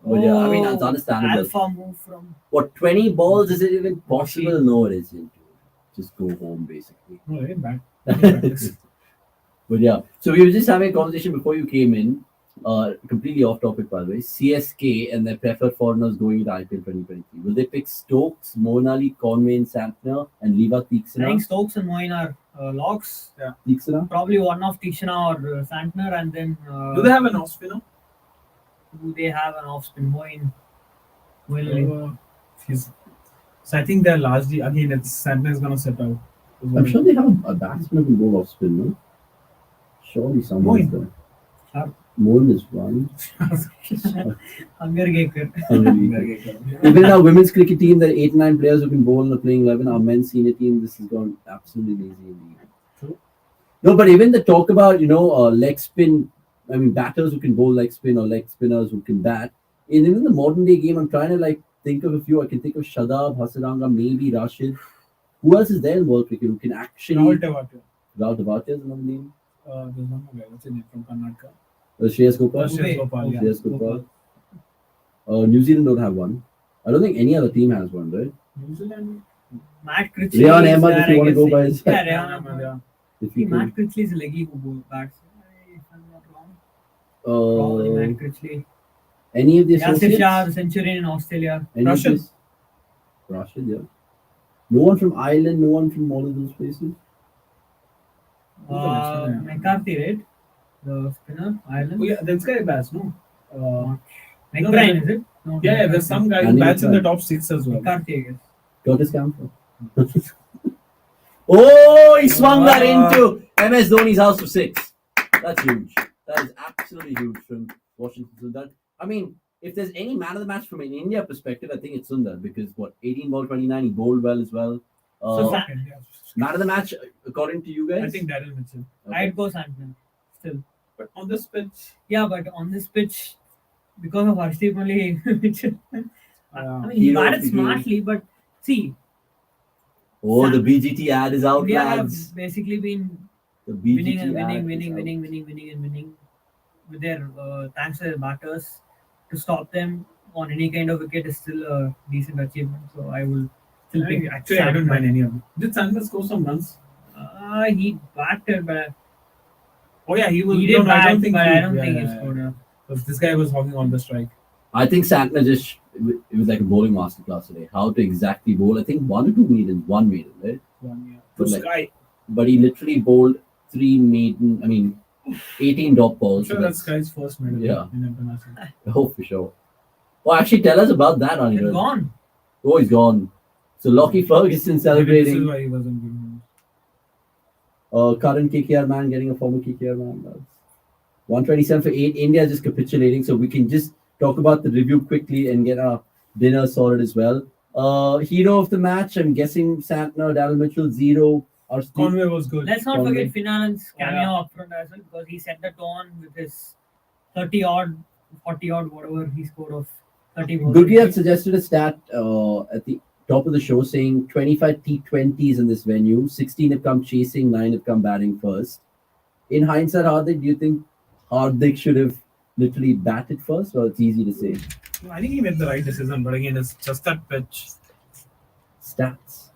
But yeah, I mean, it's oh, understandable. Alpha move from What, 20 balls? Is it even possible? Machine. No, it isn't. Just go home, basically. No, very bad. But yeah, so we were just having a conversation before you came in, completely off topic, by the way. CSK and their preferred foreigners going into IPL 2023. Will they pick Stokes, Monali, Conway, and Santner, and leave out I think Theeksana? Stokes and Moin are locks. Theeksana? Probably one of Tikshana or Santner, and then Do they have an off spinner? do they have an off spin Moin? Moin. So I think they're largely again. It's Santner is gonna set out. I'm sure they have a batsman who can go off spin, no? Surely someone's Moin. there. Moin is one. Hunger Gaker. Even in our women's cricket team, there are 8 9 players who can bowl in the playing 11. Our men's senior team, this has gone absolutely lazy indeed. True. No, but even the talk about, leg spin, I mean, batters who can bowl leg spin or leg spinners who can bat. And even the modern day game, I'm trying to think of a few. I can think of Shadab, Hasaranga, maybe Rashid. Who else is there in world cricket who can actually. Rahul Tewatia. Rahul Tewatia is another name. There's one more guy. What's his name from Karnataka? Shreyas Gopal. Shreyas Gopal. Yeah. Shreyas Gopal. New Zealand don't have one. I don't think any other team has one, right? New Zealand. Matt Critchley. Rehan is Ahmed, there, if you I want to guess. go by his. Yeah, Rehan Ahmed. Yeah. If you Matt can, Critchley is a leggy who bats. If I'm not wrong. Probably Matt Critchley. any of the Yasir associates? Shah, the centurion in Australia. Any of Rashid. this? Rashid, yeah. No one from Ireland, no one from all of those places. McCarthy, right? The spinner, Ireland. Oh yeah, this guy bats, no? McBride, is it? No, Yeah, there's some guy who Andy bats in the McBride. top 6 as well. McCarthy, I guess. Curtis Campbell. Oh, he swung that into MS Dhoni's house for 6. That's huge. That is absolutely huge from Washington. So that, I mean, if there's any man of the match from an India perspective, I think it's Sundar because 18 ball 29, he bowled well as well. So Man of the match, according to you guys? I think Daryl Mitchell. I'd go Santner still. But on this pitch, Yeah, but on this pitch, because of Harshdeep only, Mitchell. I mean, he Hero of batted the game. smartly, but see, Oh, the BGT ad is out, India lads. have basically been The BGT winning and ad winning, is winning, out. winning, and winning with their thanks to their batters. To stop them on any kind of wicket is still a decent achievement. So I will still pick. actually, I don't mind any of them. Did Sanders score some runs? He batted, but Oh yeah, he was. he did no, bat, I don't think but he, I don't yeah, think he yeah, scored. yeah. Because this guy was hogging on the strike. I think Santner just, it was like a bowling masterclass today. How to exactly bowl. I think 1 or 2 maidens, 1 maiden, right? This Like- guy, But he literally bowled 3 maiden, 18 dot I'm balls. sure that's guy's first medal Yeah. in international. Oh, for sure. Well, actually, tell us about that, He's Anirudh. gone. Oh, he's gone. So, Lockie Ferguson This is celebrating. why he wasn't given. Current KKR man getting a former KKR man. That's 127 for 8. India just capitulating. So, we can just talk about the review quickly and get our dinner sorted as well. Hero of the match, I'm guessing Santner, Daryl Mitchell, 0. Or Conway was good. Let's not Conway. forget Finan's cameo Yeah. up front as well because he set the tone with his 30 odd, 40 odd, whatever he scored of 30 balls. Gurgi had suggested a stat at the top of the show saying 25 T20s in this venue, 16 have come chasing, 9 have come batting first. In hindsight, Hardik, do you think Hardik should have literally batted first, or it's easy to say? I think he made the right decision, but again, it's just that pitch. Stats.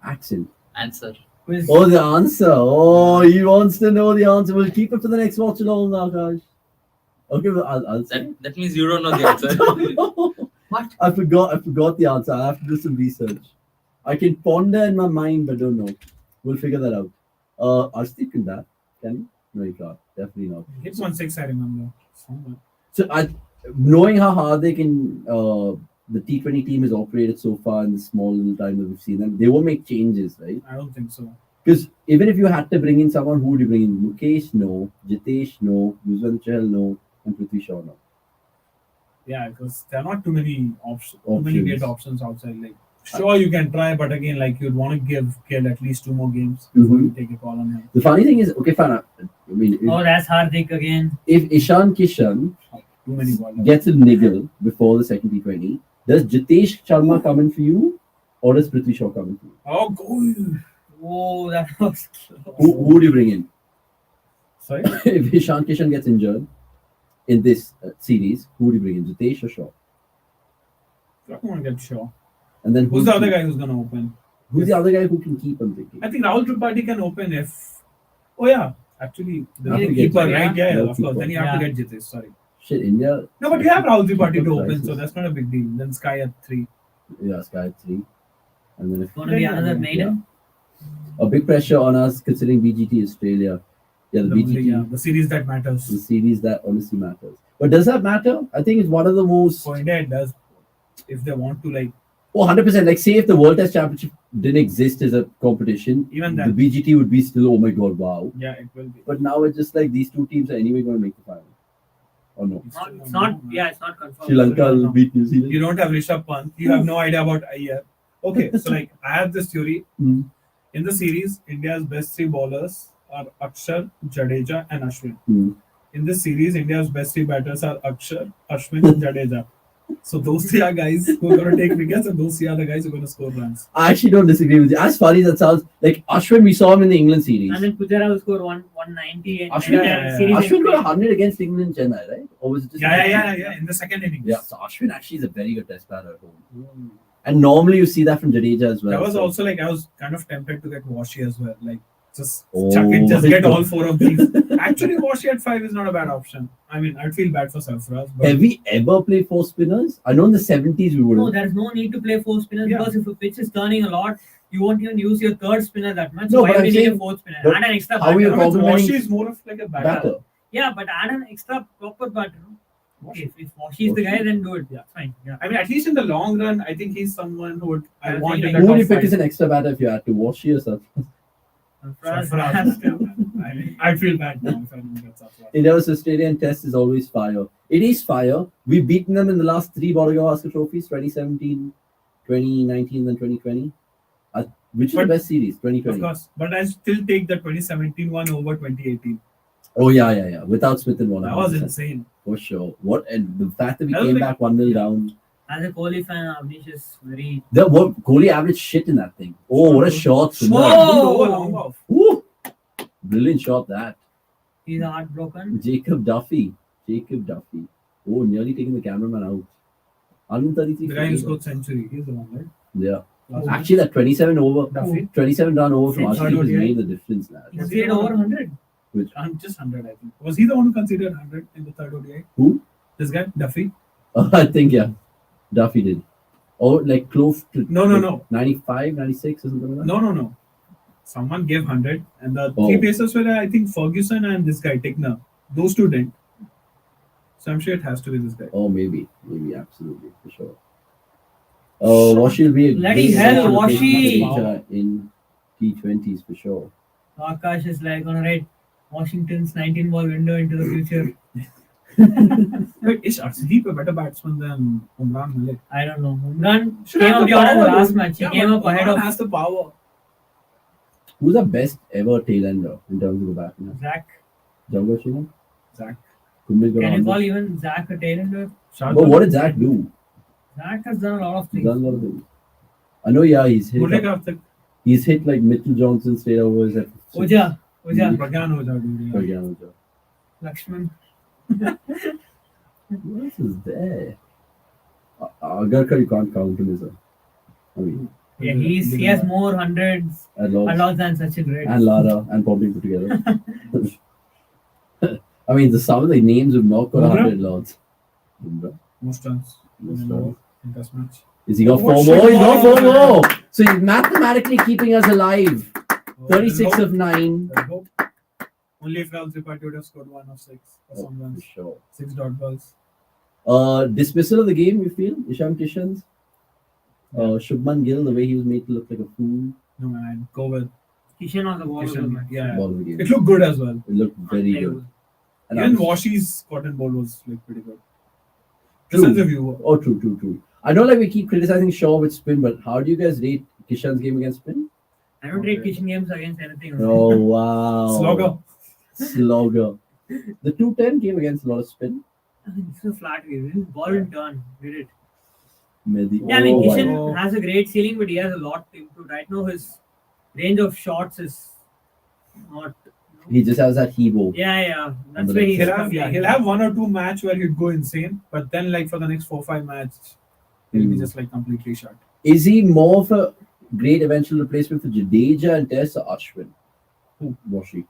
Accent. Answer. Quiz. Oh, the answer. Oh, he wants to know the answer. We'll keep it for the next watch along now, guys. Okay, well, I'll say. That means you don't know the answer. What? I forgot the answer. I have to do some research. I can ponder in my mind, but don't know. We'll figure that out. Arshdeep can that? Can he? No, he can't. Definitely not. Hits 1-6, I remember. Somewhere. So, knowing how hard they can, the T20 team has operated so far in the small little time that we've seen them, they won't make changes, right? I don't think so. Because even if you had to bring in someone, who would you bring in? Mukesh, no. Jitesh, no. Yuzvendra Chahal, no. And Prithvi Shaw, no. Yeah, because there are not too many options. Too many Options. great options outside. Like, sure, you can try, but again, like you'd want to give Kill at least 2 more games before you take a call on him. The funny thing is, okay, fine. I mean, Oh, that's Hardik again. if Ishan Kishan Too many ballers. gets a niggle before the second T20, does Jitesh Sharma come in for you, or does Prithvi Shaw come in for you? Oh, go. Oh, that was close. Who would you bring in? Sorry? If Ishan Kishan gets injured in this series, who would you bring in, Jitesh or Shaw? I don't want to get Shaw. And then Who's the other guy who's going to open? Who's the other guy who can keep? I'm thinking. I think Rahul Tripathi can open if. Oh, yeah. Actually, the Have to get keeper, Jitesh, right? Yeah, No of course. keeper. Then you have to Yeah. get Jitesh. Sorry. Shit, India. No, but you have Rahul Tripathi to Keeper open, so crisis. that's not a big deal. Then Sky at 3. Yeah, Sky 3. And then if Gonna be another maiden. a big pressure on us considering BGT Australia. Yeah, the BGT, Yeah, the series that matters. the series that honestly matters. But does that matter? I think it's one of the most. For India, it does. If they want to, like, Oh, 100%. Like, say if the World Test Championship didn't exist as a competition, even the that. BGT would be still, oh my god, wow. Yeah, it will be. But now it's just like these two teams are anyway going to make the final. Or no? It's not. Yeah, it's not confirmed. Sri Lanka no, will no. beat New Zealand. You don't have Rishabh Pant. You have no idea about Iyer. Okay, so like I have this theory. Hmm. In the series, India's best 3 bowlers are Akshar, Jadeja, and Ashwin. Hmm. In this series, India's best 3 batters are Akshar, Ashwin, and Jadeja. So those 3 are guys who are going to take wickets, and those 3 are the guys who are going to score runs. I actually don't disagree with you. As funny as that sounds, like Ashwin, we saw him in the England series. And then Pujara will score 190 and Ashwin, yeah. series Ashwin got MVP. 100 against England in Chennai, right? Or was it just Yeah. In the second innings. Yeah, so Ashwin actually is a very good test batter at home. And normally you see that from Jadeja as well. That was so- also like I was kind of tempted to get Washi as well. Like Just Oh chuck it, just my get God. all 4 of these. Actually, Washi at 5 is not a bad option. I mean, I'd feel bad for Sarfaraz, but Have we ever played 4 spinners? I know in the 70s we would No, have. there's no need to play 4 spinners Yeah. because if a pitch is turning a lot, you won't even use your third spinner that much. No, So why but I'm do you need a saying- 4th spinner? but Add an extra how batter. you I mean, complimenting Washi is more of like a batter. batter. Yeah, but add an extra proper batter. No? If Washi is the guy, then do it. Yeah. Fine. Yeah. I mean, at least in the long run, I think he's someone who would I I want think in like- the Who would you top pick as 5. an extra batter if you had to? Washi or something? Sarfaraz. I mean, I'd feel bad now if I didn't get Sarfaraz. India's Australian test is always fire. It is fire. We've beaten them in the last 3 Border-Gavaskar trophies, 2017, 2019, and 2020. Which is But- the best series? Of 2020. course, but I still take the 2017 one over 2018. Oh, yeah. Without Smith and Warner. That was 100%. insane. For sure. What and the fact that we That was came like- back 1-0 down. As a Kohli fan, Avnish is very. Kohli averaged shit in that thing. Oh, what a shot. Sundar. Oh! Over long off. Woo! Brilliant shot that. He's heartbroken. Jacob Duffy. Oh, nearly taking the cameraman out. 133. The guy who scored century. He's the one, right? Yeah. Last Actually, that 27 over, Duffy? 27 run over from Century. Arshdeep has made the difference, lad. He's played over 100. Just 100, I think. Was he the one who considered 100 in the third ODI? Who? This guy, Duffy? I think, yeah. Duffy did. Oh, like close to No. 95, 96 or something like that? No. Someone gave 100, and the Oh. three pacers were, I think, Ferguson and this guy, Tickner. Those two didn't. So I'm sure it has to be this guy. Oh, maybe, absolutely, for sure. Oh, Washi will be a Bloody great hell, option to play Washi! Jadeja in T20s for sure. Akash is like, gonna write Washington's 19-ball window into the future. Wait, is Arshdeep a better batsman than Umran Malik? I don't know. Umran Should came have up the the order in the power, last dude. match. He Yeah, came but up ahead Umran of has the power. Who's the best ever tail-ender in terms of the batsman? Zach. Jungle Shina? Zach. Kumbil Can you Garam. call even Zach a tailender? But what did Zach do? Zach has done a lot of He's things. done a lot of things. I know, yeah, he's hit. Murli Karthik. He's hit like Mitchell Johnson straight overs at Oja. Pragyan Oja, dude. Yeah. Pragyan Oja. Lakshman. What else is there? Agarkar, you can't count him as a. I mean, Yeah, he has more hundreds at Lords allows than Sachin, right? and Lara and probably put together. I mean, some of the names have not got Bumrah? 100 Lords. Bumrah. Most runs Most in runs. in Test match. Is he got What 4 more? shit? He's got 4 more. So he's mathematically keeping us alive. 36 of 9. I hope. Only if Rahul Tripathi would have scored 1 of 6 or some For runs. sure. 6 dot balls. Dismissal of the game, you feel? Isham Kishan's? Shubman Gill, the way he was made to look like a fool. No, man, I'd go with Kishan on the ball. Kishan. Yeah. Ball of the game. It looked good as well. It looked very good. And I Even was- Washi's cotton ball was like pretty good. True. Just as a viewer. Oh, true. I know, like, we keep criticizing Shaw with spin, but how do you guys rate Kishan's game against spin? I don't rate Kishan games against anything. Oh, wow. Slogger. The 210 came against a lot of spin. I mean, it's a flat game. His ball and turn. Did it. Mehdi. Yeah, I mean, Oh, my Kishan wow. has a great ceiling, but he has a lot to improve. Right now, his range of shots is not. He just has that Hebo. Yeah. That's the where leg. he's. He'll have 1 or 2 match where he'd go insane, but then like for the next 4-5 matches, he'll be just like completely shut. Is he more of a great eventual replacement for Jadeja and Tess or Ashwin? Who? Washi.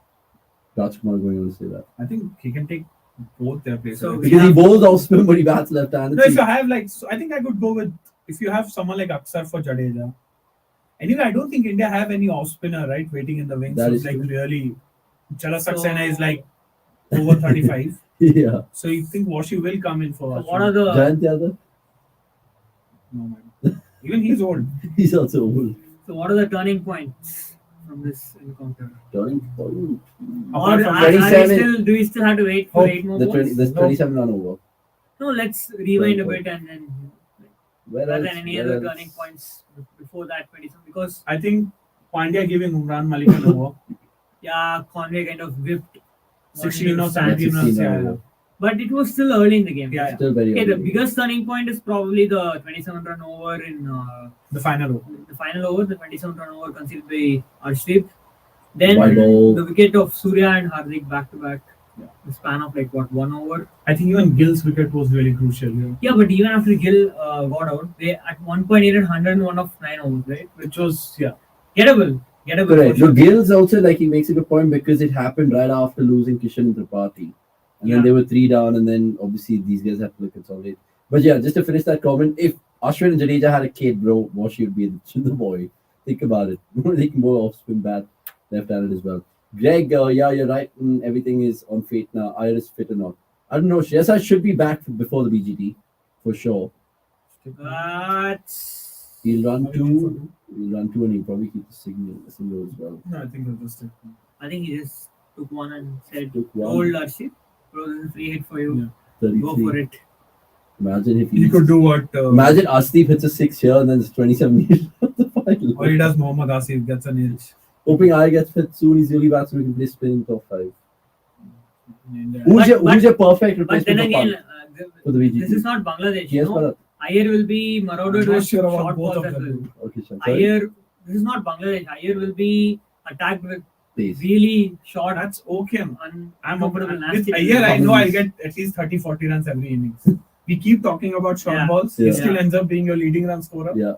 Rajkumar going on to say that. I think he can take both their places. So- Because he bowls off spin, but he bats left handed. No, if you have like, so I think I could go with if you have someone like Aksar for Jadeja. Anyway, I don't think India have any off spinner right waiting in the wings. That So is it's like true. really, Chala So- Saxena is like over 35. Yeah. So you think Washi will come in for? So what are the Jayant Yadav? No man. Even he's old. He's also old. turning points from this encounter? Turning point. Or Apart from are we 27. do we still have to wait for 8 more The balls? 20, there's 27 run over. No, let's rewind a 20 bit and then Where rather else? than any Where other else? turning points before that 27 because I think Pandya giving Umran Malik an over. yeah, Conway kind of whipped 16 or Washington 17 16 runs. run Yeah. over. but it was still early in the game. Yeah. Still very Okay, the early. biggest turning point is probably the 27 run over in The final over. the final over, the 27 run over conceded by Arshdeep. Then Wide ball. the wicket of Surya and Hardik back to back. Yeah. The span of like what 1 over. I think even Gill's wicket was really crucial here. Yeah, but even after Gill got out, they at one point needed 101 of 9 overs, right? Which was, yeah. Gettable. Get a good Correct. for No, sure. Gill's also like he makes a good point because it happened right after losing Kishan and Tripathi. And then Yeah. they were 3 down, and then obviously these guys have to consolidate. But yeah, just to finish that comment, if Ashwin and Jadeja had a kid, bro, Washi would be the boy. Think about it. They can go off spin bat, left-handed as well. Greg, yeah, you're right. Everything is on fate now. Iris fit or not. I don't know. Yes, I should be back before the BGT, for sure. But He'll run Are we going for two. He'll run two, and he'll probably keep the single as well. No, I think he'll just take. I think he just took one and said, Took one. "Told Arshit, bro, this is a free hit for you. Yeah. Go for 33. it." Imagine if He could do what? Imagine Asdeep hits a 6 here and then it's 27 years of the final. Or he does Mohammad Asif, gets an inch. Hoping I gets fit soon. He's the only batsman who can play spin in top 5. in India. Who's your perfect But replacement then of again, Pant for the VGT? this is not Bangladesh. Yes, You know? but Iyer will be marauded I'm not with sure about short both balls of as well. them. okay, sure. Sorry. Iyer, this is not Bangladesh. Iyer will be attacked with Pace. really short, That's okay. I'm uncomfortable, with nasty. Iyer, I know balls. I'll get at least 30-40 runs every innings. We keep talking about short Yeah. balls. Yeah. He still ends up being your leading run scorer. Yeah.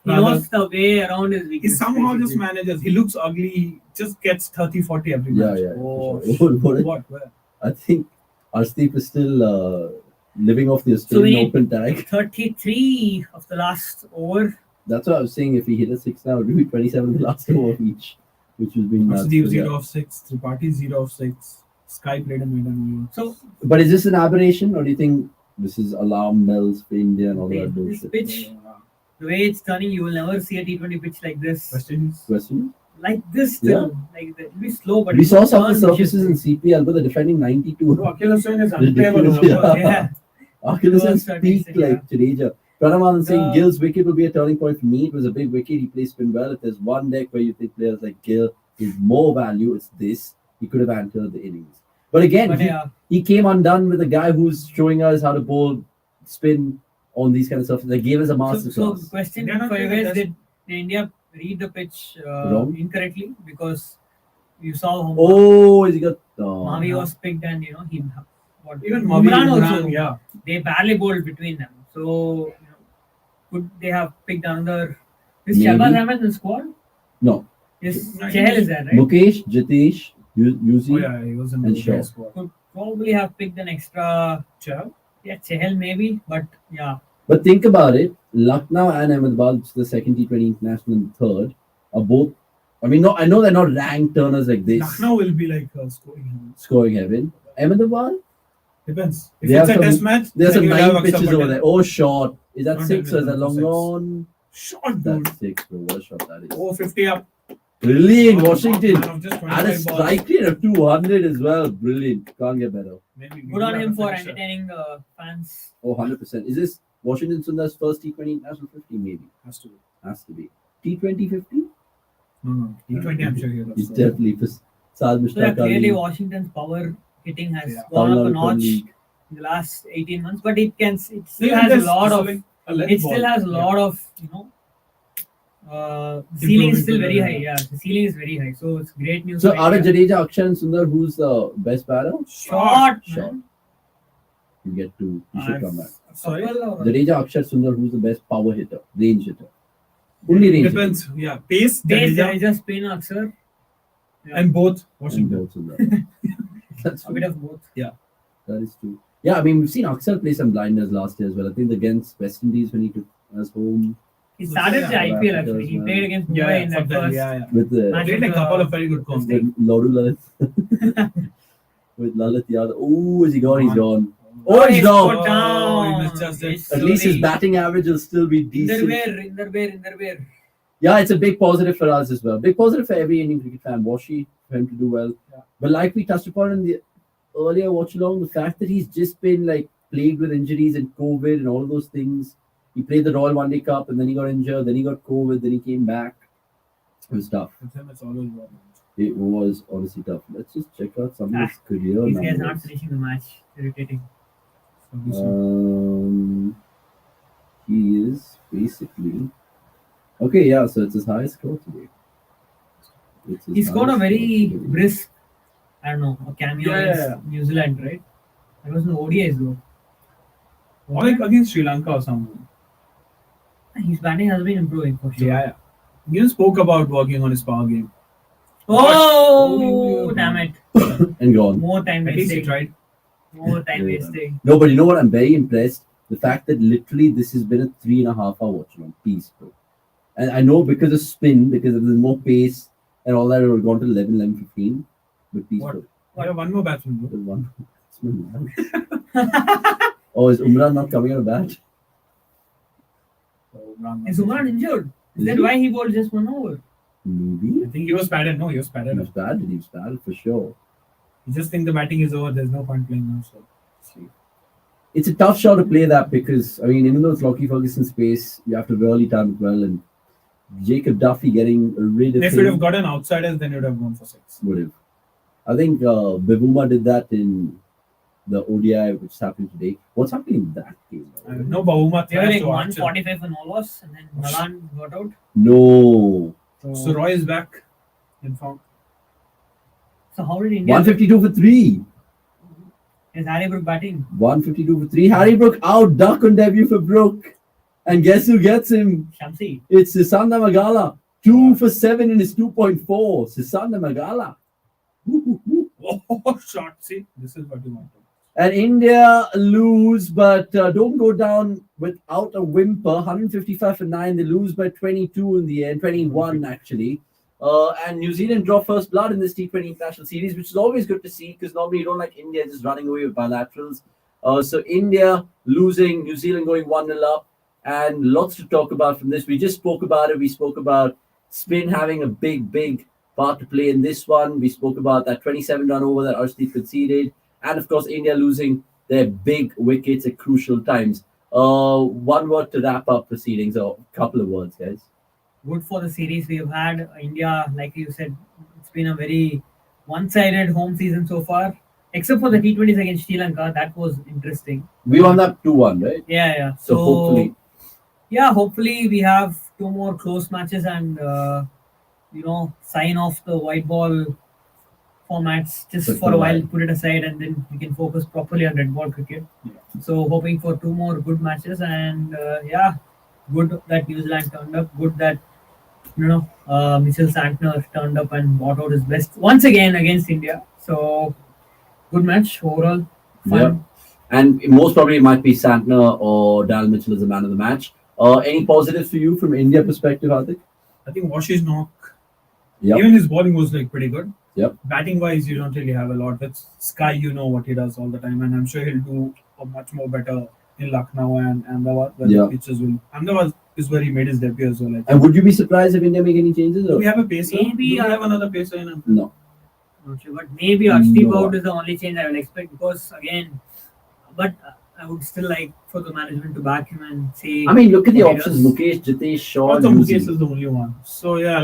He knows the way around his He weakness. somehow just basically. manages. He looks ugly. He just gets 30-40 every Yeah, match. yeah. Oh, for sure. what? Where? I think Arshdeep is still living off the So we Australian need Open tag. 33 of the last over. That's what I was saying. If he hit a 6 now, it would be 27 the last over each, which would be nuts. Arshdeep But 0 yeah. of 6. Tripathi 0 of 6. Sky played a maiden So But is this an aberration, or do you think this is alarm bells for India and all that this bullshit? pitch, the way it's turning, you will never see a T20 pitch like this. West Indies. Question? Like this, still. Like that. It'll be slow, but We it saw will some of the turn surfaces in viciously. CPL, but they're defending 92. No, Akhil Hussain is unplayable. Ridiculous, over. yeah. Yeah. Achilles First peaked starting, like Jadeja. Pranaman saying Yeah. Gill's wicket will be a turning point for me. It was a big wicket. He plays spin well. If there's one deck where you think players like Gill is more value, it's this. He could have entered the innings. But again, But he, yeah, he came undone with a guy who's showing us how to bowl spin on these kind of stuff. They gave us a so masterclass. question They're not for you playing guys: the did India read the pitch Wrong. incorrectly? Because you saw how Oh, is he got. Mavi was picked, and he what Even Mavi Imran also. Imran, yeah. They barely bowled between them. So could they have picked another? Is Maybe. Shahbaz Ahmed in the squad? No. Yes, No, Chahal is there, right? Mukesh, Jitesh, Yuzi. Oh, yeah, he was in And the Shaw. squad. Could probably have picked an extra. Chahal? Yeah, Chahal maybe, but yeah. But think about it. Lucknow and Ahmedabad, which is the second T20 international and the third, are both. I mean, no, I know they're not ranked turners like this. Lucknow will be like scoring. Scoring heaven. Ahmedabad, Depends. If They it's have a some- test match, there's then some you will have 9 pitches Akshar over Patel. there. Oh, short. Is that Not 6 or is that even long six. on? Shot, dude. That's 6, bro. What a shot that is. Oh, 50 up. Brilliant, Washington. Man of just And a 25 balls. strike rate of 200 as well. Brilliant. Can't get better. Maybe Good on him for finisher. entertaining fans. Oh, 100%. Is this Washington Sundar's first T20 international 50? Maybe. Has to be. Has to be. T20 50? No. T20, I'm sure He's definitely. Saad So yeah, Mushtaq clearly Ali. Washington's power hitting has Yeah. gone up a Tamil Nadu notch League. in the last 18 months, but it still has a lot of ceiling is still very high. Yeah, the ceiling is very high. So it's great news. So for out of India. Jadeja, Akshar and Sundar, who's the best batter? short, Short. man. You get to. You should come back. Sorry? Jadeja, Akshar, Sundar, who's the best power hitter, range hitter? Only range Depends. Yeah. Pace, Pace, Jadeja, Jadeja, spin, Aksar. and both hitter. And Washington. both Sundar. That's A true. bit of both. That is true. Yeah, I mean, we've seen Aksar play some blinders last year as well. I think against West Indies when he took us home He started the Yeah, IPL actually. He played against Mumbai in for that them, first. yeah. with the Match. Played a couple of very good First combos. with Lodu Lalit. With Lalit Yadav. Oh, is he gone? He's gone. Oh, Oh, he's he's down. put down. he missed just it. It's At least his slowly- batting average will still be decent. Inderwear. Yeah, it's a big positive for us as well. Big positive for every Indian cricket fan. Washi, for him to do well. Yeah. But like we touched upon in the earlier watch along, the fact that he's just been like plagued with injuries and COVID and all those things. He played the Royal One Day Cup and then he got injured, then he got COVID, then he came back. It was tough. With him, it's always one. It was honestly tough. Let's just check out some of his career These guys not numbers. finishing the match. Irritating. He is basically okay. Yeah, so it's his highest score today. It's his He scored a highest very score today. brisk, I don't know, a cameo Yeah, against yeah. New Zealand, right? That was in the ODIs though. Or like against Sri Lanka or something. His batting has been improving for sure. Yeah. He spoke about working on his power game. Oh, damn it. And gone. More time At least he wasting. tried. More time Yeah. wasting. No, but you know what? I'm very impressed. The fact that literally this has been a 3.5 hour watch along. Peace, bro. And I know because of spin, because there's more pace and all that, it would have gone to 11:15. But peace, What? bro. We have one more batsman, bro. There's one. Oh, is Umran not coming out of bat? So, Umran Is Umran injured? Is Is that he? why he bowled just 1 over? Maybe. I think he was padded. No, he was padded. He was bad. He was bad for sure. You just think the batting is over. There's no point playing now. So, see. It's a tough shot to play that because, I mean, even though it's Lockie Ferguson's pace, you have to really time it well. And Jacob Duffy getting rid of If him you'd have gotten outsiders, then you'd have gone for 6. would have. I think Bivuma did that in the ODI, which happened today. What's happening in that game? No, Bahuma They were tries like to Archer. 145 for no loss, and then Malan got out. No. So Roy is back in form. So how did India? 152 for 3. Is Harry Brook batting? 152 for 3. Harry Brook out. Duck on debut for Brook. And guess who gets him? Shamsi. It's Sisanda Magala. 2 for 7 in his 2.4. Sisanda Magala. Oh, shot. See, this is what you want. And India lose, but don't go down without a whimper. 155 for 9. They lose by 22 in the end, 21 actually. And New Zealand draw first blood in this T20 International Series, which is always good to see because normally you don't like India just running away with bilaterals. So India losing, New Zealand going 1-0 up, and lots to talk about from this. We just spoke about it. We spoke about spin having a big part to play in this one. We spoke about that 27-run over that Arshdeep conceded. And of course, India losing their big wickets at crucial times. One word to wrap up proceedings, or a couple of words, guys. Good for the series we've had. India, like you said, it's been a very one-sided home season so far. Except for the T20s against Sri Lanka, that was interesting. We won that 2-1, right? Yeah. So hopefully. Yeah, hopefully we have 2 more close matches and sign off the white ball formats just for a while, put it aside, and then we can focus properly on red ball cricket. Yeah. So hoping for 2 more good matches, and good that New Zealand turned up. Good that Mitchell Santner turned up and brought out his best once again against India. So good match overall. Fun. Yeah. And most probably it might be Santner or Dal Mitchell as the man of the match. Any positives for you from India perspective, Hardik? I think Washi's knock. Yep. Even his bowling was like pretty good. Yep. Batting wise, you don't really have a lot. With Sky, you know what he does all the time, and I'm sure he'll do a much more better in Lucknow and Ahmedabad. Where the pitches will. Ahmedabad is where he made his debut as well. I think. And would you be surprised if India make any changes? Do Or? we have a pacer? Maybe Do we have another pacer in him? No. Not sure, but maybe Arshdeep No. out is the only change I will expect because again, but I would still like for the management to back him and say. I mean, look at the what he options: does. Mukesh, Jitesh, Shaw, Also, and Mukesh Muzi. is the only one. So yeah,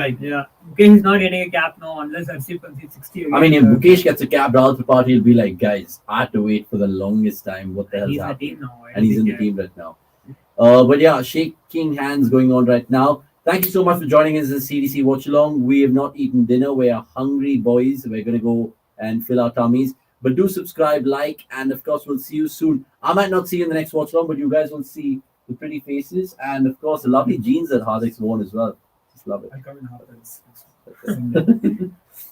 Okay, he's not getting a cap now unless Arshdeep concedes 60 again. I mean, if Mukesh gets a cap, Rahul Tripathi will be like, guys, I had to wait for the longest time. What the hell's he's in the happening? team now. I And he's in don't the think team right now. But yeah, shaking hands going on right now. Thank you so much for joining us as CDC Watch Along. We have not eaten dinner. We are hungry boys. We're going to go and fill our tummies. But do subscribe, like, and of course, we'll see you soon. I might not see you in the next Watch Along, but you guys will see the pretty faces and, of course, the lovely jeans that Hardik's worn as well. Just love it. I'll come in half this.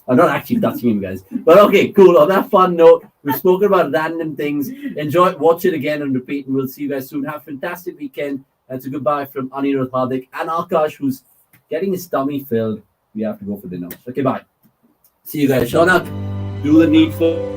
I'm not actually touching him, guys. But okay, cool. On that fun note, we've spoken about random things. Enjoy, watch it again and repeat, and we'll see you guys soon. Have a fantastic weekend. That's a goodbye from Anirudh, Hardik, and Akash, who's getting his tummy filled. We have to go for dinner. Okay, bye. See you guys. Shaunak, do the needful.